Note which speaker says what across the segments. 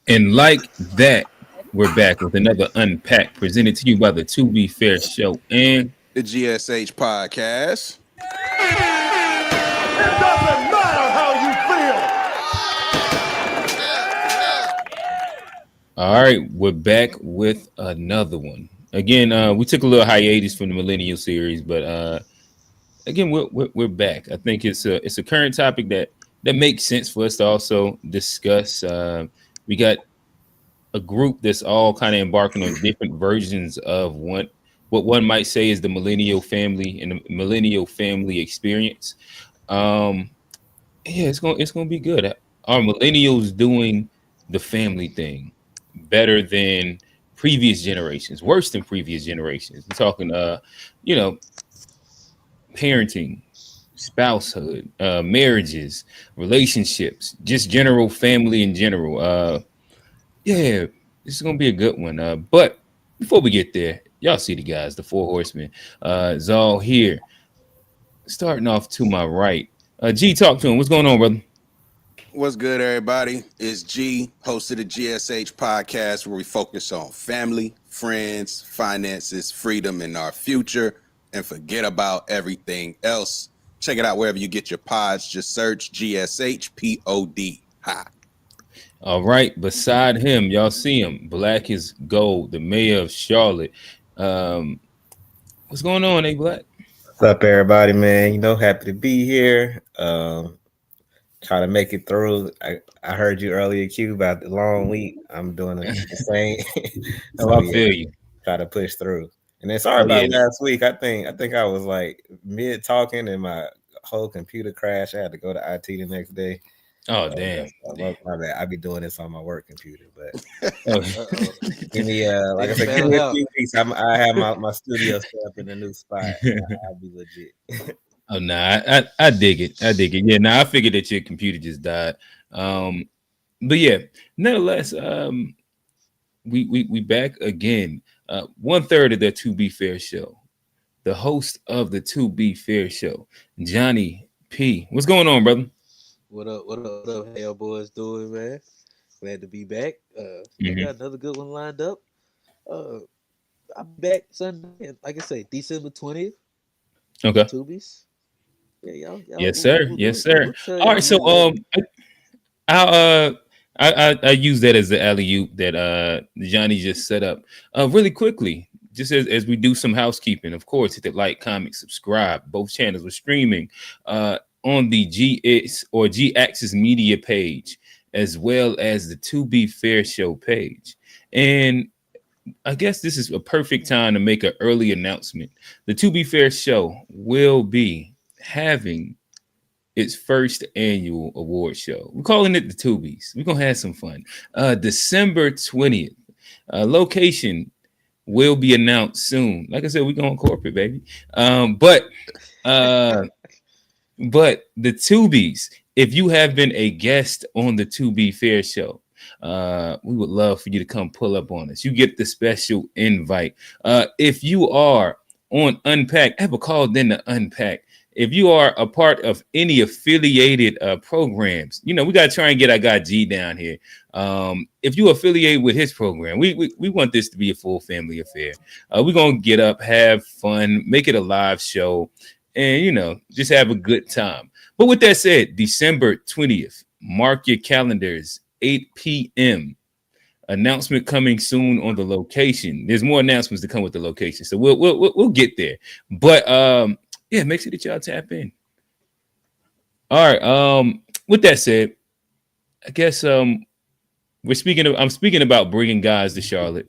Speaker 1: And like that, we're back with another Unpacked presented to you by the To Be Fair Show and
Speaker 2: the GSH podcast.
Speaker 3: It doesn't matter how you feel.
Speaker 1: all right, we're back with another one. Again, we took a little hiatus from the Millennial series, but again, we're back. I think it's a current topic that makes sense for us to also discuss. We got a group that's all kind of embarking on different versions of what one might say is the millennial family and the millennial family experience. Yeah, it's gonna be good. Are millennials doing the family thing better than previous generations? Worse than previous generations? I'm talking, parenting, spousehood, marriages, relationships, just general family in general. Yeah, this is gonna be a good one. But before we get there, y'all see the guys, the four horsemen, is all here. Starting off to my right, G, talk to him. What's going on, brother?
Speaker 2: What's good, everybody? It's G, host of the GSH podcast, where we focus on family, friends, finances, freedom, and our future, and forget about everything else. Check it out wherever you get your pods. Just search GSH POD. Hi.
Speaker 1: All right, beside him, y'all see him. Black is gold, the mayor of Charlotte. What's going on, Black?
Speaker 4: What's up, everybody, man? Happy to be here. Try to make it through. I heard you earlier, Q, about the long week. I'm doing the same.
Speaker 1: I feel you.
Speaker 4: Try to push through. And then sorry about last week. I think I was like mid talking and my whole computer crashed. I had to go to IT the next day.
Speaker 1: Oh, damn.
Speaker 4: My bad. I be doing this on my work computer, but give me like I said, give me a few weeks. I have my studio set up in a new spot. I'll be legit.
Speaker 1: Oh no, I dig it. I dig it. Yeah, now I figured that your computer just died. But yeah, nonetheless, we back again. 1/3 of the To Be Fair show. The host of the To Be Fair show, Johnny P. What's going on, brother?
Speaker 5: What up? How y'all boys doing, man? Glad to be back. I got another good one lined up. I'm back Sunday, like I say, December 20th.
Speaker 1: Okay.
Speaker 5: Tubies. Yeah, y'all.
Speaker 1: Yes, sir. Yes, sir. All right, so I use that as the alley-oop that Johnny just set up. Really quickly, just as we do some housekeeping, of course, hit the like, comment, subscribe. Both channels were streaming on the GX or G-Axis Media page, as well as the To Be Fair Show page. And I guess this is a perfect time to make an early announcement. The To Be Fair Show will be having its first annual award show. We're calling it the Tubies. We're going to have some fun. December 20th. Location will be announced soon. Like I said, we're going corporate, baby. But the Tubies, if you have been a guest on the To Be Fair Show, we would love for you to come pull up on us. You get the special invite. If you are on Unpacked, I have a call then to Unpack. If you are a part of any affiliated programs, we got to try and get our guy G down here. If you affiliate with his program, we want this to be a full family affair. We're going to get up, have fun, make it a live show, and, just have a good time. But with that said, December 20th, Mark your calendars, 8 p.m. Announcement coming soon on the location. There's more announcements to come with the location, so we'll get there. But yeah, make sure that y'all tap in. All right. With that said, I guess I'm speaking about bringing guys to Charlotte.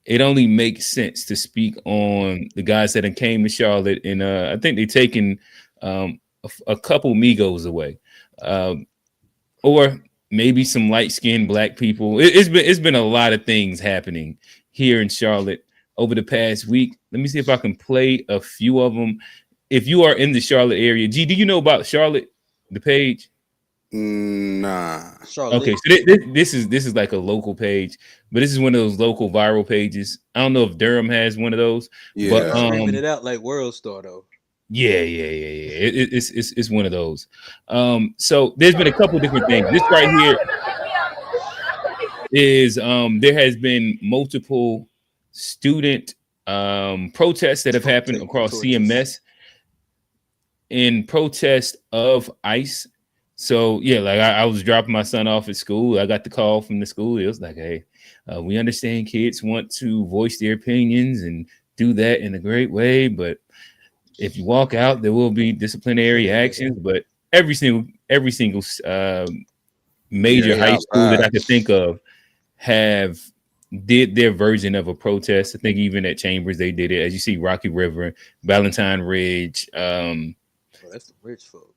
Speaker 1: It only makes sense to speak on the guys that came to Charlotte, and I think they're taking a couple Migos away, or maybe some light-skinned black people. It's been a lot of things happening here in Charlotte over the past week. Let me see if I can play a few of them. If you are in the Charlotte area, G, do you know about Charlotte, the page?
Speaker 2: Nah.
Speaker 5: Charlotte.
Speaker 1: Okay, so this is like a local page, but this is one of those local viral pages. I don't know if Durham has one of those.
Speaker 2: Yeah.
Speaker 1: But
Speaker 5: Screaming it out like World Star though.
Speaker 1: Yeah. It's one of those. So there's been a couple different things. This right here is there has been multiple student protests that have happened across CMS in protest of ICE. So yeah, like I was dropping my son off at school. I got the call from the school. It was like, hey, we understand kids want to voice their opinions and do that in a great way, but if you walk out, there will be disciplinary actions. But every single major high school that I could think of have did their version of a protest. I think even at Chambers they did it. As you see, Rocky River, Valentine Ridge.
Speaker 5: That's the rich folk.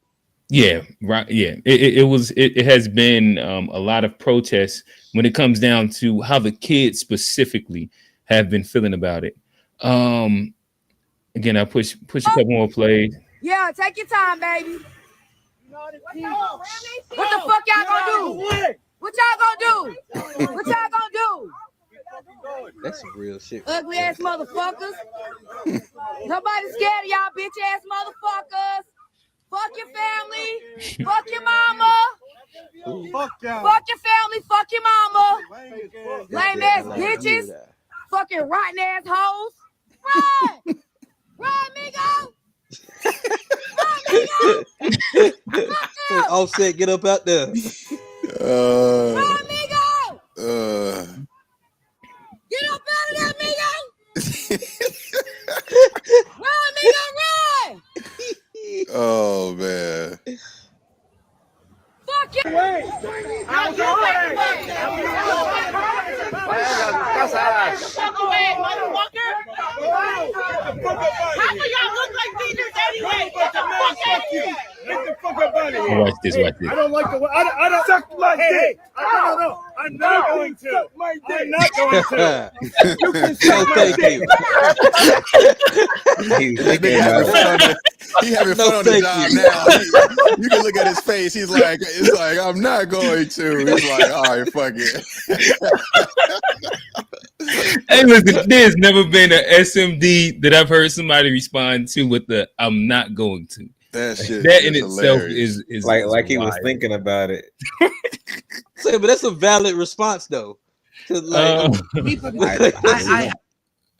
Speaker 1: Yeah, right. Yeah, it has been a lot of protests when it comes down to how the kids specifically have been feeling about it. Again, I push a couple more plays.
Speaker 6: Yeah, take your time, baby. What the fuck y'all gonna do? What y'all gonna do? What y'all gonna do?
Speaker 5: That's some real shit.
Speaker 6: Ugly ass motherfuckers. Nobody scared of y'all bitch ass motherfuckers. Fuck your family. Fuck your mama. Fuck your family. Fuck your mama. Lame ass bitches. Fucking rotten ass hoes. Run! Run, Migo! Run, Migo!
Speaker 5: Offset, get up out there.
Speaker 6: Run, Migo! Get up out of there, Migo! Run, Migo, run!
Speaker 2: Oh man.
Speaker 6: Fuck you! Fuck away, motherfucker! How do y'all look like leaders anyway? Get the fuck out of here!
Speaker 3: Get the fuck up out of here!
Speaker 1: Watch this.
Speaker 3: I don't like the way. I don't suck my dick. No. I'm not going to. I'm not going to. You can suck my dick.
Speaker 2: He having fun on the job now. You can look at his face. He's like, I'm not going to. He's like, all right, fuck it.
Speaker 1: Hey, listen, there's never been an SMD that I've heard somebody respond to with the "I'm not going to."
Speaker 2: That shit.
Speaker 1: That in itself is
Speaker 4: like he was thinking about it.
Speaker 5: But that's a valid response though.
Speaker 1: All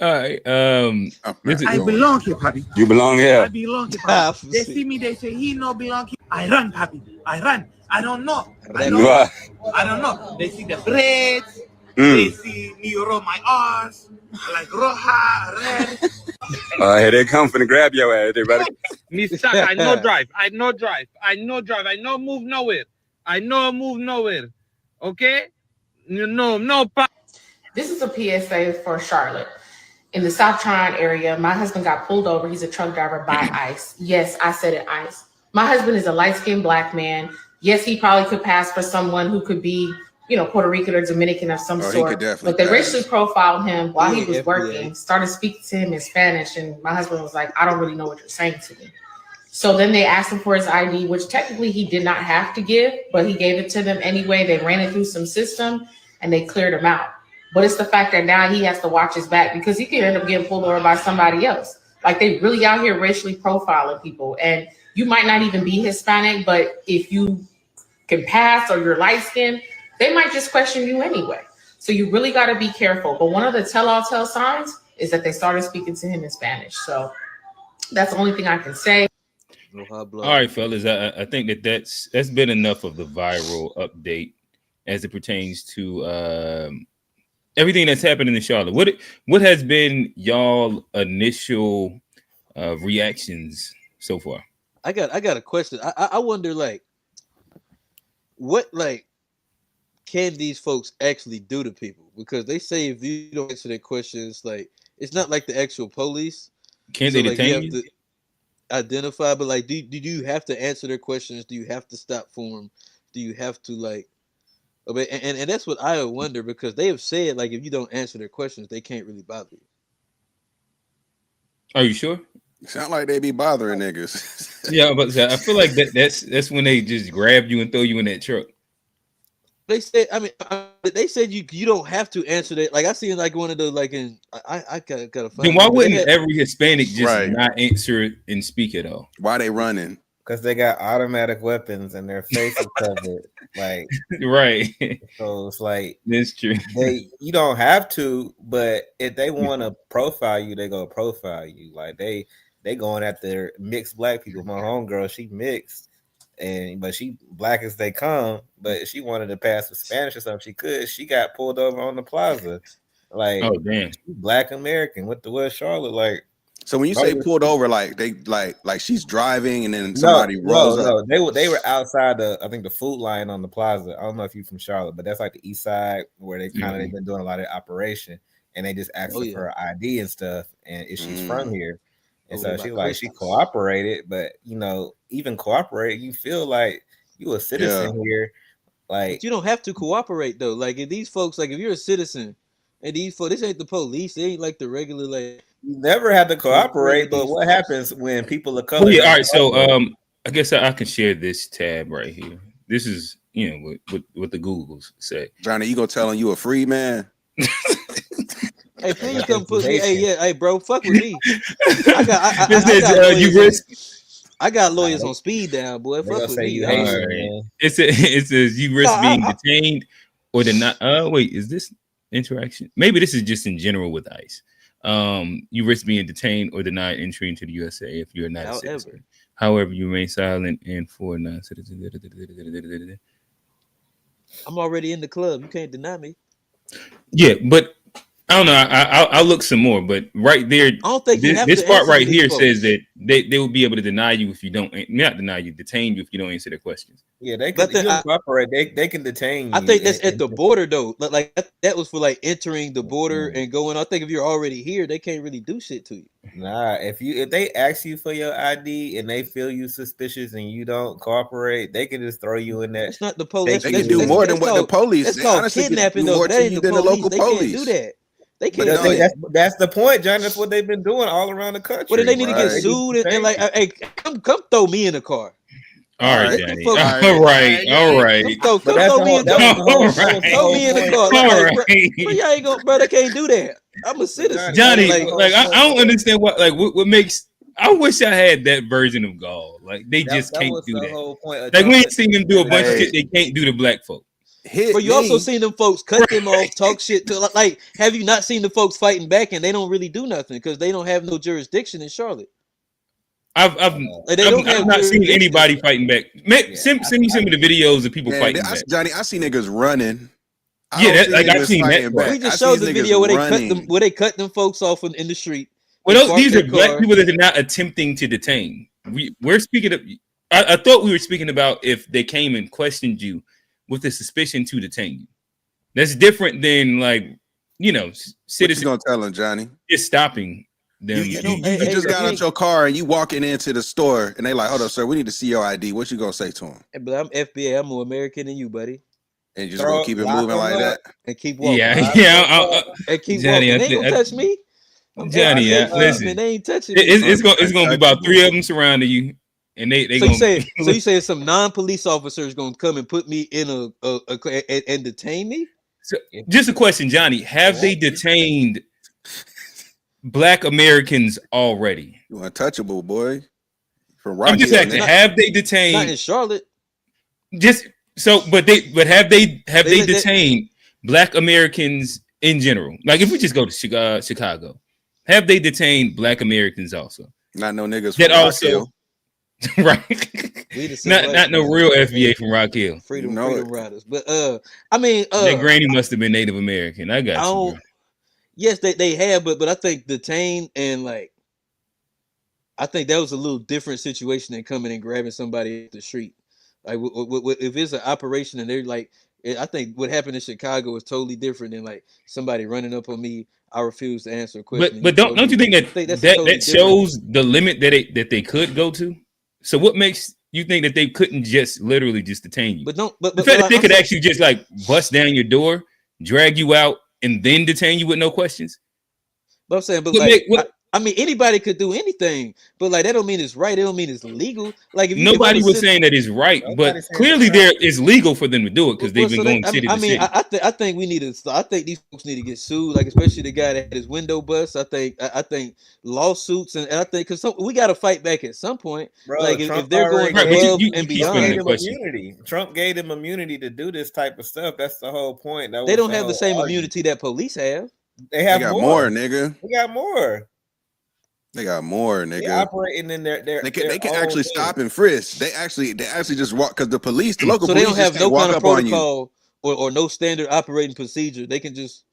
Speaker 1: right.
Speaker 7: I belong here, Papi.
Speaker 8: You belong here.
Speaker 7: I belong here, Papi. They see me, they say he no belong here. I run, Papi. I run. I don't know. I don't know. They see the braids. They see me roll my R's like Roja, red.
Speaker 8: Here they come finna grab your ass, everybody.
Speaker 9: Me stuck. I no drive. I no move nowhere. Okay? No.
Speaker 10: This is a PSA for Charlotte. In the South Tryon area, my husband got pulled over. He's a truck driver by ICE. Yes, I said it, ICE. My husband is a light-skinned black man. Yes, he probably could pass for someone who could be, Puerto Rican or Dominican of some sort. But they racially profiled him while he was working, started speaking to him in Spanish, and my husband was like, I don't really know what you're saying to me. So then they asked him for his ID, which technically he did not have to give, but he gave it to them anyway. They ran it through some system, and they cleared him out. But it's the fact that now he has to watch his back because he could end up getting pulled over by somebody else. Like, they really out here racially profiling people. And you might not even be Hispanic, but if you can pass or you're light-skinned, they might just question you anyway. So you really got to be careful. But one of the tell-all signs is that they started speaking to him in Spanish. So that's the only thing I can say.
Speaker 1: All right, fellas. I think that's been enough of the viral update as it pertains to everything that's happened in Charlotte. What has been y'all initial reactions so far?
Speaker 5: I got a question. I wonder, like, what, like, can these folks actually do to people? Because they say if you don't answer their questions, like, it's not like the actual police.
Speaker 1: Can they detain you?
Speaker 5: To identify, but like, do you have to answer their questions? Do you have to stop for them? Do you have to, like, and that's what I wonder, because they have said, like, if you don't answer their questions, they can't really bother you.
Speaker 1: Are you sure?
Speaker 2: Sound like they be bothering niggas.
Speaker 1: Yeah, but I feel like that's when they just grab you and throw you in that truck.
Speaker 5: They said, they said you don't have to answer that. Like, I seen, like, one of the, like, in I gotta find.
Speaker 1: Then why wouldn't every Hispanic just not answer and speak at all?
Speaker 2: Why they running?
Speaker 4: Because they got automatic weapons and their face is covered. Like,
Speaker 1: right.
Speaker 4: So it's like,
Speaker 1: that's true.
Speaker 4: You don't have to, but if they want to profile you, they go profile you. Like, they going after mixed black people. My homegirl, she mixed, but she black as they come. But if she wanted to pass with Spanish or something, she could. She got pulled over on the plaza. Like,
Speaker 1: oh damn,
Speaker 4: Black American with the West Charlotte. Like,
Speaker 2: so when you say pulled over, like they like she's driving and then somebody rolls up.
Speaker 4: No, they were outside I think the food line on the plaza. I don't know if you're from Charlotte, but that's like the east side where they've been doing a lot of operation, and they just asked her for her ID and stuff, and if she's from here. And so she cooperated, but even cooperate, you feel like you a citizen here. Like,
Speaker 5: but you don't have to cooperate though. Like, if these folks, like, if you're a citizen and these folks, this ain't the police, they ain't like the regular, like,
Speaker 4: you never have to cooperate. But what happens when people are color?
Speaker 1: All right, so I guess I can share this tab right here. This is what the Googles say.
Speaker 2: Johnny, you gonna tell them you a free man?
Speaker 5: Hey, please come put me. Hey, bro, fuck with me. I got lawyers on speed down, boy. Fuck with me.
Speaker 1: It says you risk being detained or denied. Wait, is this interaction? Maybe this is just in general with ICE. You risk being detained or denied entry into the USA if you're not a citizen. However, you remain silent and for non-citizens.
Speaker 5: I'm already in the club. You can't deny me.
Speaker 1: Yeah, but I don't know. I'll look some more, but right there,
Speaker 5: I don't think
Speaker 1: this part right here says that they will be able to deny you if you don't, not deny you, detain you if you don't answer their questions.
Speaker 4: Yeah, they can cooperate. They can detain you.
Speaker 5: I think that's at the border though. Like that was for like entering the border and going. I think if you're already here, they can't really do shit to you.
Speaker 4: Nah, if they ask you for your ID and they feel you suspicious and you don't cooperate, they can just throw you in that.
Speaker 5: It's not the police.
Speaker 2: They can do more than what the police.
Speaker 5: It's called kidnapping though. That ain't the police. They can't do that. They can't.
Speaker 4: That's the point, John. That's what they've been doing all around the country.
Speaker 5: Well, then they need to get sued and like, hey, come throw me in the car.
Speaker 1: All right, Johnny. All right.
Speaker 5: Come throw me in the car. But y'all ain't gonna, bro. They can't do that. I'm a citizen,
Speaker 1: Johnny. Like I don't understand what makes. I wish I had that version of gall. Like they just can't do that.
Speaker 4: Whole point
Speaker 1: like we ain't seen them do a bunch of shit they can't do to black folk.
Speaker 5: But you also seen them folks cut them off, talk shit to like. Have you not seen the folks fighting back and they don't really do nothing because they don't have no jurisdiction in Charlotte?
Speaker 1: I've not seen anybody fighting back. Send me some of the videos of people fighting back.
Speaker 2: Johnny, I see niggas running.
Speaker 1: I've seen that.
Speaker 5: We just showed the video where they cut them folks off in the street.
Speaker 1: Well, these are black people that are not attempting to detain. We're speaking of. I thought we were speaking about if they came and questioned you with the suspicion to detain you. That's different than citizens.
Speaker 2: Gonna tell them, Johnny?
Speaker 1: Just stopping them.
Speaker 2: You just got out your car and you walking into the store and they like, hold up, sir, we need to see your ID. What you gonna say to them?
Speaker 5: Hey, but I'm FBI. I'm more American than you, buddy.
Speaker 2: And you just gonna keep it moving like that
Speaker 5: and keep walking.
Speaker 1: Yeah.
Speaker 5: And keep Johnny, walking. They ain't gonna touch me.
Speaker 1: Johnny, listen.
Speaker 5: They ain't touching
Speaker 1: me. It's gonna be about 3 of them surrounding you. And they
Speaker 5: you say some non-police officers gonna come and put me in and detain me?
Speaker 1: So, just a question, Johnny. Have they detained black Americans already?
Speaker 2: You untouchable, boy.
Speaker 1: I'm just asking, have they detained?
Speaker 5: Not in Charlotte.
Speaker 1: But have they detained black Americans in general? Like if we just go to Chicago, have they detained black Americans also?
Speaker 2: Not no niggas
Speaker 1: that also. Right. Not no real FBA from Rock Hill.
Speaker 5: Freedom Riders. But I mean
Speaker 1: that granny must have been Native American. I got you, bro.
Speaker 5: Yes, they have, but I think detained and like I think that was a little different situation than coming and grabbing somebody at the street. Like if it's an operation and they're like, I think what happened in Chicago was totally different than like somebody running up on me. I refuse to answer a question.
Speaker 1: But don't you think that shows the limit that they could go to? So what makes you think that they couldn't just literally just detain you?
Speaker 5: But the
Speaker 1: fact that they could actually just like bust down your door, drag you out, and then detain you with no questions.
Speaker 5: But I'm saying, but like, I mean, anybody could do anything, but like that don't mean it's right. It don't mean it's legal. Like if
Speaker 1: nobody was saying that it's right, but clearly there is legal for them to do it because they've been going city to city.
Speaker 5: I think we need to. I think these folks need to get sued, like especially the guy that had his window bust. I think lawsuits and I think because we got to fight back at some point.
Speaker 4: Bro,
Speaker 5: like if they're going above and beyond,
Speaker 4: Trump gave them immunity to do this type of stuff. That's the whole point.
Speaker 5: They don't have the same immunity that police have.
Speaker 4: They have
Speaker 2: more, nigga.
Speaker 4: They got more.
Speaker 2: They got more, nigga.
Speaker 4: They operating in their
Speaker 2: they can actually stop and frisk. They actually just walk because the police, the local
Speaker 5: so
Speaker 2: police,
Speaker 5: they don't have no kind of protocol or no standard operating procedure. They can just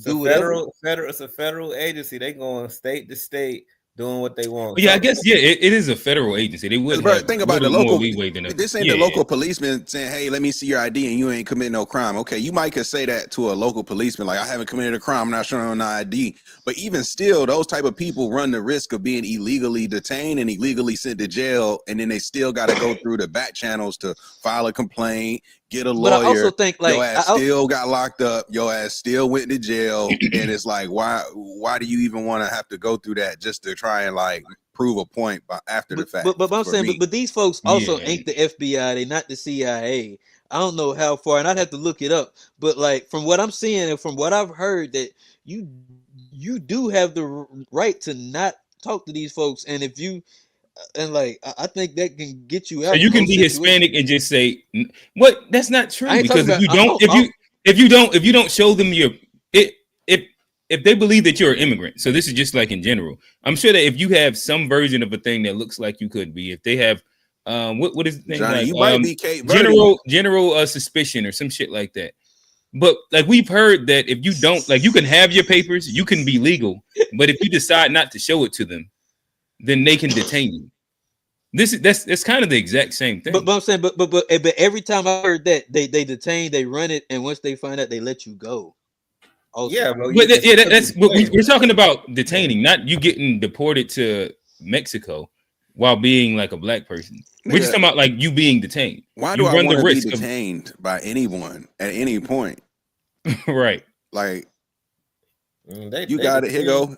Speaker 5: do whatever.
Speaker 4: It's a federal agency. They going state to state doing what they want.
Speaker 1: Yeah, I guess it is a federal agency. They would
Speaker 2: think about the local. This ain't the
Speaker 1: yeah.
Speaker 2: local policeman saying, "Hey, let me see your ID," and you ain't committing no crime. Okay, you might could say that to a local policeman, like, "I haven't committed a crime. I'm not showing on my ID." But even still, those type of people run the risk of being illegally detained and illegally sent to jail, and then they still got to go through the back channels to file a complaint, get a lawyer.
Speaker 5: But I also think like
Speaker 2: your ass still got locked up, your ass still went to jail, and it's like, why do you even want to have to go through that just to try and like prove a point after the fact?
Speaker 5: But I'm saying, but these folks also ain't the FBI. They not the CIA. I don't know how far, and I'd have to look it up. But like from what I'm seeing and from what I've heard, that you do have the right to not talk to these folks, and if you and like I think that can get you out.
Speaker 1: So you can be Hispanic and just say, "What? That's not true." Because if you don't show them your if they believe that you're an immigrant, so this is just like in general. I'm sure that if you have some version of a thing that looks like you could be, if they have what is the thing,
Speaker 2: Johnny,
Speaker 1: like,
Speaker 2: you might be Cape Verde.
Speaker 1: general suspicion or some shit like that. But like we've heard that if you don't, like, you can have your papers, you can be legal, but if you decide not to show it to them, then they can detain you. That's kind of the exact same thing.
Speaker 5: But I'm saying, but every time I heard that they detain, they run it, and once they find out, they let you go. Also.
Speaker 1: Yeah, that's what we're talking about, detaining, not you getting deported to Mexico while being like a black person. We're just talking about like you being detained.
Speaker 2: Why do I want to be detained by anyone at any point?
Speaker 1: Right.
Speaker 2: Like, you got it. Here go.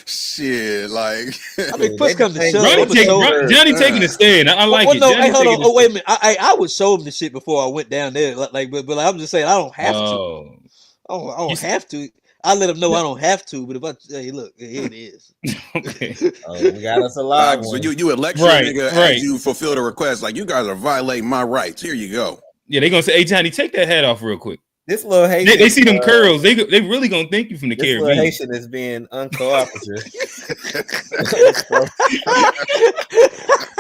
Speaker 2: Shit, like
Speaker 5: I mean, push comes to
Speaker 1: shove. Johnny taking a stand. I like it.
Speaker 5: No, hey, hold on. Oh, wait a minute. I would show him the shit before I went down there. Like, but I'm just saying I don't have to. I don't have to. I let him know I don't have to. But if I hey, look, here it is.
Speaker 1: Okay.
Speaker 4: We got us a live one.
Speaker 2: So you election nigga as you fulfill the request. Like, you guys are violating my rights. Here you go.
Speaker 1: Yeah, they gonna say, "Hey, Johnny, take that hat off real quick."
Speaker 4: This little Haitian,
Speaker 1: they see them curls. They really gonna thank you from the Caribbean.
Speaker 4: This little Haitian is being uncooperative.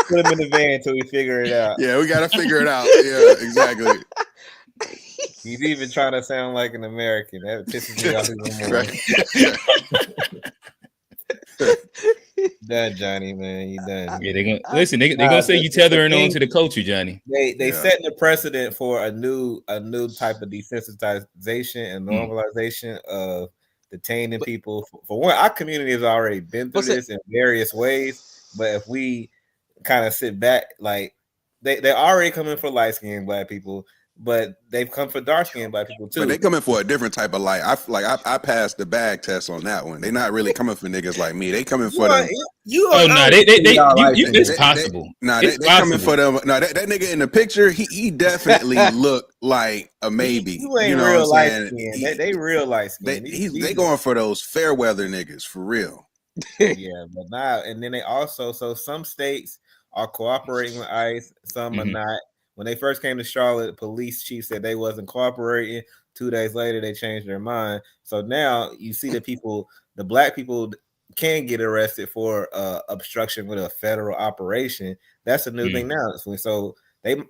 Speaker 4: Put him in the van until we figure it out.
Speaker 2: Yeah, we gotta figure it out. Yeah, exactly.
Speaker 4: He's even trying to sound like an American. That pisses me off even more. Done, Johnny, man. You done.
Speaker 1: Yeah, they gonna listen. They gonna say you tethering on to the culture, Johnny.
Speaker 4: They setting a precedent for a new type of desensitization and normalization of detaining people. For one, our community has already been through this in various ways. But if we kind of sit back, like they're already coming for light-skinned black people. But they've come for dark-skinned black people too.
Speaker 2: But they coming for a different type of light. I passed the bag test on that one. They're not really coming for niggas like me. They coming for them.
Speaker 1: It's possible.
Speaker 2: They coming for them. No, that nigga in the picture, he definitely looked like a maybe.
Speaker 4: You ain't real light skin. They real light skin.
Speaker 2: They going for those fair weather niggas for real.
Speaker 4: Yeah, but now and then they also some states are cooperating with ICE, some are not. When they first came to Charlotte, the police chief said they wasn't cooperating. 2 days later, they changed their mind. So now you see the black people can get arrested for obstruction with a federal operation. That's a new thing now. So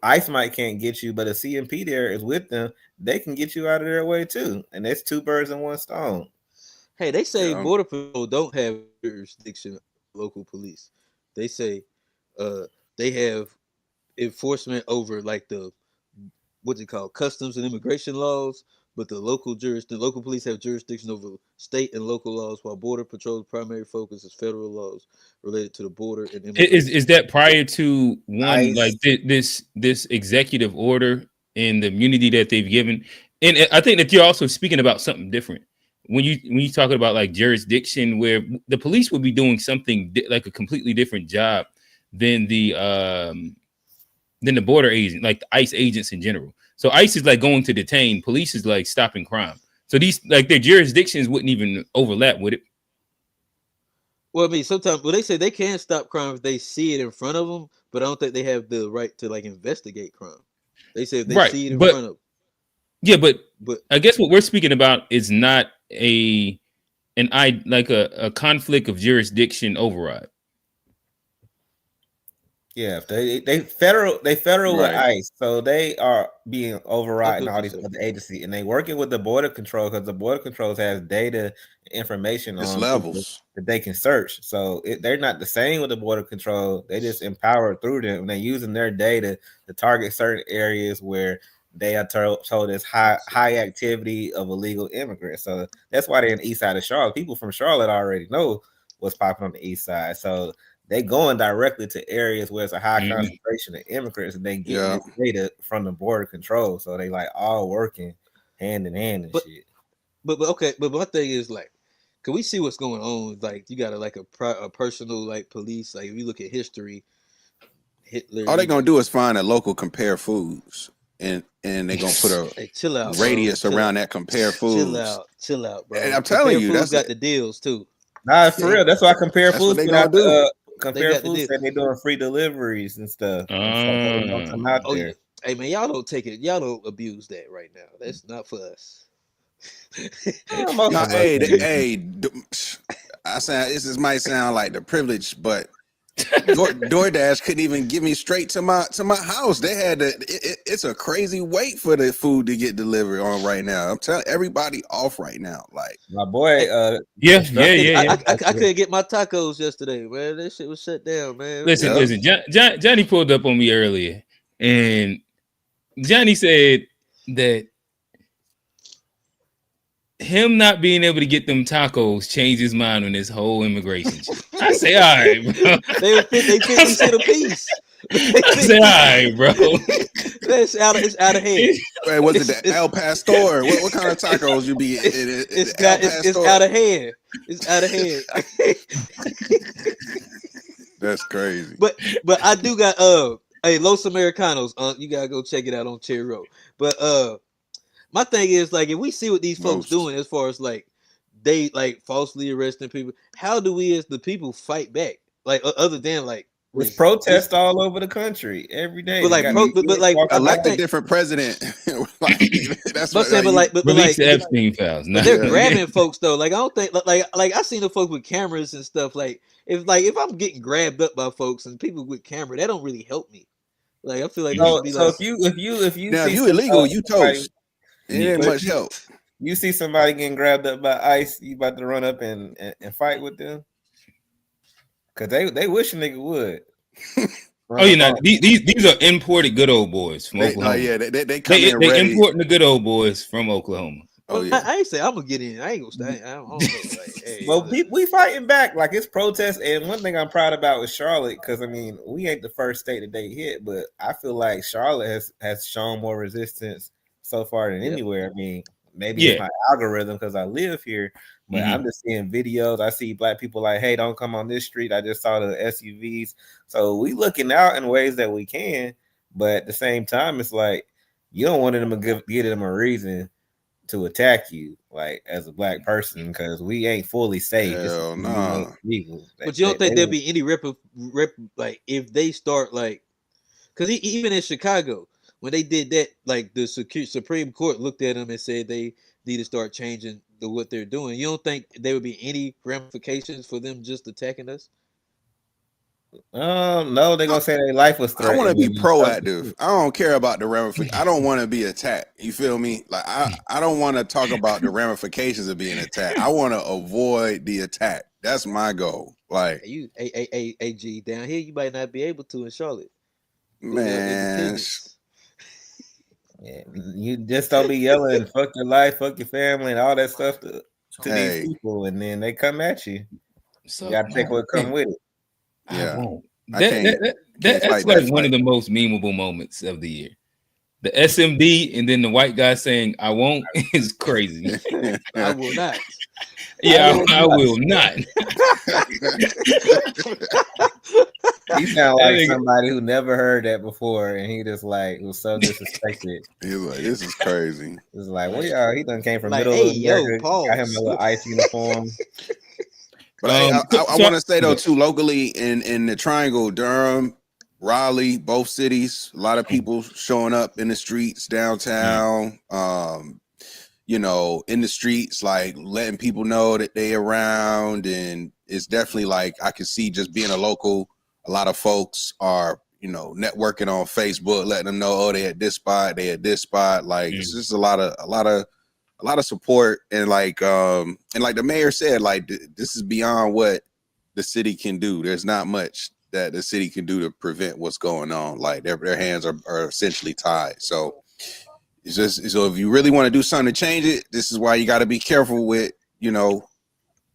Speaker 4: ICE might can't get you, but a CMP there is with them. They can get you out of their way too, and that's two birds in one stone.
Speaker 5: Hey, they say Border Patrol don't have jurisdiction. Local police, they say, they have enforcement over like the what's it called, customs and immigration laws, but the local police have jurisdiction over state and local laws, while Border Patrol's primary focus is federal laws related to the border and immigration.
Speaker 1: Is that prior to one like this executive order and the immunity that they've given? And I think that you're also speaking about something different when you talking about like jurisdiction, where the police would be doing something like a completely different job than the border agent, like the ICE agents in general. So ICE is like going to detain, police is like stopping crime. So these like their jurisdictions wouldn't even overlap with it.
Speaker 5: Well, I mean, sometimes they say they can stop crime if they see it in front of them, but I don't think they have the right to like investigate crime. They say if they see it in front of them.
Speaker 1: Yeah, but I guess what we're speaking about is not a conflict of jurisdiction override.
Speaker 4: Yeah, they federal with ICE, so they are being overriding all these other agencies, and they working with the border control because the border controls has data information on levels that they can search. So they're not the same with the border control. They just empower through them, and they're using their data to target certain areas where they are told there's high activity of illegal immigrants. So that's why they're in the east side of Charlotte. People from Charlotte already know what's popping on the east side. So they going directly to areas where it's a high concentration of immigrants, and they get data from the border control. So they like all working hand in hand and shit.
Speaker 5: But my thing is like, can we see what's going on? Like you got a personal like police. Like if you look at history, Hitler.
Speaker 2: All they're gonna do is find a local compare foods. And they're gonna put a radius around that compare foods.
Speaker 5: Chill out, bro.
Speaker 2: And I'm telling you,
Speaker 5: that's got the deals too.
Speaker 4: Nah, for real. That's why Compare Foods
Speaker 2: they gonna do.
Speaker 4: Compare Foods said they're doing free deliveries and stuff. So don't come out there.
Speaker 5: Hey man, y'all don't take it. Y'all don't abuse that right now. That's not for us.
Speaker 2: I sound. This might sound like the privilege, but DoorDash couldn't even get me straight to my house. They had to. It's a crazy wait for the food to get delivered on right now. I'm telling everybody off right now. Like
Speaker 4: my boy,
Speaker 5: I couldn't get my tacos yesterday, man. That shit was shut down, man.
Speaker 1: Listen. Johnny pulled up on me earlier, and Johnny said that him not being able to get them tacos changed his mind on this whole immigration shit. I say, all right, bro.
Speaker 5: They 50 cents a piece.
Speaker 1: I say, all right, bro.
Speaker 5: It's out of hand.
Speaker 2: Wait, was it the El Pastor? What kind of tacos you be?
Speaker 5: It's out of hand. It's out of hand.
Speaker 2: That's crazy.
Speaker 5: But I do got Los Americanos. You gotta go check it out on Cherry Road. But my thing is like if we see what these folks doing as far as like they like falsely arresting people, how do we as the people fight back? Like other than like
Speaker 4: with protests all over the country every day.
Speaker 5: But like
Speaker 2: elect a different president. That's what
Speaker 1: release the Epstein files.
Speaker 5: They're grabbing folks though. Like I don't think like I seen the folks with cameras and stuff. Like if I'm getting grabbed up by folks and people with camera, that don't really help me. Like I feel like
Speaker 4: if you
Speaker 2: now if you illegal, you toast. It ain't much help.
Speaker 4: You see somebody getting grabbed up by ICE, you about to run up and fight with them? Cause they wish a nigga would.
Speaker 1: These are imported good old boys from Oklahoma.
Speaker 2: They come in ready.
Speaker 1: They importing the good old boys from Oklahoma.
Speaker 5: Oh yeah. I ain't say I'm gonna get in. I ain't gonna stay. I don't know. Like, hey,
Speaker 4: well, we fighting back. Like it's protests, and one thing I'm proud about is Charlotte, because I mean we ain't the first state that they hit, but I feel like Charlotte has shown more resistance so far than anywhere. I mean, maybe it's my algorithm because I live here, but I'm just seeing videos. I see black people like, hey, don't come on this street. I just saw the SUVs. So we looking out in ways that we can, but at the same time, it's like you don't want them to give them a reason to attack you, like as a black person, because we ain't fully safe.
Speaker 2: Hell no.
Speaker 5: But you don't think there'll be any like if they start like, because even in Chicago, when they did that, like the Supreme Court looked at them and said they need to start changing what they're doing. You don't think there would be any ramifications for them just attacking us?
Speaker 4: No, they're gonna say their life was
Speaker 2: I want to
Speaker 4: threatened.
Speaker 2: be proactive. I don't care about the ramifications. I don't want to be attacked. You feel me? Like I don't want to talk about the ramifications of being attacked. I want to avoid the attack. That's my goal. Like
Speaker 5: You, AG down here, you might not be able to in Charlotte.
Speaker 2: Man,
Speaker 4: yeah, you just don't be yelling "fuck your life, fuck your family" and all that stuff to these people, and then they come at you. So you gotta take what come with it.
Speaker 2: Yeah,
Speaker 1: that's like one of the most memeable moments of the year. The SMD and then the white guy saying "I won't" is crazy.
Speaker 5: I will not.
Speaker 1: Yeah, I will not.
Speaker 4: He sound like somebody who never heard that before, and he just like was so disrespected.
Speaker 2: He's like, "This is crazy."
Speaker 4: It's like, well, yeah, he done came from
Speaker 5: like,
Speaker 4: middle
Speaker 5: hey,
Speaker 4: of America.
Speaker 5: Yo, Paul.
Speaker 4: Got him a little ice uniform.
Speaker 2: But I want to say though too, locally in the Triangle, Durham, Raleigh, both cities, a lot of people showing up in the streets downtown. You know, in the streets, like letting people know that they around, and it's definitely like I can see just being a local. A lot of folks are, you know, networking on Facebook, letting them know, oh, they at this spot, they at this spot. Like it's just a lot of support, and like the mayor said, like this is beyond what the city can do. There's not much that the city can do to prevent what's going on. Like their hands are essentially tied. So it's just, so if you really want to do something to change it, this is why you got to be careful with, you know,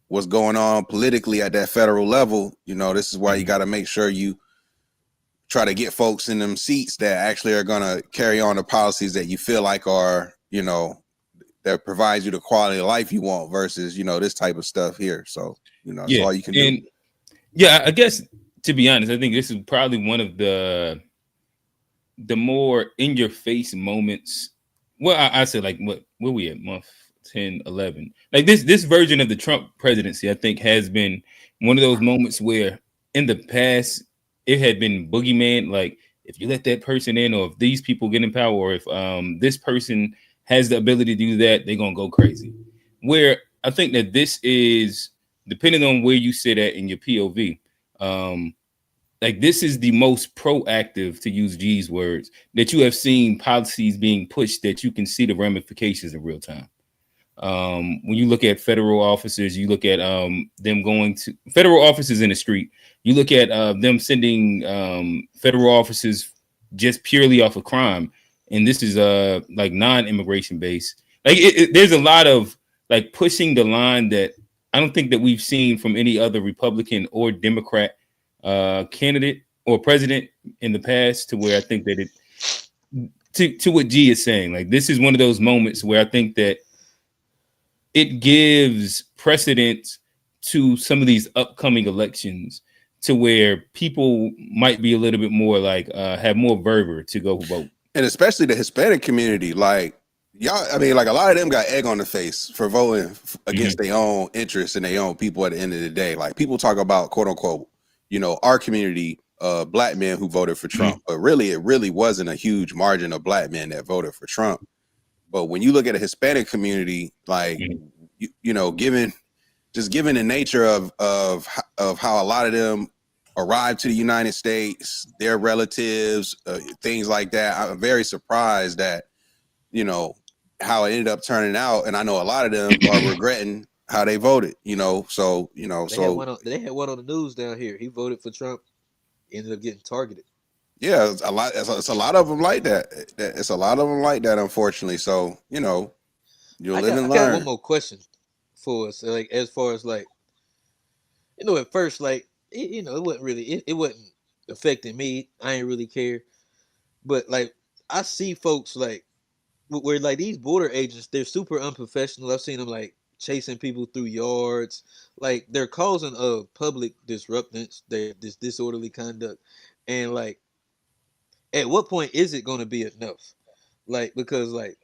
Speaker 2: what's going on politically at that federal level. You know, this is why you got to make sure you try to get folks in them seats that actually are going to carry on the policies that you feel like are, you know, that provides you the quality of life you want versus, you know, this type of stuff here. So, you know, that's all you can do.
Speaker 1: Yeah, I guess, to be honest, I think this is probably one of the more in your face moments. Well, I said, like, where we at, month 10, 11? Like this version of the Trump presidency, I think, has been one of those moments where in the past it had been boogeyman. Like if you let that person in, or if these people get in power, or if this person has the ability to do that, they're gonna go crazy. Where I think that this is, depending on where you sit at in your POV, like this is the most proactive, to use G's words, that you have seen policies being pushed that you can see the ramifications in real time. When you look at federal officers, you look at them going to federal officers in the street, you look at them sending federal officers just purely off of crime. And this is like non-immigration based. Like there's a lot of like pushing the line that I don't think that we've seen from any other Republican or Democrat candidate or president in the past, to where I think that to what G is saying, like this is one of those moments where I think that it gives precedence to some of these upcoming elections, to where people might be a little bit more like have more fervor to go vote.
Speaker 2: And especially the Hispanic community, like y'all, I mean, like a lot of them got egg on the face for voting against their own interests and their own people at the end of the day. Like people talk about, quote unquote, you know, our community, black men who voted for Trump, but really, it really wasn't a huge margin of black men that voted for Trump. But when you look at a Hispanic community, like, you know, given the nature of how a lot of them arrived to the United States, their relatives, things like that, I'm very surprised that, you know, how it ended up turning out. And I know a lot of them are regretting how they voted, you know. So, you know,
Speaker 5: they had one on the news down here. He voted for Trump, ended up getting targeted.
Speaker 2: Yeah, it's a lot of them like that. It's a lot of them like that, unfortunately. So, you know, you'll live and learn.
Speaker 5: I got one more question for us. Like, as far as like, you know, at first, like, you know, it wasn't really, it wasn't affecting me. I ain't really care. But like, I see folks like, where like these border agents, they're super unprofessional. I've seen them like chasing people through yards. Like they're causing a public disruptance, this disorderly conduct. And like, at what point is it going to be enough? Like, because like,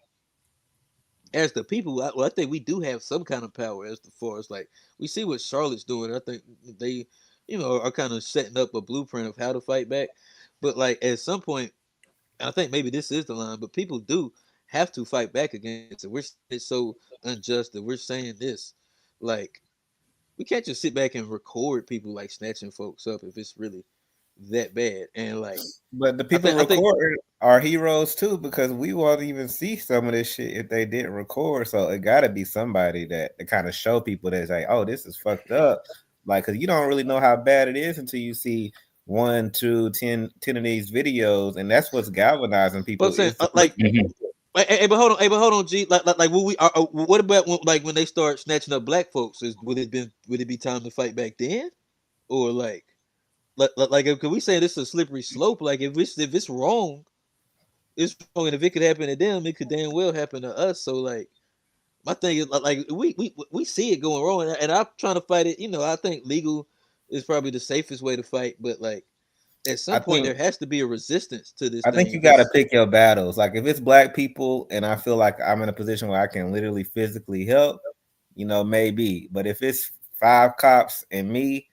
Speaker 5: as the people, I think we do have some kind of power as far as like, we see what Charlotte's doing. I think they, you know, are kind of setting up a blueprint of how to fight back. But like, at some point, I think maybe this is the line, but people do have to fight back against it. It's so unjust that we're saying this. Like, we can't just sit back and record people like snatching folks up if it's really that bad. And like,
Speaker 4: but the people recording are heroes too, because we won't even see some of this shit if they didn't record. So it got to be somebody that kind of show people that's like, oh, this is fucked up. Like, because you don't really know how bad it is until you see 1, 2, 10 of these videos, and that's what's galvanizing people.
Speaker 5: But Hey, but hold on, G. Like, what about when they start snatching up black folks? Would it be time to fight back then, or like if we say this is a slippery slope? Like, if it's wrong, it's wrong, and if it could happen to them, it could damn well happen to us. So like, my thing is like we see it going wrong, and I'm trying to fight it. I think legal is probably the safest way to fight, but like, at some point there has to be a resistance to this.
Speaker 4: I think you got to pick your battles. Like, if it's black people and I feel like I'm in a position where I can literally physically help, maybe. But if it's 5 cops and me,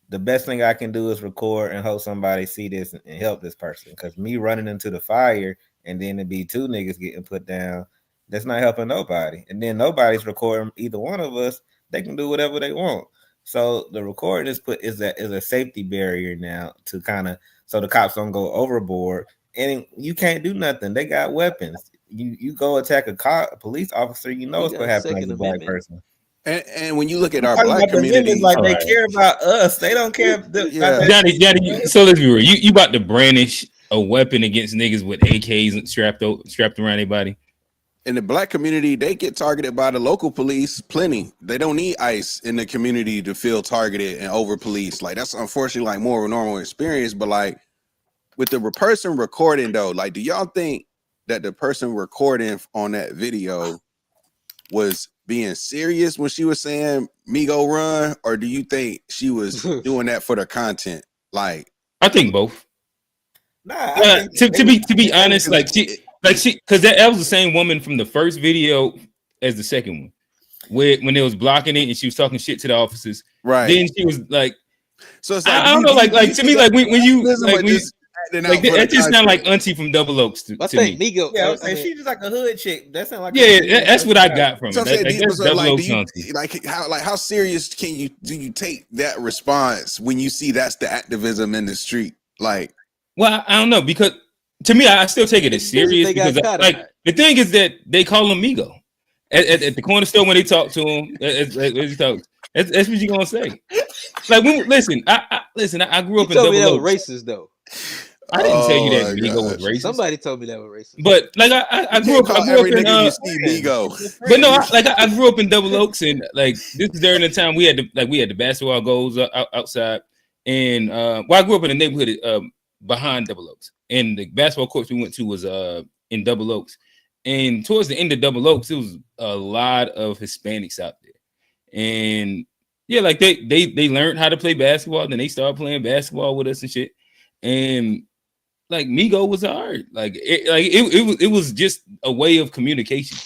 Speaker 4: the best thing I can do is record and hope somebody see this and help this person. Because me running into the fire and then it be 2 niggas getting put down, that's not helping nobody. And then nobody's recording either one of us. They can do whatever they want. So the recording is a safety barrier now to kind of, so the cops don't go overboard, and you can't do nothing. They got weapons. You go attack a police officer, it's gonna happen as a black person.
Speaker 2: And when you look at our black community,
Speaker 4: like they care about us, they don't care.
Speaker 1: Daddy, so let's be real. You about to brandish a weapon against niggas with AKs strapped around their body?
Speaker 2: In the black community, they get targeted by the local police plenty. They don't need ICE in the community to feel targeted and over policed. Like, that's unfortunately like more of a normal experience. But like with the person recording though, like, do y'all think that the person recording on that video was being serious when she was saying "Migo run," or do you think she was doing that for the content? Like,
Speaker 1: I think both. To be honest, because that was the same woman from the first video as the second one, when they was blocking it and she was talking shit to the officers.
Speaker 2: Right.
Speaker 1: Then she was like,
Speaker 2: so it's like,
Speaker 1: I don't know, like to me, like when you that just sound like Auntie from Double Oaks to me.
Speaker 5: Migo,
Speaker 4: she's just like a hood chick. That sound like
Speaker 1: that's what I got from it.
Speaker 2: So
Speaker 1: Like
Speaker 2: how serious do you take that response when you see that's the activism in the street? Like,
Speaker 1: well, I don't know, because to me, I still take it as serious because the thing is that they call him Migo at the corner store when they talk to him. That's what you gonna say. Like, I grew up in Double Oaks.
Speaker 5: Racist though.
Speaker 1: I didn't tell you that Migo was racist.
Speaker 5: Somebody told me that was racist.
Speaker 1: But like I grew up in
Speaker 2: Migo.
Speaker 1: But no, I grew up in Double Oaks, and like this is during the time we had the basketball goals outside, and I grew up in a neighborhood behind Double Oaks, and the basketball courts we went to was in Double Oaks, and towards the end of Double Oaks, it was a lot of Hispanics out there, and yeah, like they learned how to play basketball, then they started playing basketball with us and shit, and like Migo was hard, it was just a way of communication.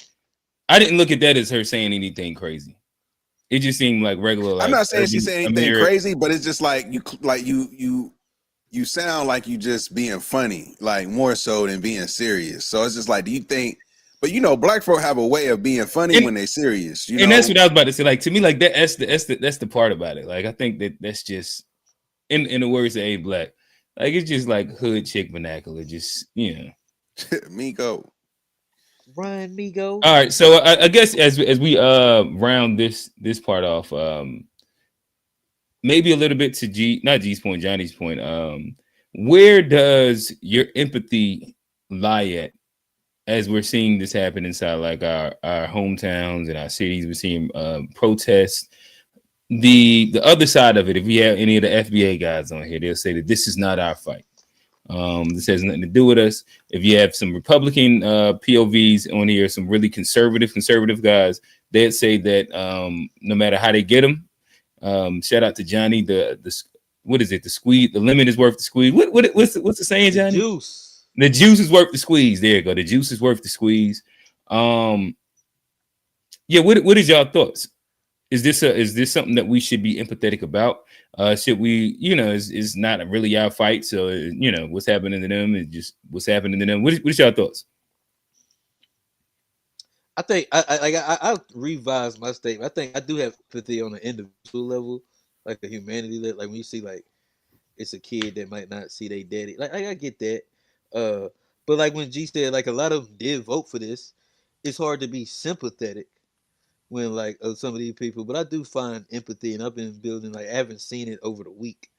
Speaker 1: I didn't look at that as her saying anything crazy. It just seemed like regular. Like,
Speaker 2: I'm not saying she's saying anything crazy, but it's just like you sound like you just being funny, like more so than being serious. So it's just like, do you think? But black folk have a way of being funny when they're serious.
Speaker 1: And that's what I was about to say. Like, to me, like that's the part about it. Like, I think that's just in the words of A Black. Like, it's just like hood chick vernacular. Just
Speaker 2: Migo.
Speaker 5: Run, Migo.
Speaker 1: All right, so I guess as we round this part off, maybe a little bit to Johnny's point. Where does your empathy lie at as we're seeing this happen inside like our hometowns and our cities? We're seeing protests. The other side of it, if we have any of the FBA guys on here, they'll say that this is not our fight. This has nothing to do with us. If you have some Republican POVs on here, some really conservative guys, they'd say that no matter how they get them, shout out to Johnny. The what is it? The squeeze. The lemon is worth the squeeze. What's the saying, Johnny? The juice is worth the squeeze. There you go. The juice is worth the squeeze. Yeah. What is y'all thoughts? Is this something that we should be empathetic about? Should we, is not really our fight. So, what's happening to them is just what's happening to them. What is y'all thoughts?
Speaker 5: I think I revised my statement. I think I do have empathy on an individual level, like a humanity level. Like when you see like it's a kid that might not see their daddy. Like I get that. But like when G said like a lot of them did vote for this, it's hard to be sympathetic when like some of these people. But I do find empathy, and I've been building like I haven't seen it over the week.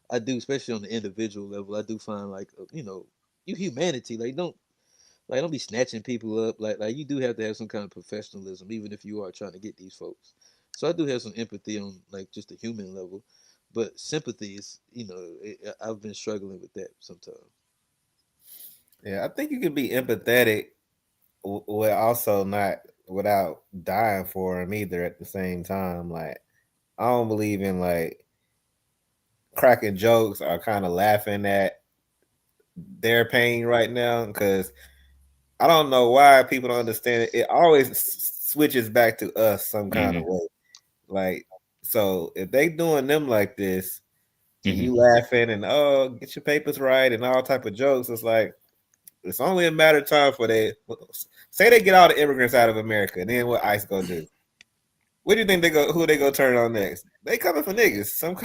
Speaker 5: I do, especially on the individual level. I do find like you humanity. Don't be snatching people up. Like you do have to have some kind of professionalism, even if you are trying to get these folks. So I do have some empathy on like just a human level, but sympathy is I've been struggling with that sometimes.
Speaker 4: Yeah, I think you can be empathetic, with also not without dying for him either. At the same time, like I don't believe in like cracking jokes or kind of laughing at their pain right now because I don't know why people don't understand it. It always switches back to us some kind of way. Like, so if they doing them like this, and you laughing and get your papers right and all type of jokes, it's like it's only a matter of time for they say they get all the immigrants out of America, and then what ICE gonna do? What do you think they go? Who they go turn on next? They coming for niggas some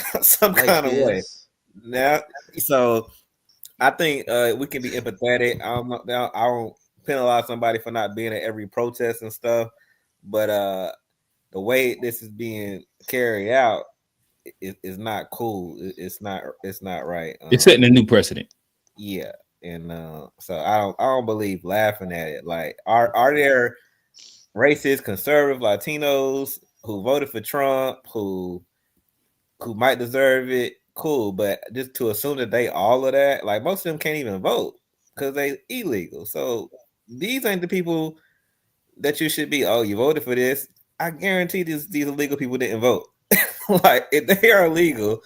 Speaker 5: Like
Speaker 4: kind of way.
Speaker 5: this.
Speaker 4: Now, so I think we can be empathetic. I don't penalize somebody for not being at every protest and stuff, but the way this is being carried out is not cool. It's not right.
Speaker 1: It's setting a new precedent.
Speaker 4: Yeah, and so I don't believe laughing at it. Like, are there racist, conservative Latinos who voted for Trump who might deserve it? Cool, but just to assume that they all of that, like most of them can't even vote because they illegal. So these ain't the people that you should be. Oh, you voted for this. I guarantee these illegal people didn't vote. Like if they are illegal,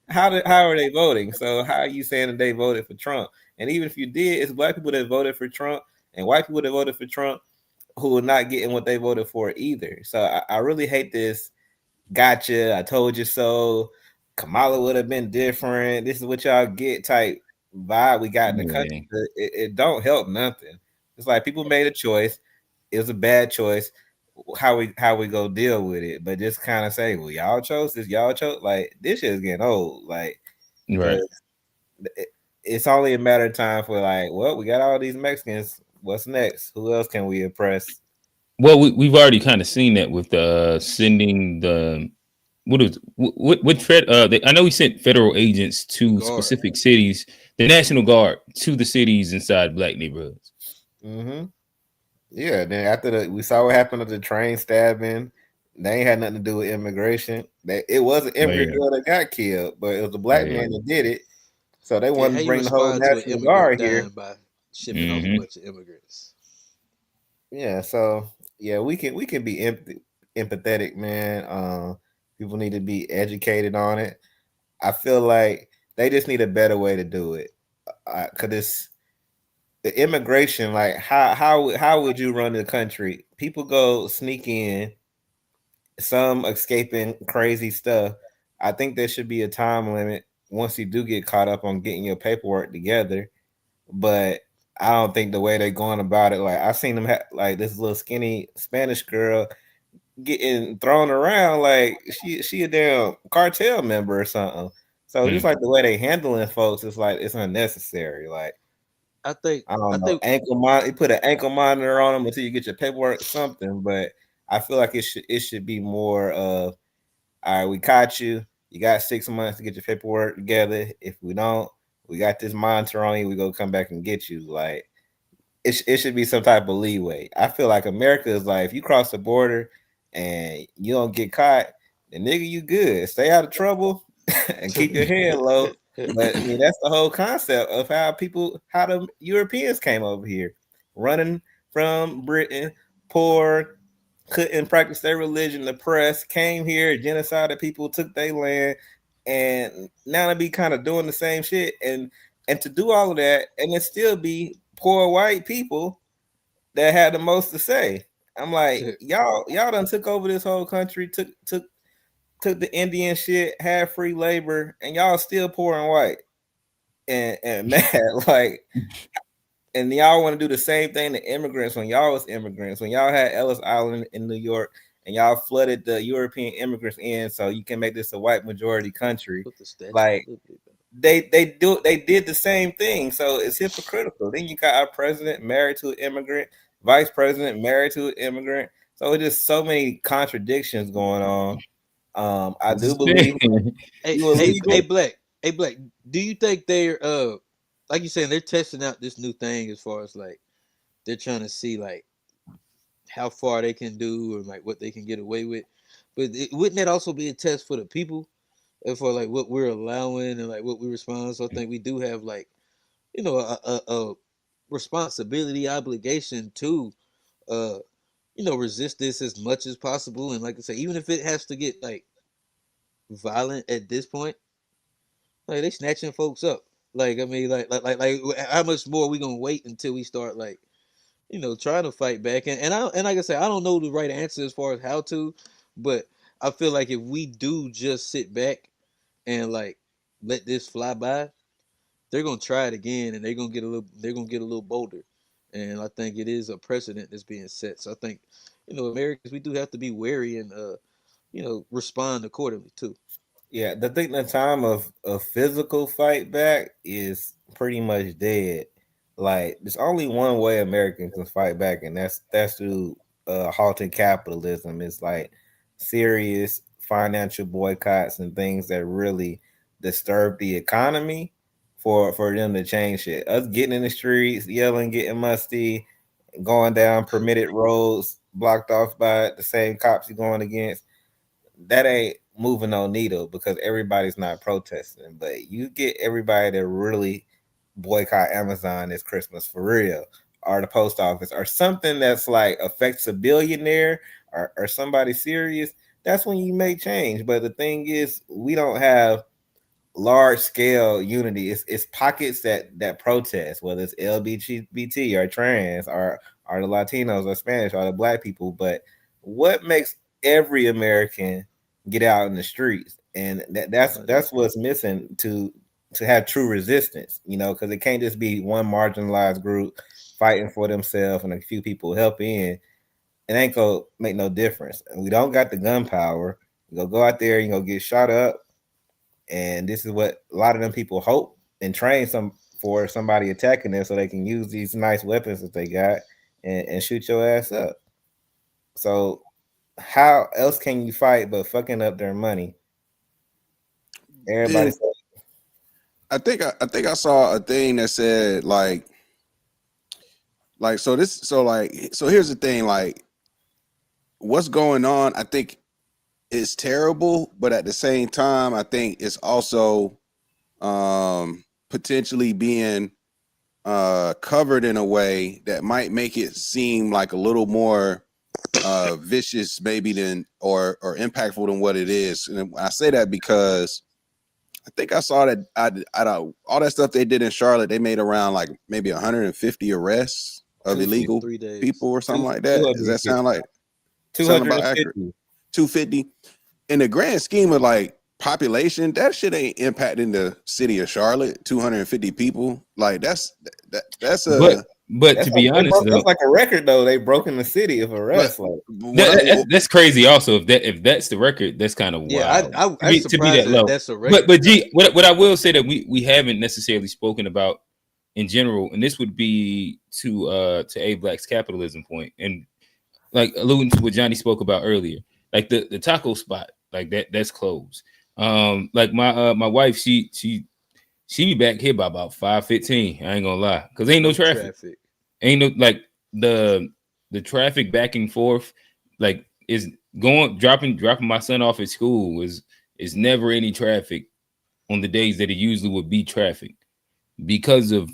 Speaker 4: how are they voting? So how are you saying that they voted for Trump? And even if you did, it's black people that voted for Trump and white people that voted for Trump who are not getting what they voted for either. So I really hate this. Gotcha. I told you so. Kamala would have been different. This is what y'all get type vibe we got in the country. It don't help nothing. It's like people made a choice. It was a bad choice. How we go deal with it? But just kind of say, well, y'all chose this. Y'all chose like this shit is getting old. Like,
Speaker 1: right.
Speaker 4: It's only a matter of time for like, well, we got all these Mexicans. What's next? Who else can we oppress?
Speaker 1: Well, we've already kind of seen that with sending the I know we sent federal agents to specific cities, the National Guard to the cities inside black neighborhoods.
Speaker 4: Mm-hmm. Yeah. Then after we saw what happened at the train stabbing, they ain't had nothing to do with immigration. It was an immigrant girl that got killed, but it was a black man that did it. So they wanted to bring the whole National Guard here
Speaker 5: by shipping off a bunch of immigrants.
Speaker 4: Yeah, so yeah, we can be empathetic, man. People need to be educated on it. I feel like they just need a better way to do it. Cause it's the immigration. Like how would you run the country? People go sneak in, some escaping crazy stuff. I think there should be a time limit once you do get caught up on getting your paperwork together. But I don't think the way they're going about it, like I seen them like this little skinny Spanish girl getting thrown around like she a damn cartel member or something. So just like the way they handling folks, it's like it's unnecessary. Like
Speaker 5: I don't
Speaker 4: know, you put an ankle monitor on them until you get your paperwork or something. But I feel like it should be more of, all right, we caught you. You got 6 months to get your paperwork together. If we don't, we got this monitor on you. We go come back and get you. Like it should be some type of leeway. I feel like America is like, if you cross the border and you don't get caught, then nigga, you good. Stay out of trouble and keep your head low. But I mean, that's the whole concept of how the Europeans came over here, running from Britain, poor, couldn't practice their religion, oppressed, came here, genocided people, took their land, and now they be kind of doing the same shit. And to do all of that, and it still be poor white people that had the most to say. I'm like, y'all done took over this whole country, took the Indian shit, had free labor, and y'all still poor and white and mad. Like, And y'all want to do the same thing to immigrants when y'all was immigrants, when y'all had Ellis Island in New York and y'all flooded the European immigrants in so you can make this a white majority country. Like they did the same thing. So it's hypocritical. Then you got our president married to an immigrant, vice president married to an immigrant. So it's just so many contradictions going on. I do believe
Speaker 5: Hey, Black. Do you think they're like you saying, they're testing out this new thing as far as like they're trying to see like how far they can do or like what they can get away with? But wouldn't that also be a test for the people and for like what we're allowing and like what we respond? So I think we do have like, you know, a responsibility, obligation to you know, resist this as much as possible. And like I say, even if it has to get like violent at this point, like they snatching folks up. Like I mean, like how much more are we gonna wait until we start like, you know, trying to fight back? And like I said, I don't know the right answer as far as how to, but I feel like if we do just sit back and like let this fly by, they're gonna try it again and they're gonna get a little bolder. And I think it is a precedent that's being set. So I think, you know, Americans, we do have to be wary and you know, respond accordingly too.
Speaker 4: Yeah, I think the time of a physical fight back is pretty much dead. Like, there's only one way Americans can fight back, and that's through halting capitalism. It's like serious financial boycotts and things that really disturb the economy for them to change it. Us getting in the streets, yelling, getting musty, going down permitted roads blocked off by the same cops you're going against, that ain't moving no needle because everybody's not protesting. But you get everybody to really boycott Amazon this Christmas for real, or the post office, or something that's like affects a billionaire or somebody serious. That's when you make change. But the thing is, we don't have large scale unity. It's pockets that protest, whether it's LGBT or trans or the Latinos or Spanish or the Black people. But what makes every American get out in the streets? And that's what's missing to have true resistance, you know, because it can't just be one marginalized group fighting for themselves and a few people help in. It ain't gonna make no difference. And we don't got the gunpowder. You go out there, you go get shot up. And this is what a lot of them people hope and train for somebody attacking them so they can use these nice weapons that they got and shoot your ass up. So how else can you fight but fucking up their money? Everybody.
Speaker 2: I think I saw a thing that said like so here's the thing, like what's going on, I think is terrible, but at the same time, I think it's also potentially being covered in a way that might make it seem like a little more vicious maybe than or impactful than what it is. And I say that because I think I saw that all that stuff they did in Charlotte, they made around like maybe 150 arrests of illegal people or something like that. Does that sound like 250? 250. In the grand scheme of like population, that shit ain't impacting the city of Charlotte. 250 people, like that's a.
Speaker 1: But to be honest, though,
Speaker 4: that's like a record though. They broke in the city of arrest.
Speaker 1: That's crazy. Also, if that's the record, that's kind of wild.
Speaker 5: Yeah, I'm surprised
Speaker 1: to be that low.
Speaker 5: That's a record.
Speaker 1: But G, what I will say that we haven't necessarily spoken about in general, and this would be to A Black's capitalism point, and like alluding to what Johnny spoke about earlier, like the taco spot, like that's closed. Like my wife, she be back here by about 5:15. I ain't gonna lie, because ain't no traffic. Ain't no like the traffic back and forth, like is dropping my son off at school is never any traffic on the days that it usually would be traffic because of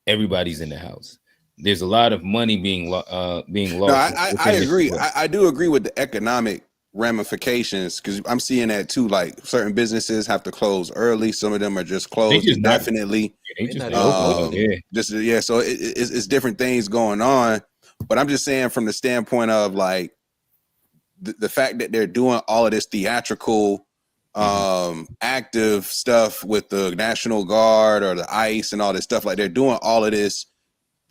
Speaker 1: everybody's in the house. There's a lot of money being lost.
Speaker 2: No, I agree. I do agree with the economic ramifications because I'm seeing that too. Like certain businesses have to close early. Some of them are just closed indefinitely. So it's different things going on. But I'm just saying from the standpoint of like the fact that they're doing all of this theatrical, active stuff with the National Guard or the ICE and all this stuff. Like they're doing all of this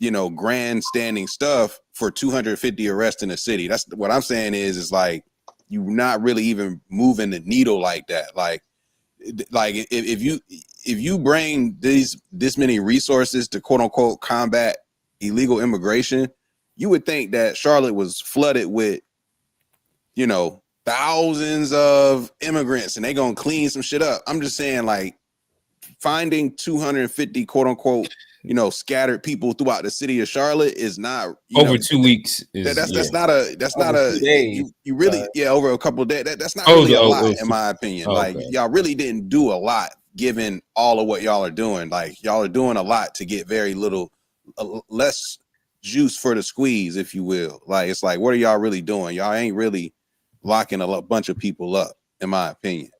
Speaker 2: grandstanding stuff for 250 arrests in a city. That's what I'm saying is like you're not really even moving the needle like that. Like if you bring this many resources to quote unquote combat illegal immigration, you would think that Charlotte was flooded with, thousands of immigrants and they gonna clean some shit up. I'm just saying, like, finding 250 quote unquote scattered people throughout the city of Charlotte is not
Speaker 1: over 2 weeks.
Speaker 2: That's not a
Speaker 4: days,
Speaker 2: you really over a couple of days. That's not really a lot in my opinion. Like y'all really didn't do a lot given all of what y'all are doing. Like y'all are doing a lot to get very little less juice for the squeeze, if you will. Like it's like, what are y'all really doing? Y'all ain't really locking a bunch of people up, in my opinion.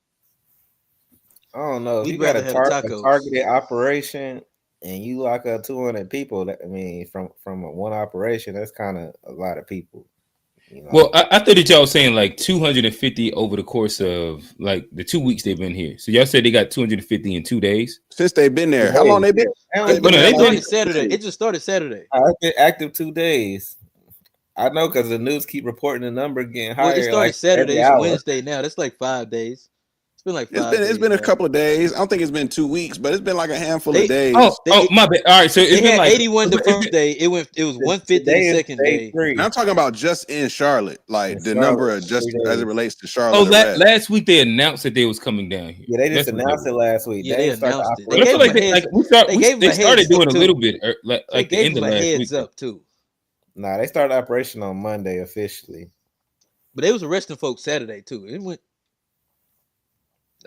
Speaker 4: I don't know. If you got a targeted operation and you lock up 200 people, from one operation, that's kind of a lot of people.
Speaker 1: Well, I thought that y'all was saying like 250 over the course of like the 2 weeks they've been here. So y'all said they got 250 in 2 days
Speaker 2: since they've been there. How long they been?
Speaker 5: It just started Saturday.
Speaker 4: I've been active 2 days. I know because the news keep reporting the number getting higher.
Speaker 5: Well, it started Saturday. It's Wednesday now. That's like 5 days. It's been like 5 days.
Speaker 2: It's been a couple of days. I don't think it's been 2 weeks, but it's been like a handful of days.
Speaker 1: My bad. All right, so it's been like
Speaker 5: 81 the first day. It was 150 the second day.
Speaker 2: And I'm talking about just in Charlotte, like the number of just as it relates to Charlotte.
Speaker 1: Last week they announced that they was coming down here.
Speaker 4: Yeah, they just announced it last week.
Speaker 5: Yeah, they announced it.
Speaker 1: But I feel like they started doing a little bit like the end of last week.
Speaker 5: Up too.
Speaker 4: Nah, they started operation on Monday officially.
Speaker 5: But they was arresting folks Saturday too. It went.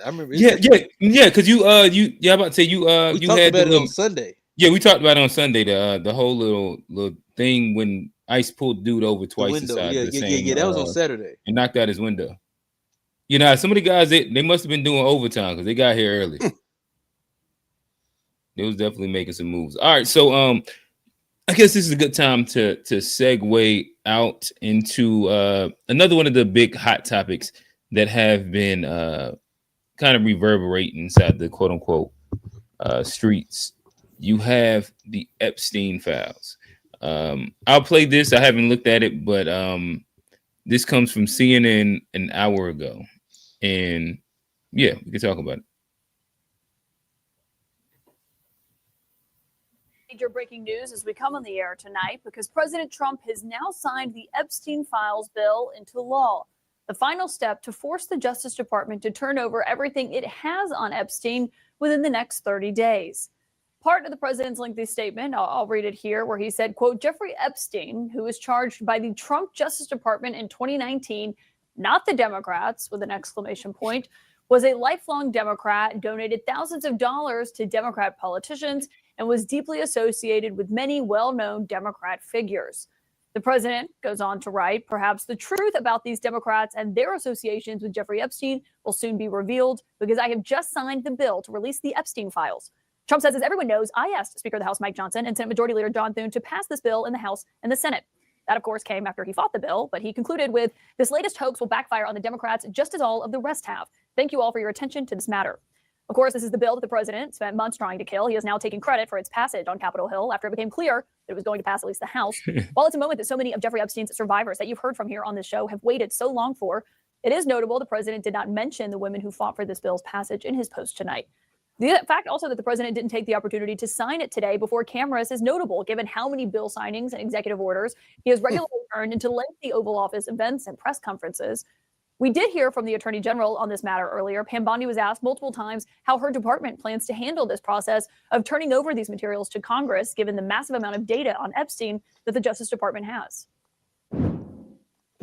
Speaker 5: I remember.
Speaker 1: Yeah. Because you about to say you had
Speaker 5: about it on Sunday.
Speaker 1: Yeah, we talked about it on Sunday. The whole little thing when ICE pulled dude over twice the side.
Speaker 5: Yeah. That was on Saturday
Speaker 1: and knocked out his window. Some of the guys they must have been doing overtime because they got here early. They was definitely making some moves. All right, so I guess this is a good time to segue out into another one of the big hot topics that have been kind of reverberating inside the quote unquote streets. You have the Epstein files. I'll play this. I haven't looked at it, but this comes from CNN an hour ago. And yeah, we can talk about it.
Speaker 11: Major breaking news as we come on the air tonight because President Trump has now signed the Epstein files bill into law. The final step to force the Justice Department to turn over everything it has on Epstein within the next 30 days. Part of the president's lengthy statement, I'll read it here, where he said, quote, Jeffrey Epstein, who was charged by the Trump Justice Department in 2019, not the Democrats, with an exclamation point, was a lifelong Democrat, donated thousands of dollars to Democrat politicians, and was deeply associated with many well-known Democrat figures. The president goes on to write, perhaps the truth about these Democrats and their associations with Jeffrey Epstein will soon be revealed because I have just signed the bill to release the Epstein files. Trump says, as everyone knows, I asked Speaker of the House Mike Johnson and Senate Majority Leader John Thune to pass this bill in the House and the Senate. That, of course, came after he fought the bill, but he concluded with, this latest hoax will backfire on the Democrats just as all of the rest have. Thank you all for your attention to this matter. Of course, this is the bill that the president spent months trying to kill. He is now taking credit for its passage on Capitol Hill after it became clear that it was going to pass at least the House. While it's a moment that so many of Jeffrey Epstein's survivors that you've heard from here on this show have waited so long for, it is notable the president did not mention the women who fought for this bill's passage in his post tonight. The fact also that the president didn't take the opportunity to sign it today before cameras is notable, given how many bill signings and executive orders he has regularly turned into lengthy Oval Office events and press conferences. We did hear from the Attorney General on this matter earlier. Pam Bondi was asked multiple times how her department plans to handle this process of turning over these materials to Congress, given the massive amount of data on Epstein that the Justice Department has.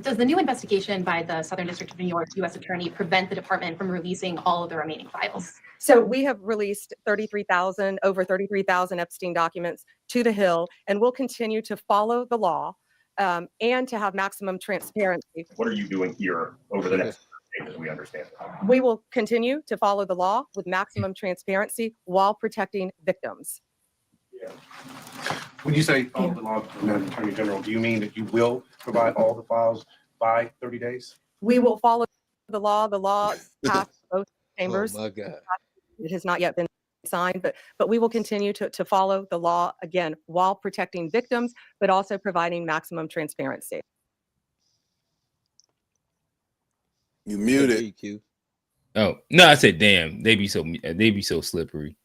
Speaker 12: Does the new investigation by the Southern District of New York U.S. Attorney prevent the department from releasing all of the remaining files?
Speaker 13: So we have released over 33,000 Epstein documents to the Hill, and we'll continue to follow the law and to have maximum transparency.
Speaker 14: What are you doing here over the next days, as we understand it?
Speaker 13: We will continue to follow the law with maximum transparency while protecting victims.
Speaker 14: Yeah. When you say follow the law, Attorney General, do you mean that you will provide all the files by 30 days?
Speaker 13: We will follow the law. The law passed both chambers.
Speaker 5: Oh my God.
Speaker 13: It has not yet been signed, but we will continue to follow the law, again, while protecting victims, but also providing maximum transparency.
Speaker 2: You muted.
Speaker 1: Oh no, I said, damn, they be so slippery.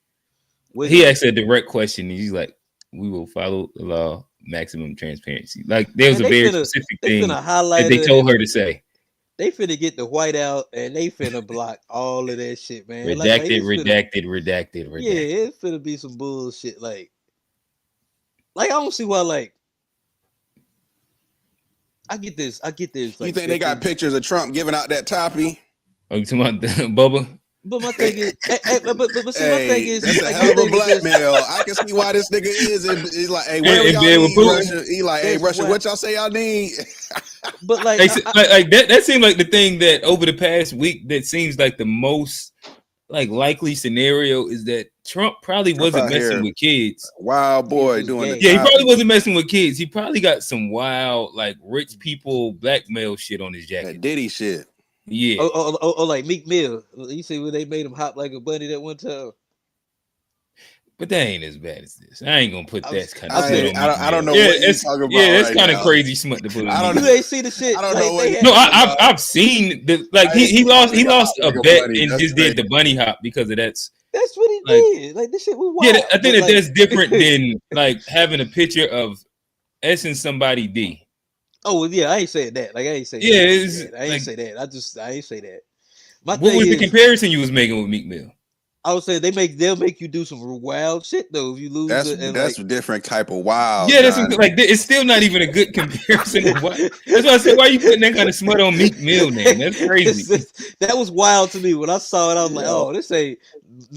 Speaker 5: What
Speaker 1: He
Speaker 5: is-
Speaker 1: asked a direct question, and he's like, "We will follow the law, maximum transparency." Like there was
Speaker 5: Man,
Speaker 1: a
Speaker 5: they
Speaker 1: very
Speaker 5: finna-
Speaker 1: specific
Speaker 5: they
Speaker 1: thing
Speaker 5: finna
Speaker 1: that
Speaker 5: highlight
Speaker 1: they
Speaker 5: it
Speaker 1: told
Speaker 5: and-
Speaker 1: her to say.
Speaker 5: They finna get the white out and they finna block all of that shit, man.
Speaker 1: Redacted,
Speaker 5: Like, it's finna-
Speaker 1: redacted.
Speaker 5: Yeah, it's finna be some bullshit. Like I don't see why. Like, I get this. Like,
Speaker 2: You think they got pictures of Trump giving out that toppy?
Speaker 1: Oh, you talking about Bubba?
Speaker 5: But my thing is, but see, my thing is,
Speaker 2: that's a
Speaker 5: like,
Speaker 2: hell of
Speaker 5: my
Speaker 2: a
Speaker 5: thing is this-
Speaker 2: blackmail. I can see why this nigga is. He's like, hey, where
Speaker 1: And
Speaker 2: y'all
Speaker 1: then with
Speaker 2: need
Speaker 1: Putin.
Speaker 2: Russia? He like, hey,
Speaker 5: That's
Speaker 2: Russia,
Speaker 5: why-
Speaker 2: what y'all say y'all need?
Speaker 5: But like,
Speaker 1: like that seemed like the thing that over the past week that seems like the most like likely scenario is that Trump probably wasn't
Speaker 2: out
Speaker 1: messing
Speaker 2: here.
Speaker 1: with kids.
Speaker 2: Wild boy doing the
Speaker 1: Yeah, he probably
Speaker 2: toppy.
Speaker 1: wasn't messing with kids. He probably got some wild like rich people blackmail shit on his jacket.
Speaker 2: That Diddy shit.
Speaker 1: Yeah.
Speaker 5: oh, like Meek Mill. You see when they made him hop like a bunny that one time.
Speaker 1: But that ain't as bad as this. I ain't gonna put that kind of.
Speaker 2: I don't know what you're talking about.
Speaker 1: That's
Speaker 2: right
Speaker 1: kind of
Speaker 2: now.
Speaker 1: crazy smut to put on.
Speaker 2: I don't
Speaker 5: You ain't see the shit.
Speaker 2: I don't
Speaker 5: like,
Speaker 2: know what
Speaker 5: they
Speaker 2: you-
Speaker 5: had-
Speaker 1: No, I've seen the like he lost
Speaker 2: like
Speaker 1: a
Speaker 2: a
Speaker 1: bet
Speaker 2: bunny.
Speaker 1: and
Speaker 2: That's
Speaker 1: just did the bunny hop because of that's.
Speaker 5: That's what he
Speaker 1: Like-
Speaker 5: did. Like, this shit was wild.
Speaker 1: Yeah, I think
Speaker 5: But, like-
Speaker 1: that's different than like having a picture of S and somebody D.
Speaker 5: Oh well, yeah, I ain't saying that. Like, I ain't saying
Speaker 1: Yeah,
Speaker 5: that.
Speaker 1: it's
Speaker 5: I ain't
Speaker 1: like-
Speaker 5: say that. I ain't say that. My
Speaker 1: What
Speaker 5: thing
Speaker 1: was the
Speaker 5: is,
Speaker 1: comparison you was making with Meek Mill?
Speaker 5: I would say they'll make you do some wild shit though if you lose
Speaker 2: That's
Speaker 5: it. And
Speaker 2: that's
Speaker 5: like,
Speaker 2: a different type of wild.
Speaker 1: Yeah, that's
Speaker 2: Johnny.
Speaker 1: like it's still not even a good comparison. Of what, that's why I said, why you putting that kind of smut on Meek Mill, man? That's crazy.
Speaker 5: that was wild to me when I saw it. I was like, oh, this ain't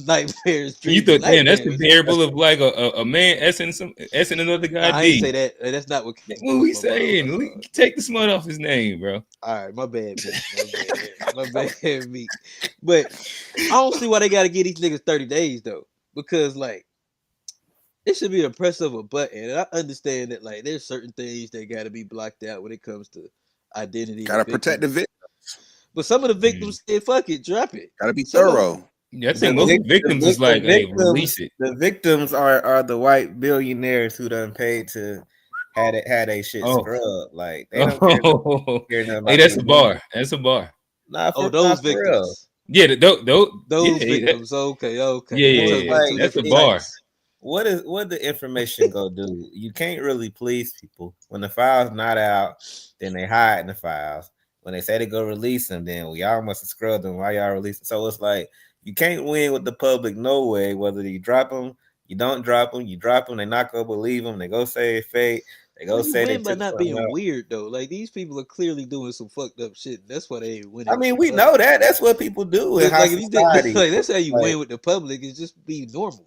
Speaker 5: nightmares.
Speaker 1: You
Speaker 5: dreams,
Speaker 1: thought, damn, that's
Speaker 5: nightmares.
Speaker 1: comparable of like a man S and another guy
Speaker 5: Nah, I
Speaker 1: D.
Speaker 5: ain't say that. That's not what.
Speaker 1: What we saying? Take the smut off his name, bro.
Speaker 5: All right, my bad, Meek. my bad, Meek. But I don't see why they got to give these niggas 30 days though, because like it should be a press of a button. And I understand that like there's certain things that got to be blocked out when it comes to identity.
Speaker 2: Gotta protect the victim.
Speaker 5: But some of the victims said, "Fuck it, drop it."
Speaker 2: Gotta be
Speaker 5: Some of
Speaker 2: thorough.
Speaker 1: Yeah, I think most victims is like, hey, release it.
Speaker 4: The victims are the white billionaires who done paid to had a shit
Speaker 1: Oh.
Speaker 4: scrubbed. Like they don't care nothing about
Speaker 1: Hey, that's
Speaker 4: the
Speaker 1: a bar. That's a bar.
Speaker 4: Nah,
Speaker 5: Oh, those
Speaker 4: for real.
Speaker 5: victims.
Speaker 1: Yeah, those
Speaker 5: Those
Speaker 1: yeah,
Speaker 5: victims. Okay.
Speaker 1: Yeah,
Speaker 4: Like,
Speaker 1: that's a
Speaker 4: it's
Speaker 1: bar.
Speaker 4: like, what the information go do? You can't really please people. When the file's not out, then they hide in the files. When they say they go release them, then y'all must have scrubbed them. Why y'all releasing? So it's like you can't win with the public no way. Whether you drop them, you don't drop them, you drop them, they not gonna believe them. They go say it's fake. They go say they
Speaker 5: win by
Speaker 4: took
Speaker 5: not
Speaker 4: something
Speaker 5: being
Speaker 4: out.
Speaker 5: weird though. Like these people are clearly doing some fucked up shit. That's why they ain't winning.
Speaker 4: I mean, we know that. That's what people do in
Speaker 5: Like,
Speaker 4: high
Speaker 5: if you
Speaker 4: society.
Speaker 5: like that's how you
Speaker 4: Like,
Speaker 5: win with the public. Is just be normal.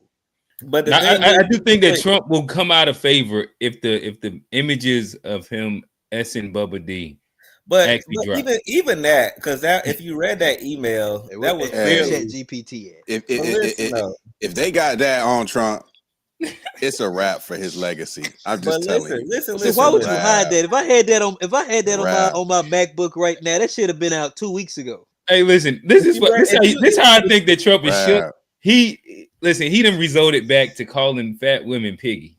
Speaker 4: But the
Speaker 1: Now,
Speaker 4: thing
Speaker 1: I
Speaker 4: is-
Speaker 1: do think that Trump will come out of favor if the images of him S and Bubba D
Speaker 4: But
Speaker 1: actually drop.
Speaker 4: even that, because that if you read that email, that was
Speaker 2: Hey,
Speaker 4: clearly
Speaker 5: GPT at.
Speaker 2: If they got that on Trump, it's a wrap for his legacy. I'm just telling you.
Speaker 4: Listen.
Speaker 5: So why would you
Speaker 2: Rap.
Speaker 5: hide that? If I had that on
Speaker 2: Rap.
Speaker 5: on my MacBook right now, that should have been out 2 weeks ago.
Speaker 1: Hey, listen, this how I think that Trump is shook.
Speaker 2: Rap.
Speaker 1: He done resorted back to calling fat women piggy.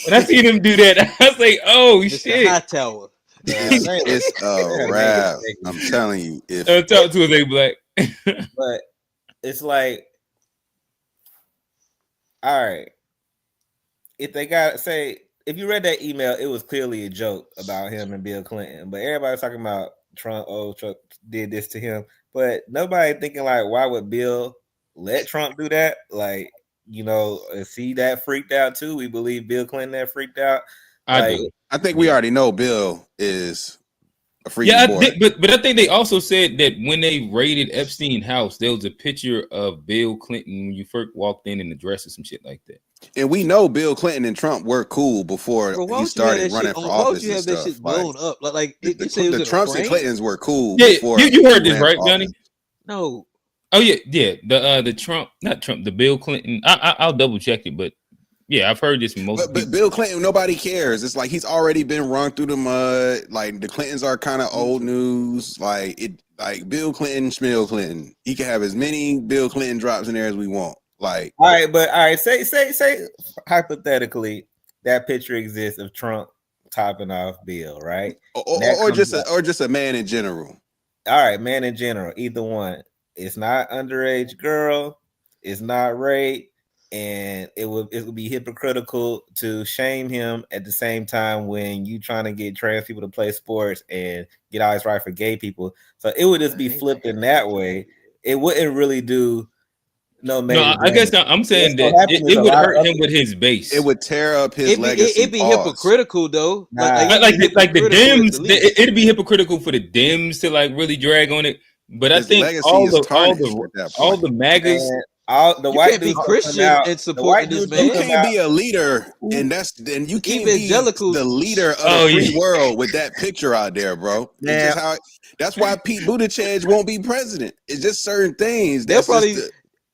Speaker 1: When I seen him do that, I was like, oh
Speaker 5: Mr.
Speaker 1: shit.
Speaker 5: Hightower.
Speaker 2: It's a wrap. I'm telling you. If
Speaker 1: Talk to us, A Black.
Speaker 4: but it's like, all right, if they got say, if you read that email, it was clearly a joke about him and Bill Clinton, but everybody's talking about Trump. Oh, Trump did this to him, but nobody thinking like, why would Bill let Trump do that? Like, you know, is he that freaked out too? We believe Bill Clinton that freaked out.
Speaker 1: I do.
Speaker 2: I think we already know Bill is a freaky
Speaker 1: Yeah,
Speaker 2: boy.
Speaker 1: but I think they also said that when they raided Epstein house, there was a picture of Bill Clinton when you first walked in the dress or some shit like that.
Speaker 2: And we know Bill Clinton and Trump were cool before
Speaker 5: Bro, why
Speaker 2: he
Speaker 5: would you have
Speaker 2: started
Speaker 5: that
Speaker 2: running
Speaker 5: shit
Speaker 2: for
Speaker 5: on- why would
Speaker 2: office
Speaker 5: you
Speaker 2: and
Speaker 5: have that
Speaker 2: stuff.
Speaker 5: shit blown up? Like you
Speaker 2: the,
Speaker 5: say it was
Speaker 2: the
Speaker 5: in a
Speaker 2: Trumps and
Speaker 5: frame?
Speaker 2: Clintons were cool
Speaker 1: Yeah,
Speaker 2: before
Speaker 1: you heard
Speaker 2: he
Speaker 1: this,
Speaker 2: ran
Speaker 1: right,
Speaker 2: for
Speaker 1: Johnny?
Speaker 2: office.
Speaker 5: No.
Speaker 1: Oh yeah. The Trump, not Trump, the Bill Clinton. I'll double check it, but yeah, I've heard this from most
Speaker 2: But Bill Clinton, nobody cares. It's like he's already been run through the mud. Like the Clintons are kind of old news. Like Bill Clinton, Schmill Clinton. He can have as many Bill Clinton drops in there as we want. Like,
Speaker 4: all right, say hypothetically that picture exists of Trump topping off Bill, right?
Speaker 2: Or just a man in general.
Speaker 4: All right, man in general, either one. It's not underage girl, it's not rape, and it would be hypocritical to shame him at the same time when you trying to get trans people to play sports and get all this right for gay people. So it would just be flipped in that way. It wouldn't really do no,
Speaker 1: I guess I'm saying that it would hurt him with his base.
Speaker 2: It would tear up his legacy.
Speaker 5: It'd be hypocritical though.
Speaker 1: Like the Dems, it'd be hypocritical for the Dems to like really drag on it. But I think all the MAGAs,
Speaker 4: the
Speaker 5: you
Speaker 4: white
Speaker 5: can't be Christian and supporting this man.
Speaker 2: You can't be a leader, and you can't be the leader of the free world with that picture out there, bro. That's why Pete Buttigieg won't be president. It's just certain things.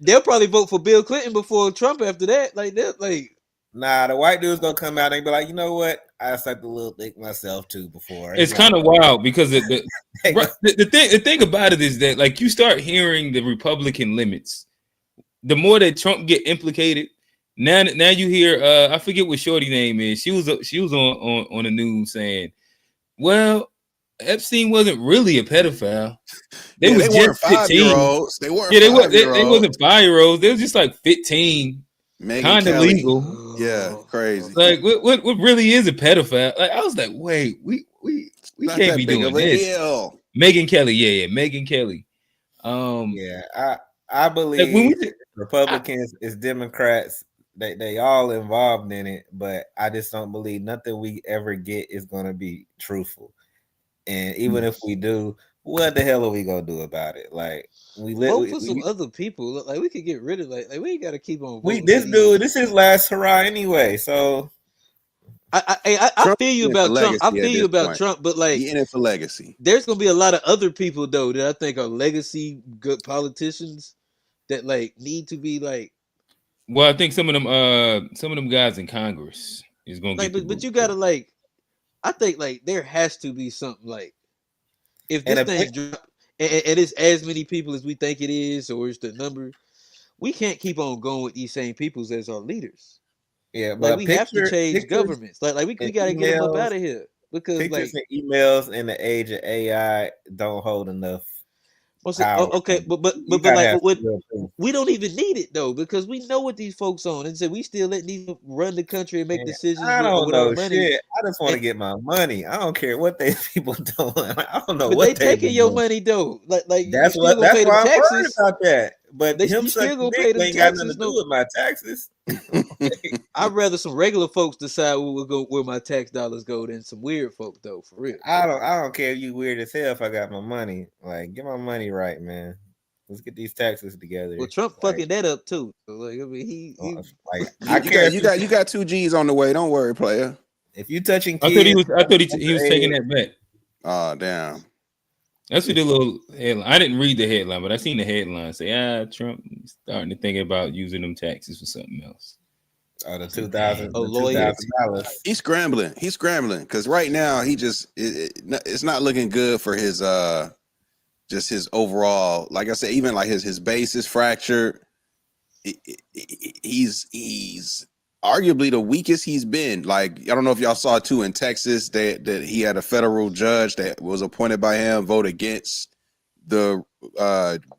Speaker 5: They'll probably vote for Bill Clinton before Trump after that.
Speaker 4: Nah, the white dude's gonna come out and be like, you know what? I sucked a little dick myself too before.
Speaker 1: It's kind of wild because the thing about it is that like you start hearing the Republican limits, the more that Trump get implicated. Now you hear I forget what Shorty name is. She was on the news saying, well, Epstein wasn't really a pedophile. They weren't
Speaker 2: 5-year-olds. They weren't.
Speaker 1: They wasn't 5-year-olds. They was just like 15, kind of legal.
Speaker 2: Yeah, crazy.
Speaker 1: Like what really is a pedophile? Like I was like, wait, we can't be doing this. Megyn Kelly, yeah, Megyn Kelly.
Speaker 4: I believe Republicans is Democrats. They all involved in it, but I just don't believe nothing we ever get is gonna be truthful. And even if we do, what the hell are we gonna do about it? Like
Speaker 5: vote for some other people. Like we could get rid of like we ain't gotta keep on voting.
Speaker 4: This is last hurrah anyway. So
Speaker 5: I feel you about Trump. I feel you about Trump, but like
Speaker 2: he in it for legacy.
Speaker 5: There's gonna be a lot of other people though that I think are legacy good politicians that like need to be like.
Speaker 1: Well, I think some of them guys in Congress is gonna get.
Speaker 5: But you gotta like. I think like there has to be something like if this thing's dropped and it's as many people as we think it is, or it's the number, we can't keep on going with these same peoples as our leaders.
Speaker 4: Yeah, but
Speaker 5: like we have to change governments. Like we gotta get them up out of here because
Speaker 4: pictures and emails in the age of AI don't hold enough.
Speaker 5: Okay, but like we don't even need it though because we know what these folks on and so we still let these run the country and make decisions.
Speaker 4: I don't know
Speaker 5: money.
Speaker 4: Shit. I just want to get my money. I don't care what they people doing. I don't know
Speaker 5: but
Speaker 4: what
Speaker 5: they taking your money though. Like
Speaker 4: that's why I'm worried about that. But him still gonna pay them
Speaker 5: ain't
Speaker 4: got nothing to do with my taxes.
Speaker 5: I'd rather some regular folks decide where my tax dollars go than some weird folk though. For real,
Speaker 4: I don't care if you weird as hell. If I got my money, like get my money right, man. Let's get these taxes together.
Speaker 5: Well, Trump fucking that up too. Like I mean, he
Speaker 2: like I care. You got 2 G's on the way. Don't worry, player.
Speaker 4: If you touching kids,
Speaker 1: I thought he was taking that back.
Speaker 2: Oh damn.
Speaker 1: That's what the little headline. I didn't read the headline, but I seen the headline say, Trump starting to think about using them taxes for something else.
Speaker 4: The $2,000.
Speaker 2: $2,000. He's scrambling because right now he just it's not looking good for his just his overall. Like I said, even like his base is fractured. He's arguably the weakest he's been. Like I don't know if y'all saw too in Texas that he had a federal judge that was appointed by him vote against the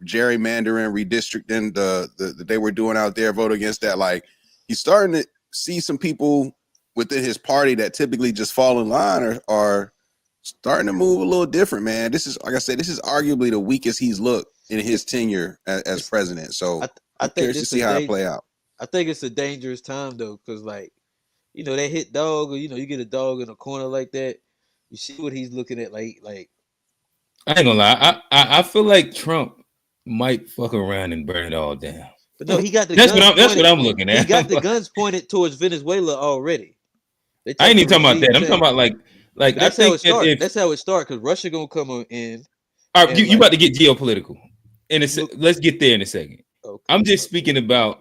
Speaker 2: gerrymandering, redistricting that they were doing out there. Vote against that. Like he's starting to see some people within his party that typically just fall in line are starting to move a little different. Man, this is like I said, this is arguably the weakest he's looked in his tenure as president. So I'm curious to see how it play out.
Speaker 5: I think it's a dangerous time though, because like, that hit dog, or you get a dog in a corner like that, you see what he's looking at. Like
Speaker 1: I ain't gonna lie, I feel like Trump might fuck around and burn it all down.
Speaker 5: But no, he got the
Speaker 1: that's what I'm looking at.
Speaker 5: He got the guns pointed towards Venezuela already.
Speaker 1: I ain't even talking about that. I'm talking about like
Speaker 5: that's how it starts. That's how it starts because Russia gonna come in.
Speaker 1: All right, you about to get geopolitical, let's get there in a second. Okay. I'm just speaking about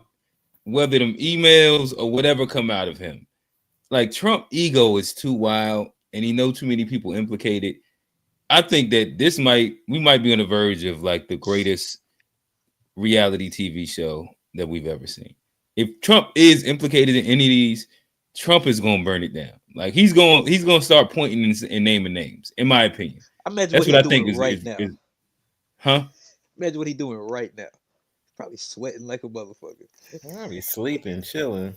Speaker 1: whether them emails or whatever come out of him. Like Trump ego is too wild and he knows too many people implicated. I think that we might be on the verge of like the greatest reality TV show that we've ever seen. If Trump is implicated in any of these, Trump is going to burn it down. Like he's going to start pointing and naming names. In my opinion,
Speaker 5: Imagine
Speaker 1: that's
Speaker 5: what
Speaker 1: what
Speaker 5: he's
Speaker 1: I think
Speaker 5: doing
Speaker 1: is
Speaker 5: right now.
Speaker 1: Huh?
Speaker 5: Imagine what he's doing right now. Probably sweating like a motherfucker.
Speaker 4: I'll be sleeping, chilling.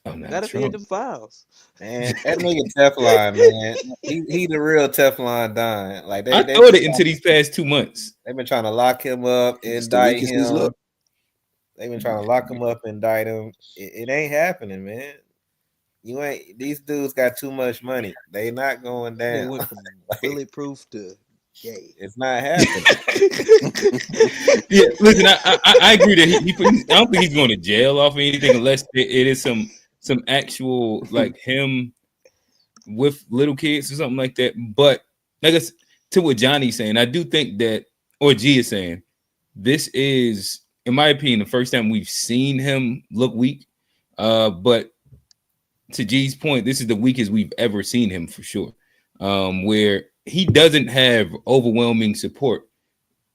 Speaker 1: Oh,
Speaker 5: Not if he had them files.
Speaker 4: Man, that nigga Teflon, man. He the real Teflon Don. Like
Speaker 1: I thought it into these past 2 months.
Speaker 4: They've been trying to lock him up, indict him. They've been trying to lock him up, indict him. It ain't happening, man. You ain't. These dudes got too much money. They not going down.
Speaker 5: They went from bulletproof to gay.
Speaker 4: It's not happening.
Speaker 1: Yeah, listen, I agree that I don't think he's going to jail off of anything unless it is some actual like him with little kids or something like that. But I guess to what Johnny's saying, I do think that, or G is saying, this is, in my opinion, the first time we've seen him look weak. But to G's point, this is the weakest we've ever seen him for sure. Where he doesn't have overwhelming support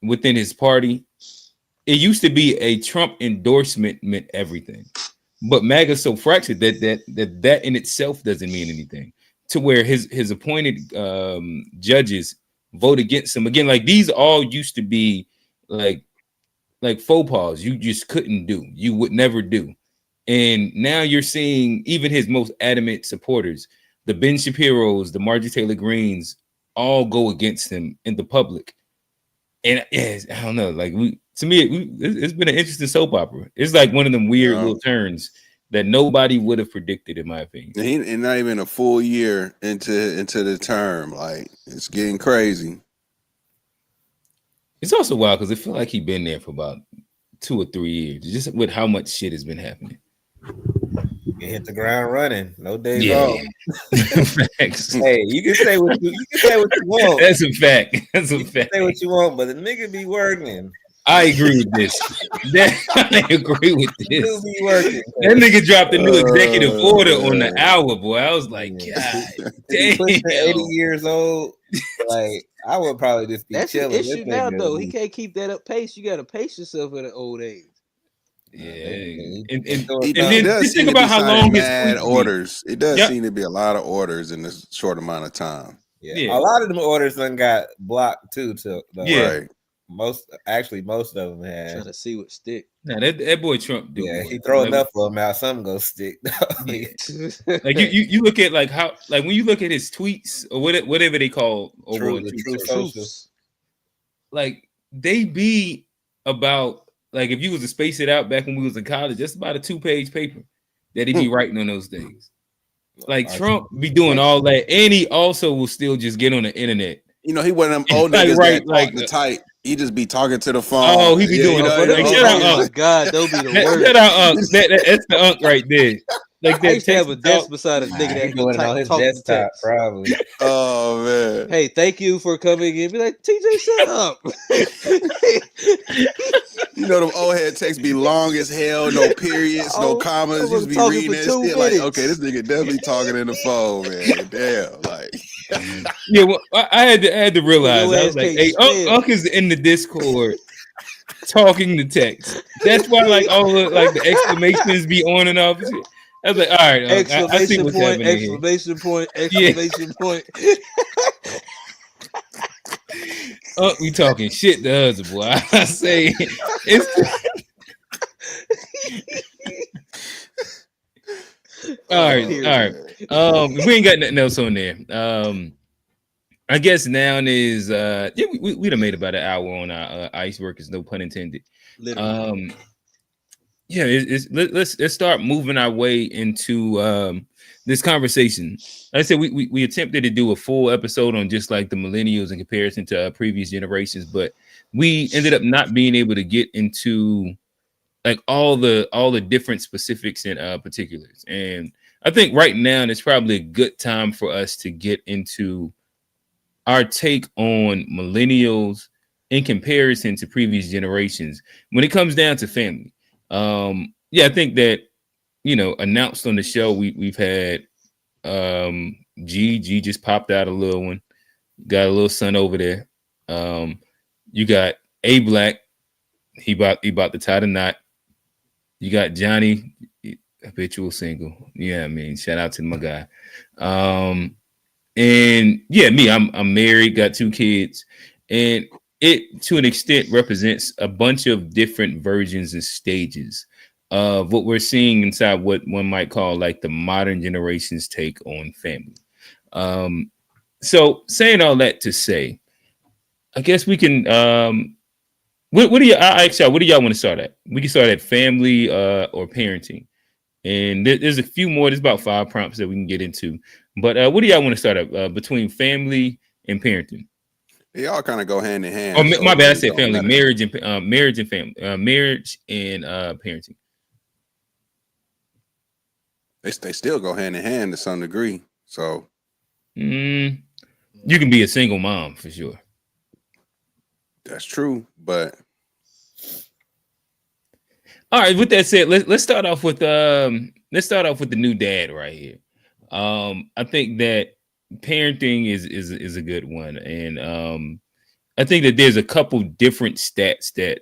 Speaker 1: within his party. It used to be a Trump endorsement meant everything, but MAGA's so fractured that in itself doesn't mean anything. To where his appointed judges vote against him again. Like these all used to be like faux pas you just couldn't do, you would never do, and now you're seeing even his most adamant supporters, the Ben Shapiro's, the Marjorie Taylor Greens, all go against him in the public. And I don't know, like it's been an interesting soap opera. It's like one of them weird little turns that nobody would have predicted, in my opinion.
Speaker 2: And not even a full year into the term, like it's getting crazy.
Speaker 1: It's also wild because it feels like he's been there for about 2 or 3 years, just with how much shit has been happening.
Speaker 4: You hit the ground running, no days
Speaker 1: off.
Speaker 4: Hey, you can say what you want.
Speaker 1: That's a fact. That's a fact.
Speaker 4: Say what you want, but the nigga be working.
Speaker 1: I agree with this. I agree with this.
Speaker 4: Be working.
Speaker 1: That nigga dropped a new executive order on the hour, boy. I was like, God damn.
Speaker 4: 80 years old. Like, I would probably just be
Speaker 5: That's
Speaker 4: chilling.
Speaker 5: the issue now, though. He can't keep that up pace. You got to pace yourself at an old age.
Speaker 1: Yeah,
Speaker 2: and then
Speaker 1: just think about how long his
Speaker 2: orders. It does seem to be a lot of orders in this short amount of time.
Speaker 4: Yeah. A lot of them orders done got blocked too.
Speaker 2: Right.
Speaker 4: Most of them had.
Speaker 5: Trying to see what stick.
Speaker 1: Nah, that boy Trump do.
Speaker 4: Yeah, he throw enough of them out, some go stick.
Speaker 1: Like you look at like how, like when you look at his tweets or whatever they call over
Speaker 4: truths,
Speaker 1: like they be about, like if you was to space it out back when we was in college, that's about a 2-page paper that he be writing on those things. Like Trump be doing all that, and he also will still just get on the internet.
Speaker 2: You know, he one of them old niggas that talk the type. He just be talking to the phone.
Speaker 1: Oh, he be doing
Speaker 5: that.
Speaker 1: Shout out,
Speaker 5: Unc. God, they'll be the worst.
Speaker 1: Shout out, Unc. That's the Unc right there. Like
Speaker 5: I used to have a desk beside a nigga that
Speaker 4: doing it on his desktop, probably.
Speaker 2: Oh man.
Speaker 5: Hey, thank you for coming in. Be like, TJ, shut up.
Speaker 2: You know them old head texts be long as hell, no periods, no commas. You just be reading that shit like, okay, this nigga definitely talking in the phone, man. Damn, like.
Speaker 1: Yeah, well, I had to realize. I was like, hey, Unc is in the Discord talking the text. That's why like all the exclamations be on and off. I was like, all right, I see what's happening here.
Speaker 5: Exclamation point! Point!
Speaker 1: We talking shit to us, boy. I say it's. All right. We ain't got nothing else on there. I guess now is we done made about an hour on our ICE workers, no pun intended. Let's start moving our way into this conversation. Like I said, we attempted to do a full episode on just like the millennials in comparison to previous generations, but we ended up not being able to get into like all the different specifics and particulars. And I think right now it's probably a good time for us to get into our take on millennials in comparison to previous generations when it comes down to family. I think that, announced on the show, we've had G just popped out a little one, got a little son over there. You got A Black, he about to tie the knot. You got Johnny, habitual single. Yeah, I mean, shout out to my guy. And yeah, me, I'm married, got 2 kids, and it to an extent represents a bunch of different versions and stages of what we're seeing inside what one might call like the modern generation's take on family. So saying all that to say, I guess we can what do you I actually what do y'all want to start at? We can start at family or parenting. And there's a few more. There's about 5 prompts that we can get into. But what do y'all want to start up between family and parenting?
Speaker 2: They all kind of go hand in hand.
Speaker 1: Oh, my
Speaker 2: so
Speaker 1: bad. I
Speaker 2: it
Speaker 1: said
Speaker 2: don't
Speaker 1: family,
Speaker 2: matter.
Speaker 1: marriage and family, marriage and parenting.
Speaker 2: They still go hand in hand to some degree. So
Speaker 1: you can be a single mom for sure.
Speaker 2: That's true, but
Speaker 1: all right. With that said, let's start off with the new dad right here. I think that parenting is a good one, and I think that there's a couple different stats that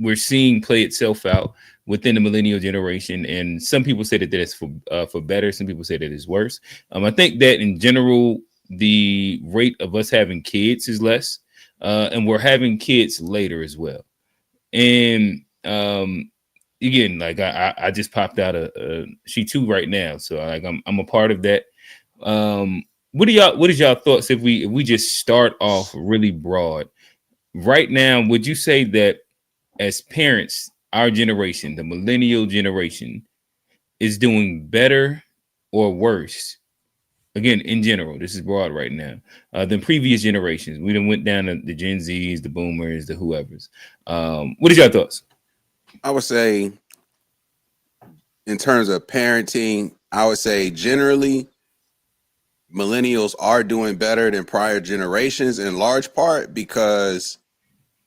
Speaker 1: we're seeing play itself out within the millennial generation, and some people say that it's for better. Some people say that it's worse. I think that in general, the rate of us having kids is less, and we're having kids later as well. And again, like I just popped out a she too right now, so like I'm a part of that. What is y'all thoughts if we just start off really broad right now? Would you say that as parents, our generation, the millennial generation, is doing better or worse? Again, in general, this is broad right now, than previous generations. We done went down to the Gen Zs, the Boomers, the whoever's. What is your thoughts?
Speaker 2: I would say, in terms of parenting, I would say generally, millennials are doing better than prior generations in large part because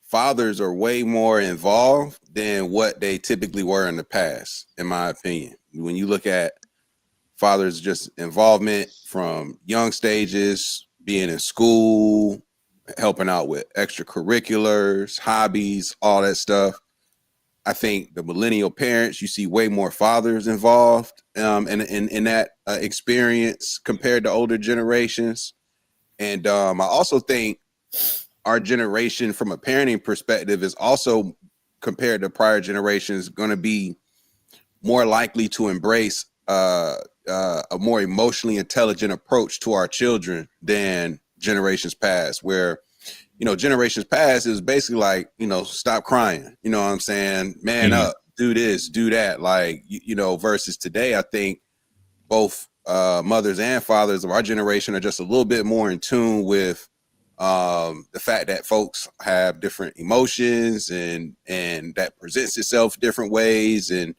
Speaker 2: fathers are way more involved than what they typically were in the past, in my opinion. When you look at fathers' just involvement from young stages, being in school, helping out with extracurriculars, hobbies, all that stuff. I think the millennial parents, you see way more fathers involved in that experience compared to older generations. And I also think our generation from a parenting perspective is also, compared to prior generations, going to be more likely to embrace a more emotionally intelligent approach to our children than generations past, where generations past is basically like, stop crying, you know what I'm saying? Man up, do this, do that. Like, versus today, I think both mothers and fathers of our generation are just a little bit more in tune with the fact that folks have different emotions and that presents itself different ways. And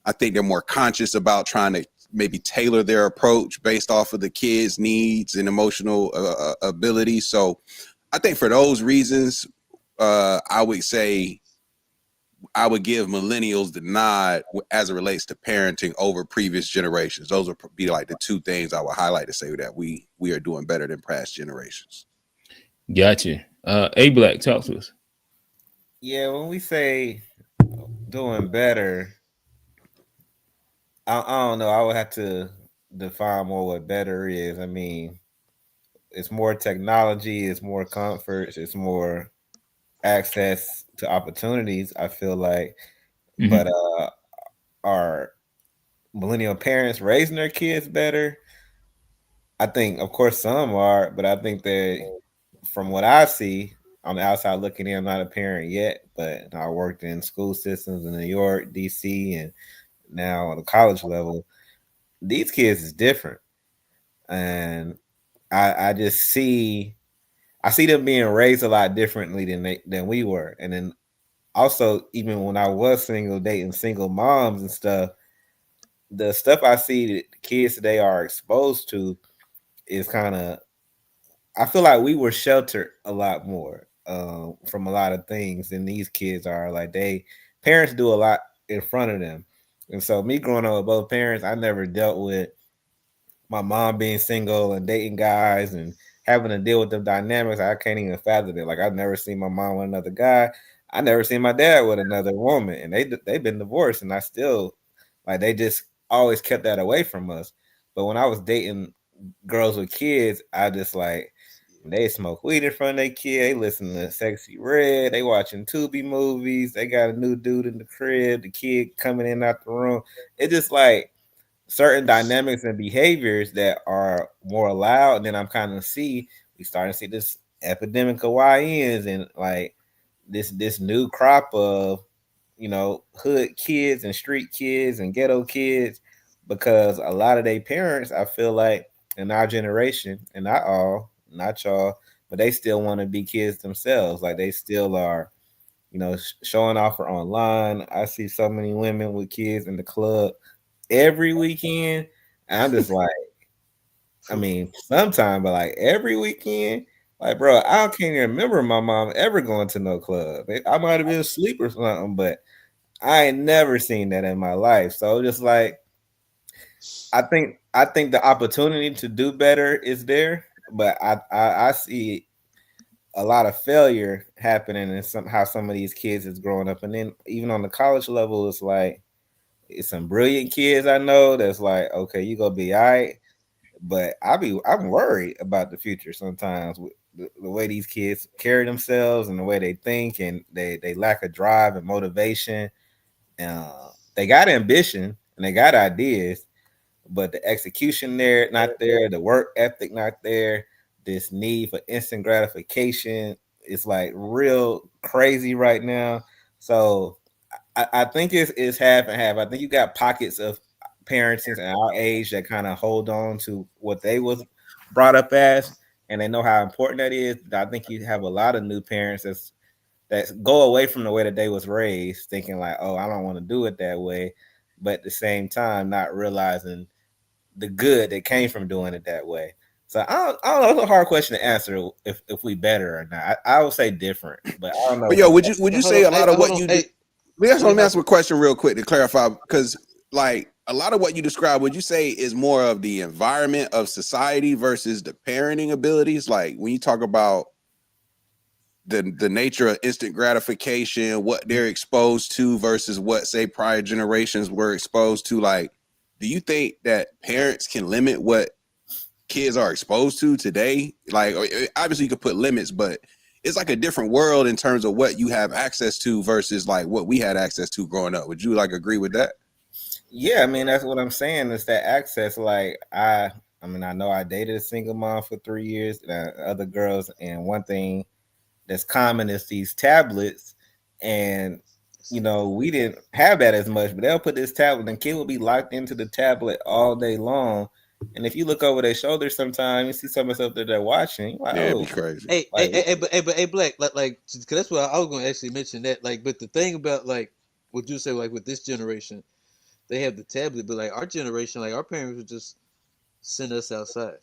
Speaker 2: I think they're more conscious about trying to maybe tailor their approach based off of the kids' needs and emotional ability. So I think for those reasons, I would say I would give millennials the nod as it relates to parenting over previous generations. Those would be like the 2 things I would highlight to say that we are doing better than past generations.
Speaker 1: Gotcha. A Black, talk to us.
Speaker 4: Yeah, when we say doing better, I don't know. I would have to define more what better is. I mean, it's more technology, it's more comforts, it's more access to opportunities, I feel like. But are millennial parents raising their kids better? I think, of course, some are, but I think that from what I see on the outside looking in, I'm not a parent yet, but I worked in school systems in New York, DC, and now on the college level. These kids is different. And I just see them being raised a lot differently than we were. And then also, even when I was single, dating single moms and stuff, the stuff I see that the kids today are exposed to is kind of, I feel like we were sheltered a lot more from a lot of things than these kids are. Like parents do a lot in front of them. And so me growing up with both parents, I never dealt with my mom being single and dating guys and having to deal with the dynamics. I can't even fathom it. Like, I've never seen my mom with another guy. I never seen my dad with another woman, and they've been divorced, and I still like they just always kept that away from us. But when I was dating girls with kids, I just like they smoke weed in front of their kid, they listen to Sexy Red, they watching Tubi movies, they got a new dude in the crib, the kid coming in out the room. It's just like certain dynamics and behaviors that are more allowed, and then I'm kind of we starting to see this epidemic of YNs and like this new crop of hood kids and street kids and ghetto kids, because a lot of their parents, I feel like in our generation, and not all, not y'all, but they still want to be kids themselves. Like they still are, showing off for online. I see so many women with kids in the club every weekend. And I'm just like, I mean, sometimes, but like every weekend, like, bro, I can't even remember my mom ever going to no club. I might have been asleep or something, but I ain't never seen that in my life. So just like, I think the opportunity to do better is there, but I see a lot of failure happening in how some of these kids is growing up. And then even on the college level, it's like, it's some brilliant kids I know that's like, okay, you gonna be all right. But I'm worried about the future sometimes with the way these kids carry themselves and the way they think, and they lack a drive and motivation. They got ambition and they got ideas, but the execution there not there, the work ethic not there, this need for instant gratification is like real crazy right now. So I think it's half and half. I think you got pockets of parents in our age that kind of hold on to what they was brought up as, and they know how important that is. I think you have a lot of new parents that go away from the way that they was raised, thinking like, oh, I don't want to do it that way, but at the same time not realizing the good that came from doing it that way. So I don't know. It's a hard question to answer if we better or not. I would say different, but I don't know.
Speaker 2: But yo, would you say a lot of what you do? Let me ask a question real quick to clarify, because like a lot of what you described, would you say is more of the environment of society versus the parenting abilities? Like when you talk about the nature of instant gratification, what they're exposed to versus what, say, prior generations were exposed to, like, do you think that parents can limit what kids are exposed to today? Like, obviously you could put limits, but it's like a different world in terms of what you have access to versus like what we had access to growing up. Would you like agree with that?
Speaker 4: Yeah, I mean, that's what I'm saying. Is that access. Like I mean, I know I dated a single mom for 3 years, other girls, and one thing that's common is these tablets, and we didn't have that as much, but they'll put this tablet and kid will be locked into the tablet all day long. And if you look over their shoulders sometimes, you see some of the stuff that they're watching. Like,
Speaker 2: yeah, it'd be crazy.
Speaker 5: Hey, Black, like, cause that's what I was going to actually mention that. Like, but the thing about like what you say, like with this generation, they have the tablet, but like our generation, like our parents would just send us outside.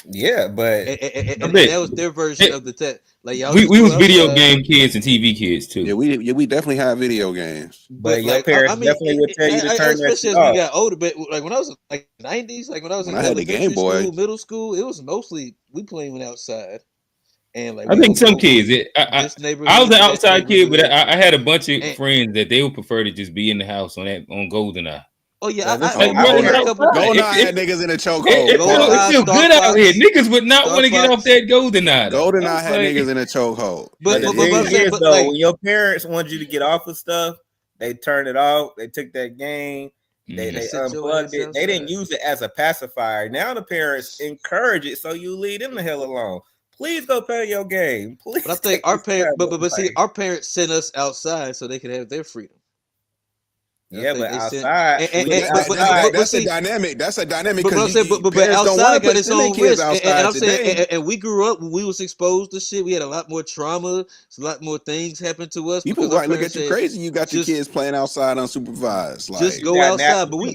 Speaker 4: Yeah, but
Speaker 5: and that was their version of the tab. Like y'all,
Speaker 1: we was video game kids and TV kids too.
Speaker 2: Yeah, we definitely have video games.
Speaker 4: But your parents definitely would tell you to turn that shit
Speaker 5: off.
Speaker 4: As
Speaker 5: we got older, but like when I was like 90s, like when I was in elementary school, middle school, it was mostly we playing outside. And like
Speaker 1: I think some kids, I was an outside kid, but I had a bunch of friends that they would prefer to just be in the house on GoldenEye.
Speaker 5: Oh yeah,
Speaker 2: GoldenEye had niggas in a chokehold.
Speaker 1: It feel good out here. Niggas would not want to get off that GoldenEye.
Speaker 2: GoldenEye had niggas in a chokehold.
Speaker 4: But the thing is, though, when your parents want you to get off of stuff, they turn it off. They took that game. They unplugged it. They didn't use it as a pacifier. Now the parents encourage it, so you leave them the hell alone. Please go play your game. Please.
Speaker 5: But I think our parents, but see, our parents sent us outside so they could have their freedom.
Speaker 4: Yeah, but outside,
Speaker 2: that's a dynamic. That's a dynamic.
Speaker 5: But outside got its own risk. And I'm saying, and we grew up when we was exposed to shit. We had a lot more trauma. A lot more things happened to us.
Speaker 2: People might look at you crazy. You got your kids playing outside unsupervised. Like,
Speaker 5: just go outside. But we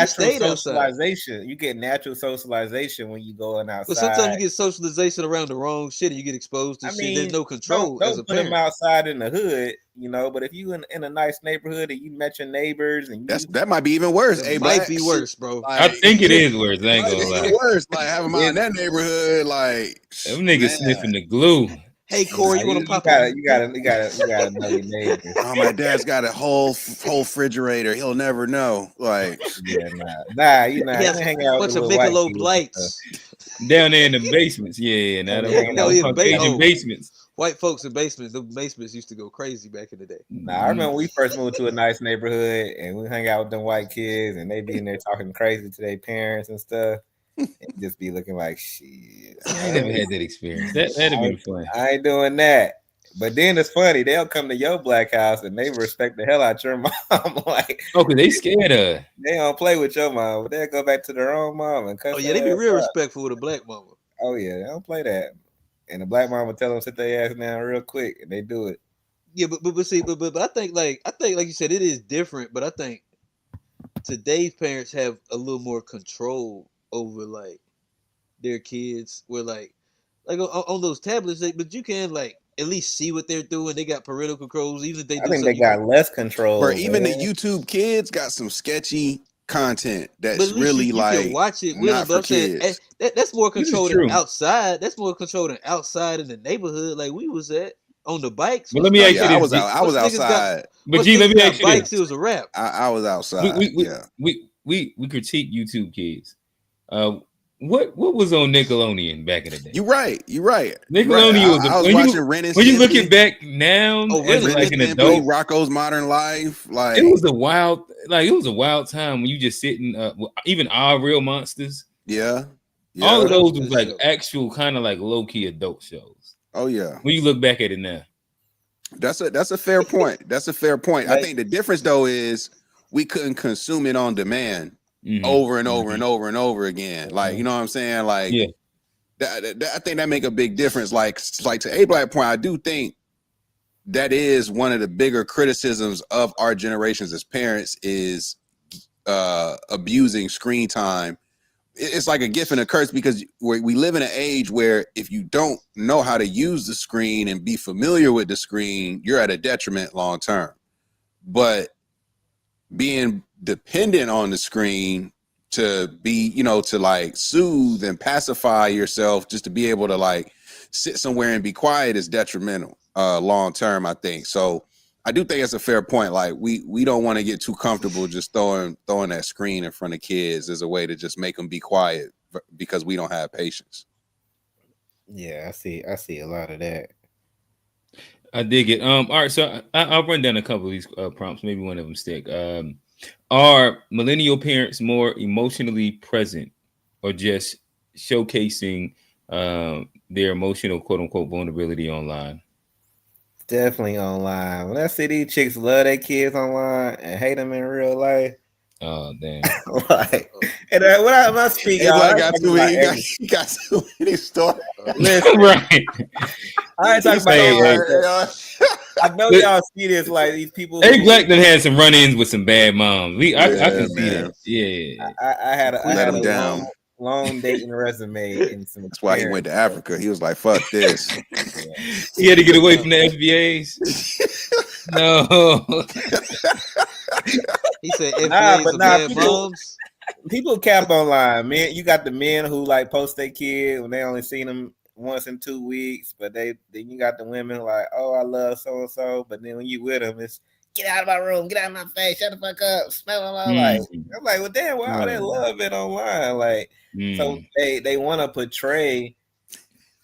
Speaker 5: stayed
Speaker 4: socialization.
Speaker 5: Outside.
Speaker 4: You get natural socialization when you going outside.
Speaker 5: But sometimes you get socialization around the wrong shit, and you get exposed to shit. There's no control.
Speaker 4: Don't put them outside in the hood. But if you in a nice neighborhood and you met your neighbors, and
Speaker 2: that might be even worse.
Speaker 5: It might be worse, bro.
Speaker 2: Like,
Speaker 1: I think it is worse. I ain't gonna lie.
Speaker 2: Worse, like having them in that neighborhood, like
Speaker 1: them niggas sniffing the glue.
Speaker 5: Hey Corey, you want to pop
Speaker 4: You gotta know your neighbors.
Speaker 2: Oh, my dad's got a whole refrigerator. He'll never know. Like,
Speaker 4: yeah, nah, you know,
Speaker 5: Yes,
Speaker 4: hang out with
Speaker 5: bunch
Speaker 4: the
Speaker 5: of
Speaker 4: little white
Speaker 5: Michelob
Speaker 4: kids
Speaker 5: Lights.
Speaker 1: Down there in the basements. Yeah, now them Caucasian basements.
Speaker 5: White folks in basements. The basements used to go crazy back in the day.
Speaker 4: Nah, I remember we first moved to a nice neighborhood and we hung out with them white kids and they be in there talking crazy to their parents and stuff. And just be looking like shit.
Speaker 1: I never had that experience. That'd have been fun.
Speaker 4: I ain't doing that. But then it's funny, they'll come to your black house and they respect the hell out your mom. Like,
Speaker 1: okay, they scared of.
Speaker 4: They don't play with your mom, but they'll go back to their own mom and cuss.
Speaker 5: Oh yeah, they be real respectful with a black mama.
Speaker 4: Oh yeah, they don't play that. And the black mama tell them sit their ass down real quick, and they do it.
Speaker 5: Yeah, but I think like you said, it is different. But I think today's parents have a little more control over like their kids. Where like on those tablets, but you can like at least see what they're doing. They got parental controls. Even if they,
Speaker 4: I think they got less control.
Speaker 2: Or even the YouTube kids got some sketchy content that's really
Speaker 5: you
Speaker 2: like
Speaker 5: can watch it.
Speaker 2: Not for kids.
Speaker 5: That's more controlled than outside. That's more controlled than outside in the neighborhood, like we was at on the bikes.
Speaker 1: But let me ask you this.
Speaker 2: I was outside.
Speaker 1: But G, let me ask you
Speaker 5: bikes,
Speaker 1: this.
Speaker 5: It was a wrap.
Speaker 2: I was outside.
Speaker 1: We critique YouTube kids. What was on Nickelodeon back in the day?
Speaker 2: You're right.
Speaker 1: Nickelodeon was.
Speaker 2: I was watching Ren and Stimpy.
Speaker 1: When you looking back now, as like an adult,
Speaker 2: Rocco's Modern Life, like
Speaker 1: it was a wild time when you just sitting. Even Our Real Monsters.
Speaker 2: Yeah.
Speaker 1: All of those was like actual kind of like low key adult shows.
Speaker 2: Oh yeah.
Speaker 1: When you look back at it now,
Speaker 2: that's a fair point. That's a fair point. I think the difference though is we couldn't consume it on demand. Over and over and over and over again. Like, you know what I'm saying? Like,
Speaker 1: yeah.
Speaker 2: I think that make a big difference. Like to A Black point, I do think that is one of the bigger criticisms of our generations as parents is abusing screen time. It's like a gift and a curse because we live in an age where if you don't know how to use the screen and be familiar with the screen, you're at a detriment long term. But being dependent on the screen to be, to like soothe and pacify yourself, just to be able to like sit somewhere and be quiet is detrimental long term, I think. So I do think it's a fair point. Like we don't want to get too comfortable just throwing that screen in front of kids as a way to just make them be quiet because we don't have patience.
Speaker 4: Yeah, I see a lot of that.
Speaker 1: I dig it. All right, so I'll run down a couple of these prompts. Maybe one of them stick. Are millennial parents more emotionally present or just showcasing their emotional quote unquote vulnerability online?
Speaker 4: Definitely online. When I see these chicks love their kids online and hate them in real life.
Speaker 1: Oh damn!
Speaker 4: Like, and when I speak, y'all,
Speaker 2: I got too many stories.
Speaker 4: Listen,
Speaker 1: right?
Speaker 4: I ain't talking about. I know y'all see this, like these people.
Speaker 1: A Black that had some run-ins with some bad moms. I can see that. Yeah,
Speaker 4: I had a long dating resume and some.
Speaker 2: That's why he went to Africa. He was like, "Fuck this."
Speaker 1: He had to get away from the FBAs. No.
Speaker 5: He said, "FBAs moms."
Speaker 4: People cap online, man. You got the men who like post their kid when they only seen them once in 2 weeks, but then you got the women like, oh, I love so and so, but then when you with them, it's get out of my room, get out of my face, shut the fuck up, smell my like. I'm like, well, damn, why all that love it online? Like, so they want to portray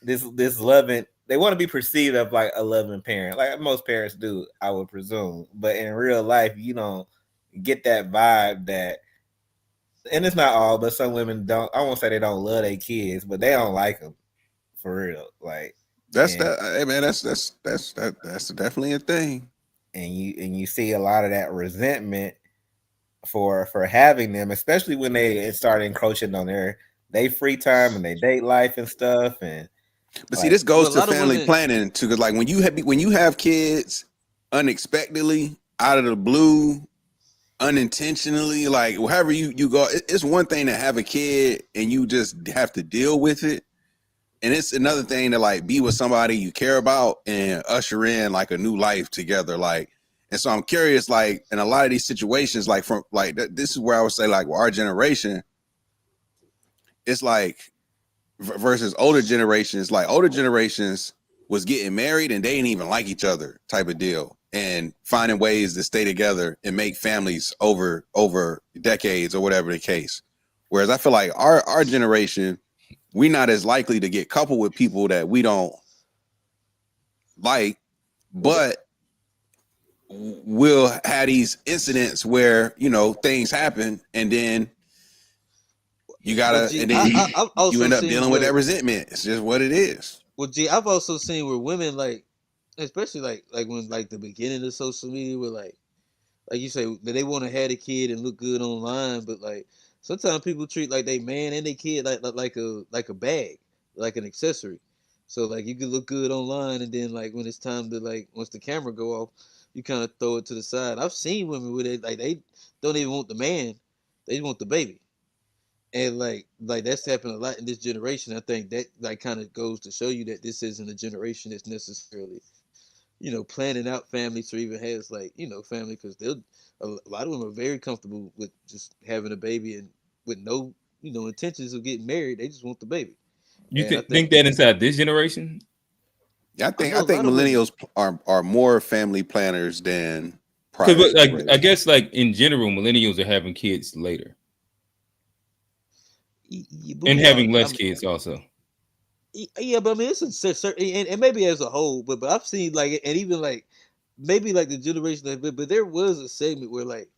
Speaker 4: this loving. They want to be perceived of like a loving parent, like most parents do, I would presume. But in real life, you don't get that vibe that. And it's not all, but some women don't. I won't say they don't love their kids, but they don't like them. For real, like
Speaker 2: that's definitely a thing.
Speaker 4: And you see a lot of that resentment for having them, especially when they start encroaching on their free time and their date life and stuff. And
Speaker 2: but see, this goes to family planning too, because like when you have kids unexpectedly out of the blue, unintentionally, like however you go, it's one thing to have a kid and you just have to deal with it. And it's another thing to like be with somebody you care about and usher in like a new life together. Like, and so I'm curious, like in a lot of these situations, like from like this is where I would say like our generation, it's like versus older generations. Like older generations, was getting married and they didn't even like each other type of deal, and finding ways to stay together and make families over decades or whatever the case. Whereas I feel like our generation, we're not as likely to get coupled with people that we don't like, but we'll have these incidents where, you know, things happen and then you gotta, and then you end up dealing with that resentment. It's just what it is.
Speaker 5: Well, G, I've also seen where women, like, especially like when like the beginning of social media, where like you say that they want to have a kid and look good online, but like sometimes people treat like they man and they kid like a bag, like an accessory. So like you can look good online, and then like when it's time to, like, once the camera go off, you kind of throw it to the side. I've seen women with it, like they don't even want the man, they just want the baby. And like that's happened a lot in this generation. I think that like kind of goes to show you that this isn't a generation that's necessarily, you know, planning out families or even has, like, you know, family, because a lot of them are very comfortable with just having a baby and with no, you know, intentions of getting married. They just want the baby.
Speaker 1: You think that inside this generation?
Speaker 2: Yeah, I think millennials are more family planners than prior.
Speaker 1: Like, I guess like in general, millennials are having kids later. And having less kids also.
Speaker 5: Yeah, but I mean, it's a certain, and maybe as a whole, but I've seen like, and even like maybe like the generation that, but there was a segment where like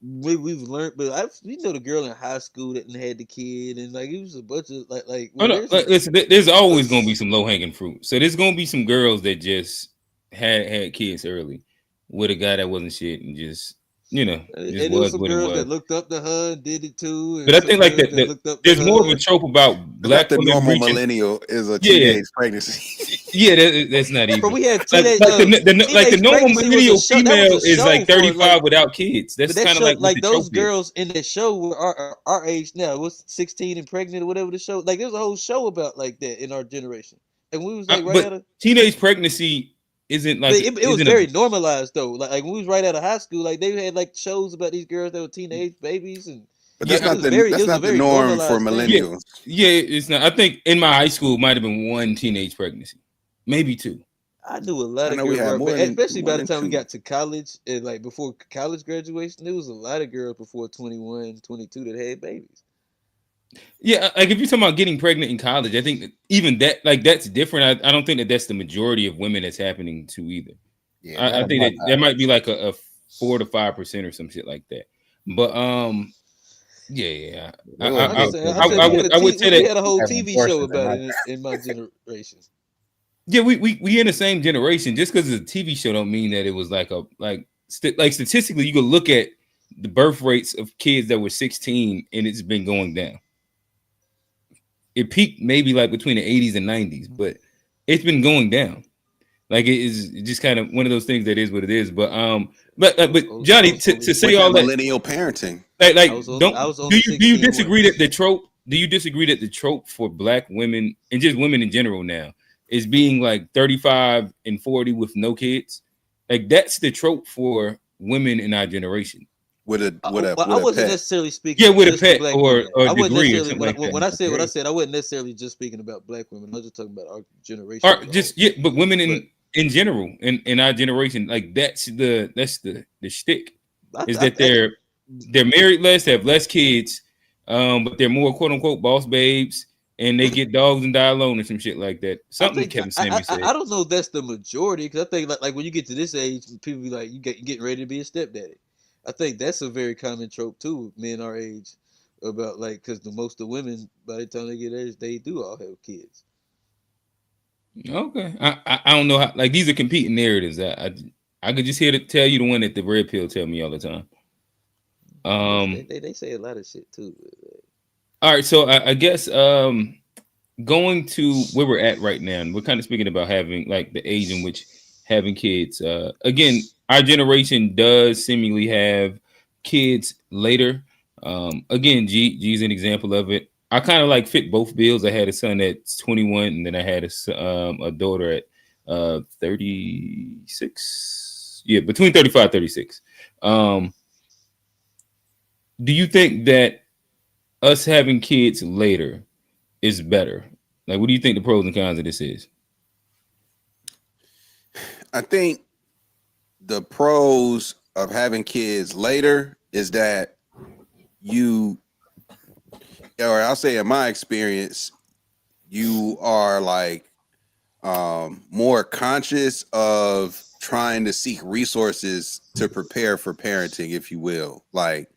Speaker 5: we've learned, but we know the girl in high school that had the kid, and like it was a bunch of like.
Speaker 1: Oh, no, listen, there's always gonna be some low hanging fruit. So there's gonna be some girls that just had kids early with a guy that wasn't shit and just, you know, just
Speaker 5: and was some girls that looked up to her and did it too.
Speaker 1: But I think like that there's more of a trope about black
Speaker 2: the normal
Speaker 1: reaching,
Speaker 2: millennial is a teenage pregnancy.
Speaker 1: Yeah, that's not even.
Speaker 5: But we had
Speaker 1: teenage, like the normal millennial female is like 35 without kids. That's kind of like
Speaker 5: those girls in that show were our age now. It was 16 and pregnant or whatever the show. Like there's a whole show about like that in our generation, and we was like right out of
Speaker 1: teenage pregnancy. Isn't like
Speaker 5: it was very normalized though. Like when we was right out of high school, like they had like shows about these girls that were teenage babies, and
Speaker 2: but that's not the norm for millennials.
Speaker 1: Yeah, it's not. I think in my high school might have been one teenage pregnancy, maybe two.
Speaker 5: I knew a lot of girls, especially by the time we got to college and like before college graduation, there was a lot of girls before 21, 22 that had babies.
Speaker 1: Yeah, like if you're talking about getting pregnant in college, I think that even that, like, that's different. I don't think that that's the majority of women that's happening to either. Yeah, I think that might be like a 4 to 5% or some shit like that. But yeah. I would say that
Speaker 5: we had a whole TV show about it in my generation.
Speaker 1: Yeah, we in the same generation. Just because it's a TV show don't mean that it was like statistically, you could look at the birth rates of kids that were 16 and it's been going down. It peaked maybe like between the 80s and 90s, but it's been going down. Like it is just kind of one of those things that is what it is. But Johnny, to say all that
Speaker 2: millennial parenting,
Speaker 1: do you disagree that the trope? Do you disagree that the trope for black women and just women in general now is being like 35 and 40 with no kids? Like that's the trope for women in our generation.
Speaker 5: I wasn't necessarily speaking.
Speaker 1: Yeah, with a pet or degree or something like that.
Speaker 5: When I said what I said, I wasn't necessarily just speaking about black women. I was just talking about our generation.
Speaker 1: But women in general, in our generation, like that's the shtick. They're married less, have less kids, but they're more quote unquote boss babes, and they get dogs and die alone or some shit like that. Something Kevin Samuels said.
Speaker 5: I don't know if that's the majority, because I think like when you get to this age, people be like, you getting ready to be a stepdaddy. I think that's a very common trope too with men our age, about like, because most of the women by the time they get age, they do all have kids.
Speaker 1: Okay, I don't know how, like these are competing narratives. I could just hear to tell you the one that the red pill tell me all the time.
Speaker 5: They say a lot of shit too.
Speaker 1: All right, so I guess going to where we're at right now, and we're kind of speaking about having like the age in which having kids. Again, our generation does seemingly have kids later. Again, G's an example of it. I kind of like fit both bills. I had a son at 21, and then I had a daughter at 36. Yeah, between 35 and 36. Do you think that us having kids later is better? Like, what do you think the pros and cons of this is?
Speaker 2: I think the pros of having kids later is that or I'll say in my experience, you are like more conscious of trying to seek resources to prepare for parenting, if you will. Like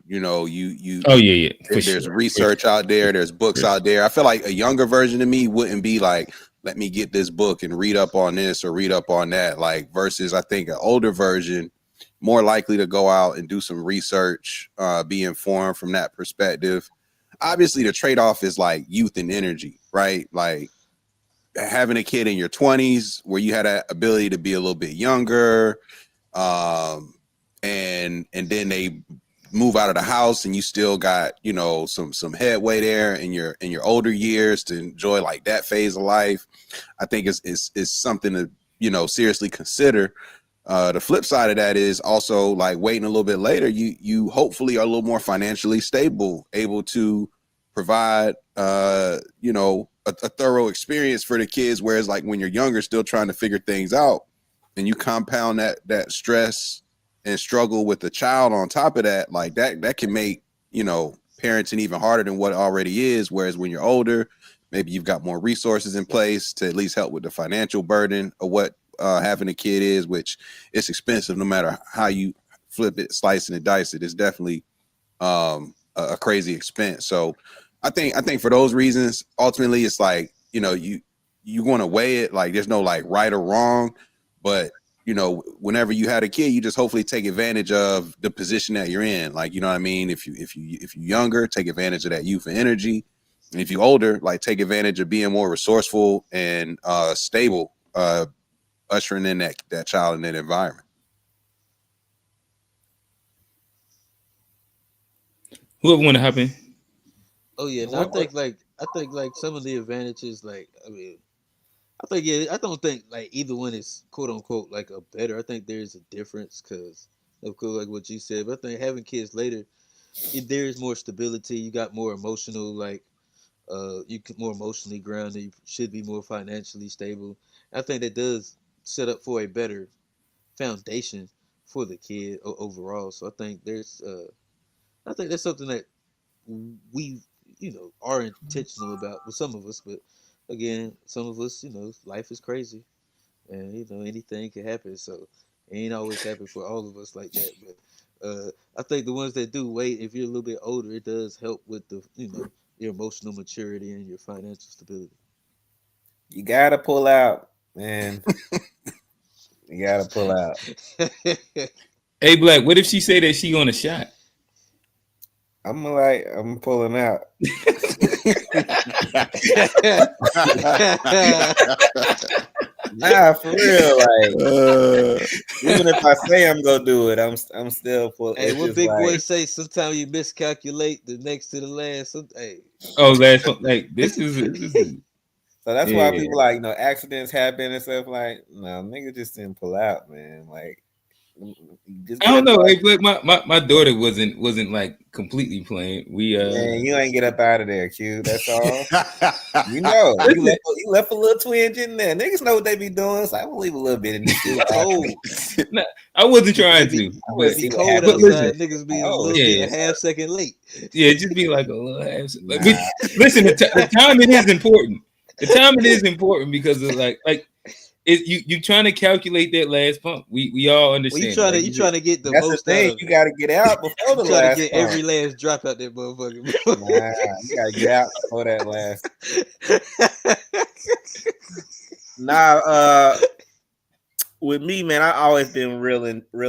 Speaker 2: you
Speaker 1: Oh yeah,
Speaker 2: there's research out there, there's books out there. I feel like a younger version of me wouldn't be like, let me get this book and read up on this or read up on that, like versus I think an older version more likely to go out and do some research, be informed from that perspective. Obviously the trade-off is like youth and energy, right? Like having a kid in your 20s where you had that ability to be a little bit younger, and then they move out of the house and you still got, some headway there in your older years to enjoy like that phase of life. I think is something to seriously consider. The flip side of that is also like waiting a little bit later, you hopefully are a little more financially stable, able to provide a thorough experience for the kids, whereas like when you're younger still trying to figure things out, and you compound that stress and struggle with the child on top of that, like that can make parenting even harder than what it already is. Whereas when you're older, maybe you've got more resources in place to at least help with the financial burden of what having a kid is, which it's expensive no matter how you flip it, slice it, and dice it. It's definitely a crazy expense. So I think for those reasons, ultimately it's like, you want to weigh it, like there's no like right or wrong, but whenever you had a kid, you just hopefully take advantage of the position that you're in. Like, you know what I mean? If you're younger, take advantage of that youth and energy. And if you're older, like take advantage of being more resourceful and stable, ushering in that child in that environment.
Speaker 1: Whoever want to hop in?
Speaker 5: Oh yeah, no, I think like some of the advantages, like I don't think like either one is quote unquote like a better. I think there's a difference because of course like what you said. But I think having kids later, there is more stability. You got more emotional like you can more emotionally grounded. You should be more financially stable. I think that does set up for a better foundation for the kid overall. So I think that's something that we are intentional about with some of us, but again, some of us, life is crazy, and anything can happen. So it ain't always happen for all of us like that. But I think the ones that do wait, if you're a little bit older, it does help with the your emotional maturity and your financial stability.
Speaker 4: You gotta pull out, man. You gotta pull out.
Speaker 1: Hey, Black, what if she say that she on a shot?
Speaker 4: I'm pulling out. Nah, for real. Like, even if I say I'm gonna do it, I'm still pulling.
Speaker 5: Hey, what big boy say? Sometimes you miscalculate the next to the last. Hey.
Speaker 1: Oh, last one. Like this is.
Speaker 4: So that's why people like accidents happen and stuff. Like, no, nigga just didn't pull out, man. Like.
Speaker 1: I don't know. Hey, look, my daughter wasn't like completely playing.
Speaker 4: Man, you ain't get up out of there, Q. That's all. you left a little twinge in there. Niggas know what they be doing, so I'm gonna leave a little bit in this cold.
Speaker 1: Nah, I wasn't trying to.
Speaker 5: But be cold outside. Niggas be a little bit a half second late.
Speaker 1: Yeah, just be like a little half. Like, listen, the timing is important. The timing is important because of like. You trying to calculate that last pump? We all understand.
Speaker 5: Well, you trying to get the most
Speaker 4: thing.
Speaker 5: out of
Speaker 4: you got to get out before the last.
Speaker 5: Get pump. Every last drop out that motherfucker.
Speaker 4: Nah, you got to get out before that last. Nah, with me, man, I always been real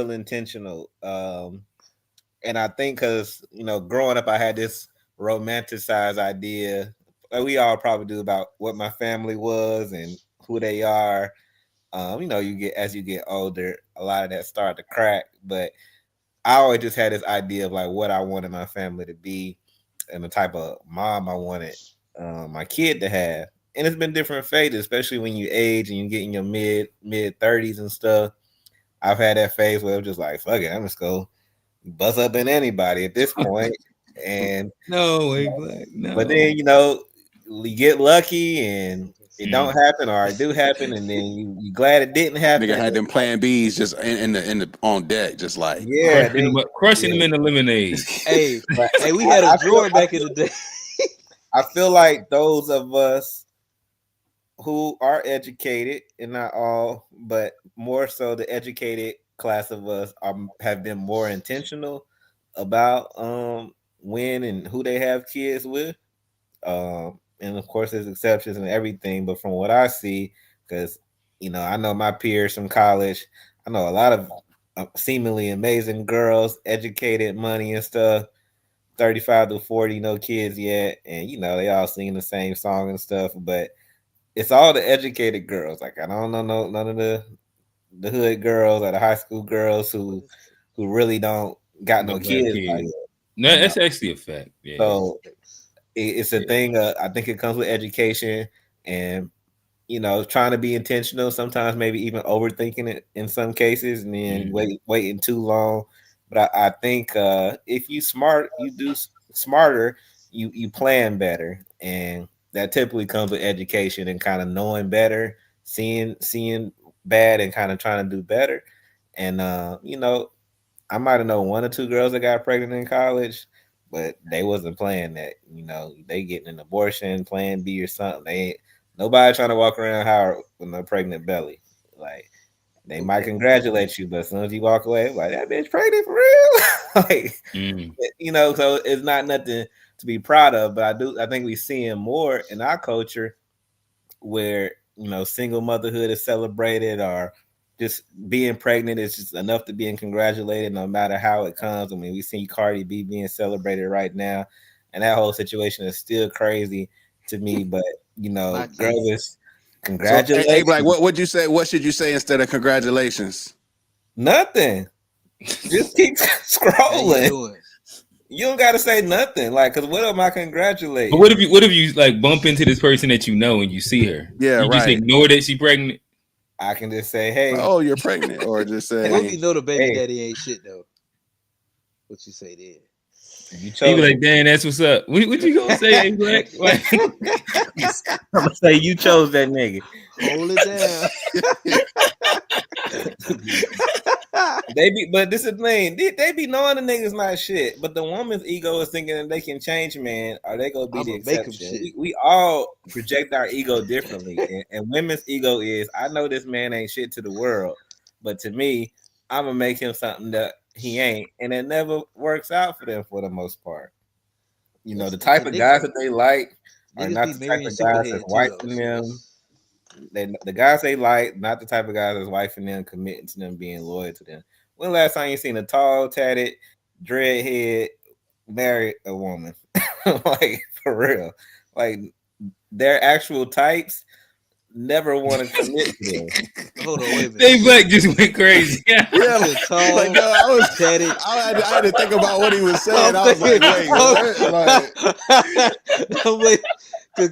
Speaker 4: intentional. And I think because growing up, I had this romanticized idea. Like we all probably do about what my family was and who they are. As you get older, a lot of that start to crack. But I always just had this idea of like what I wanted my family to be and the type of mom I wanted my kid to have. And it's been different phases, especially when you age and you get in your mid 30s and stuff. I've had that phase where I'm just like, fuck it, I'm just go buzz up in anybody at this point. And
Speaker 1: no way, Black. No.
Speaker 4: But then you get lucky and it don't happen, or it do happen, and then you glad it didn't happen.
Speaker 2: Nigga had them plan B's just in the on deck, just like
Speaker 1: crushing them in the lemonade.
Speaker 5: Hey, we had a drawer back in the day.
Speaker 4: I feel like those of us who are educated, and not all, but more so the educated class of us have been more intentional about when and who they have kids with. And of course there's exceptions and everything, but from what I see, because I know my peers from college, I know a lot of seemingly amazing girls, educated, money and stuff, 35 to 40, no kids yet, and they all singing the same song and stuff, but it's all the educated girls. Like I don't know none of the hood girls or the high school girls who really don't got no kids.
Speaker 1: No, that's actually a fact. Yeah.
Speaker 4: So it's a thing. I think it comes with education and trying to be intentional. Sometimes maybe even overthinking it in some cases, and then waiting too long. But I think if you do smarter. You plan better, and that typically comes with education and kind of knowing better, seeing bad, and kind of trying to do better. And I might have known 1 or 2 girls that got pregnant in college, but they wasn't playing that. They getting an abortion, plan B or something. They ain't nobody trying to walk around Howard with a pregnant belly. Like they might congratulate you, but as soon as you walk away, like that bitch pregnant for real. So it's not nothing to be proud of. But I think we seeing more in our culture where single motherhood is celebrated, or just being pregnant is just enough to being congratulated, no matter how it comes. I mean, we see Cardi B being celebrated right now, and that whole situation is still crazy to me. But girls is congratulations.
Speaker 2: So, hey, Black, what'd you say? What should you say instead of congratulations?
Speaker 4: Nothing. Just keep scrolling. You don't gotta say nothing, like, cause what am I congratulating?
Speaker 1: But what if you like bump into this person that you know and you see her?
Speaker 2: Yeah,
Speaker 1: you just ignore that she's pregnant.
Speaker 4: I can just say, "Hey,
Speaker 2: oh, you're pregnant," or just say,
Speaker 5: "Well, you know the baby daddy ain't shit though." What you say then?
Speaker 1: You be like, "Damn, that's what's up." What you gonna say, Black?
Speaker 4: I'm gonna say you chose that nigga.
Speaker 5: Hold it down.
Speaker 4: But this is the thing. They be knowing the niggas not shit, but the woman's ego is thinking that they can change man, or they gonna be the exception. We all project our ego differently, and women's ego is, I know this man ain't shit to the world, but to me, I'm gonna make him something that he ain't, and it never works out for them for the most part. The type of guys that they like are not the type of guys that's wifing them. The guys they like, not the type of guys that's wifing them, committing to them, being loyal to them. When last time you seen a tall, tatted, dreadhead marry a woman? Like, for real. Like, their actual types never want to commit to them.
Speaker 5: Hold on, wait a minute.
Speaker 1: Dave Black just went crazy.
Speaker 2: Yeah,
Speaker 5: tall,
Speaker 2: like, no, I was
Speaker 5: tatted.
Speaker 2: I had to think about what he was saying. I was like, wait, what? Like, I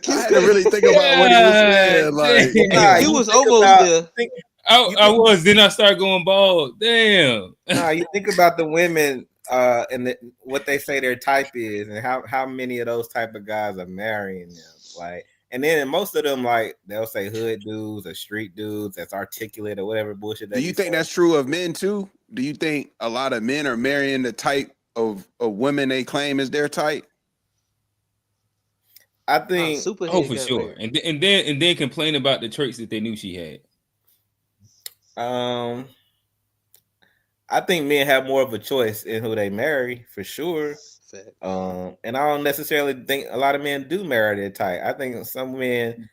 Speaker 2: had to really think about what he was saying. Like,
Speaker 5: he was almost there.
Speaker 1: I was. Then I started going bald. Damn.
Speaker 4: You think about the women and what they say their type is, and how many of those type of guys are marrying them. Like, and then most of them, like, they'll say hood dudes or street dudes that's articulate or whatever bullshit.
Speaker 2: Do you think that's true of men too? Do you think a lot of men are marrying the type of women they claim is their type?
Speaker 4: I think
Speaker 1: for sure. And then complain about the traits that they knew she had.
Speaker 4: I think men have more of a choice in who they marry, for sure. And I don't necessarily think a lot of men do marry their type. I think some men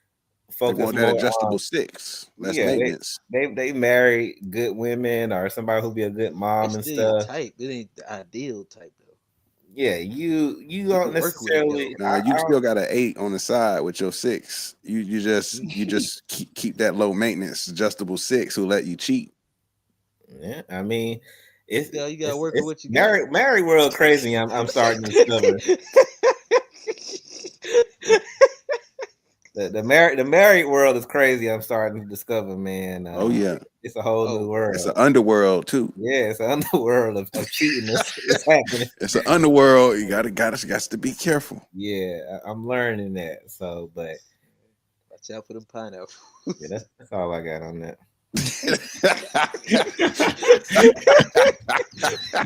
Speaker 4: focus more
Speaker 2: that adjustable six, less maintenance.
Speaker 4: They marry good women or somebody who be a good mom and stuff.
Speaker 5: Type. It ain't the ideal type though.
Speaker 4: Yeah, you don't necessarily.
Speaker 2: You still got an 8 on the side with your 6. You just keep that low maintenance adjustable 6 who let you cheat.
Speaker 4: Yeah, I mean, you
Speaker 5: gotta work with what you
Speaker 4: got. Married world crazy. I'm starting to discover. The married world is crazy. I'm starting to discover, man.
Speaker 2: Oh yeah,
Speaker 4: it's a whole new world.
Speaker 2: It's an underworld too.
Speaker 4: Yeah, it's an underworld of cheating. It's happening.
Speaker 2: It's an underworld. You got to be careful.
Speaker 4: Yeah, I'm learning that. So, but
Speaker 5: Watch out for them pineapple.
Speaker 4: Yeah, that's all I got on that.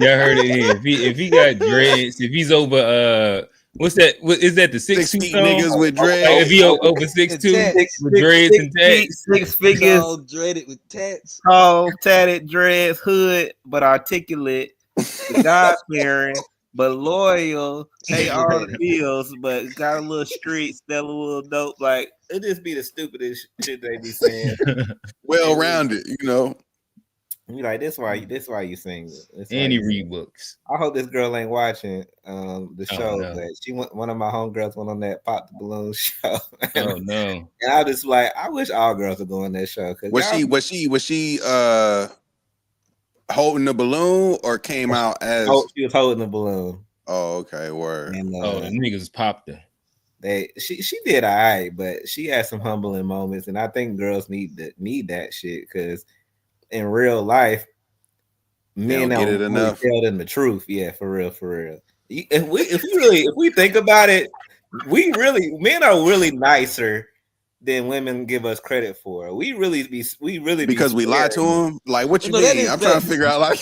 Speaker 1: Y'all heard it here. If he got dreads, if he's over what's that? What is that? The 6'2"
Speaker 2: niggas with dreads.
Speaker 1: Like if he over 6'2" with dreads and tats,
Speaker 4: 6 figures,
Speaker 5: all dreaded with tats,
Speaker 4: tall, tatted dreads, hood, but articulate, God fearing, but loyal. Pay all the bills, but got a little street, still a little dope. Like it just be the stupidest shit they be saying.
Speaker 2: Well rounded, you know.
Speaker 4: You like this why you single.
Speaker 1: and he read books.
Speaker 4: I hope this girl ain't watching the show,
Speaker 1: no.
Speaker 4: but she went. One of my homegirls went on that Pop the Balloon show.
Speaker 1: Oh no!
Speaker 4: And I was just like, I wish all girls would go on that show.
Speaker 2: Was she holding the balloon or came out as?
Speaker 4: Oh, she was holding the balloon.
Speaker 2: Oh, okay, word.
Speaker 4: And,
Speaker 1: the niggas popped her.
Speaker 4: She did all right, but she had some humbling moments, and I think girls need that shit because in real life, men don't get it enough. Tell them the truth. Yeah, for real. If we think about it, men are really nicer than women give us credit for. We really
Speaker 2: because we lie to them. Like what you mean? I'm trying to figure out like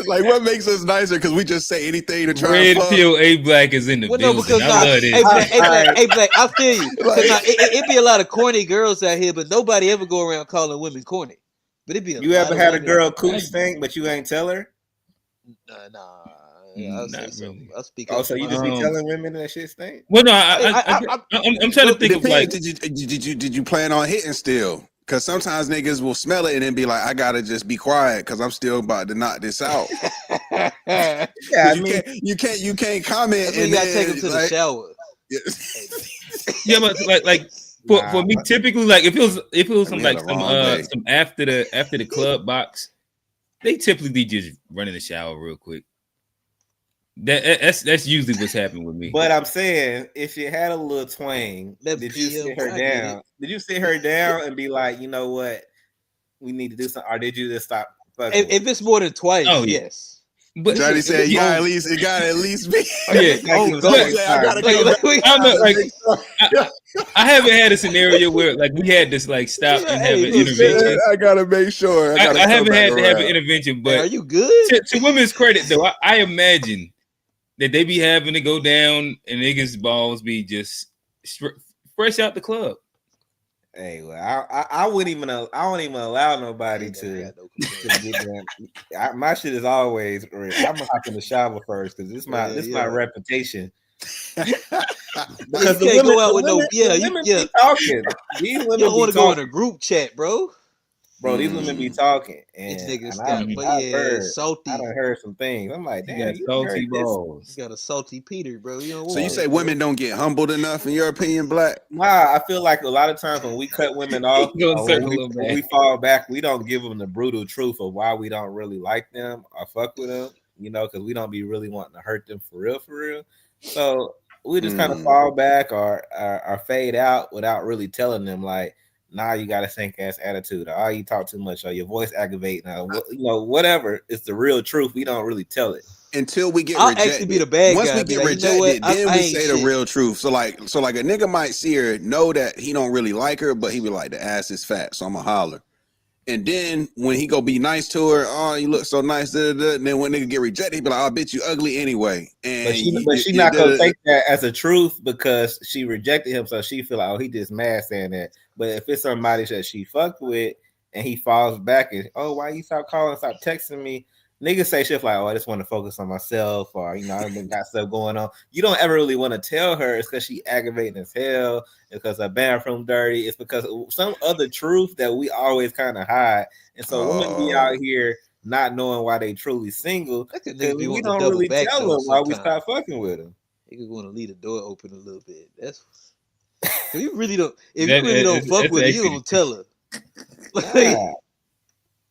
Speaker 2: like what makes us nicer because we just say anything to try.
Speaker 1: Red pill A Black is in the building.
Speaker 5: Because
Speaker 1: I love it.
Speaker 5: A Black, I feel you. It be a lot of corny girls out here, but nobody ever go around calling women corny. But it be
Speaker 4: you ever had a girl cooch stink, but you ain't tell her?
Speaker 5: Nah.
Speaker 1: Not really.
Speaker 5: I'll speak.
Speaker 4: Oh, so you just be telling women that shit stink?
Speaker 1: Well, no, I'm trying to think of like.
Speaker 2: Did you plan on hitting still? Because sometimes niggas will smell it and then be like, I gotta just be quiet because I'm still about to knock this out.
Speaker 4: Yeah,
Speaker 2: you can't comment.
Speaker 5: And you gotta take them to the shower.
Speaker 1: Yeah, but like for me, typically, like if it was some after the club box, they typically just run in the shower real quick. That's usually what's happened with me.
Speaker 4: But I'm saying, if you had a little twang, did you sit her down? Did you sit her down and be like, you know what, we need to do something, or did you just stop?
Speaker 5: If it's more than twice, yes.
Speaker 2: But Johnny said, it gotta at least be.
Speaker 1: I haven't had a scenario where like we had this like stop and have an intervention.
Speaker 2: I gotta make sure.
Speaker 1: I haven't had to have an intervention, but
Speaker 5: are you good?
Speaker 1: To women's credit, though, I imagine that they be having to go down and niggas' balls be just fresh out the club.
Speaker 4: Hey, well, I wouldn't even. I don't even allow nobody to get down. My shit is always. I'm gonna hop in the shower first because this my reputation. Because the women go out with women be talking. These women
Speaker 5: don't want to go in a group chat, bro.
Speaker 4: Bro, these women be talking, and
Speaker 5: salty.
Speaker 4: I done heard some things. I'm like, damn,
Speaker 1: you salty balls.
Speaker 5: You got a salty Peter, bro.
Speaker 2: So you say women don't get humbled enough, in your opinion, Black?
Speaker 4: Nah, I feel like a lot of times when we cut women off, when we fall back, we don't give them the brutal truth of why we don't really like them or fuck with them, you know, because we don't be really wanting to hurt them for real. So we just kind of fall back or fade out without really telling them, like, nah, you got a stink ass attitude, or you talk too much, or your voice aggravating, whatever. It's the real truth. We don't really tell it
Speaker 2: until we get
Speaker 5: I'll
Speaker 2: rejected.
Speaker 5: Actually be the bad
Speaker 2: Once
Speaker 5: guy.
Speaker 2: we get rejected, then we say the real truth. So like a nigga might see her, know that he don't really like her, but he be like, the ass is fat, so I'm gonna holler. And then when he go be nice to her, oh, you look so nice, and then when nigga get rejected, he be like, oh, bitch, you ugly anyway. And
Speaker 4: but she not gonna take that as a truth because she rejected him, so she feel like, oh, he just mad saying that. But if it's somebody that she fucked with and he falls back and, oh, why you stop calling, stop texting me? Niggas say shit like, oh, I just want to focus on myself, or, you know, I got stuff going on. You don't ever really want to tell her it's because she aggravating as hell, it's because her bathroom dirty, it's because some other truth that we always kind of hide. And so women be out here not knowing why they truly single, because we don't really tell them why we stop fucking with them.
Speaker 5: Niggas want to leave the door open a little bit. That's if you really don't. If you really don't fuck with her, you don't tell her.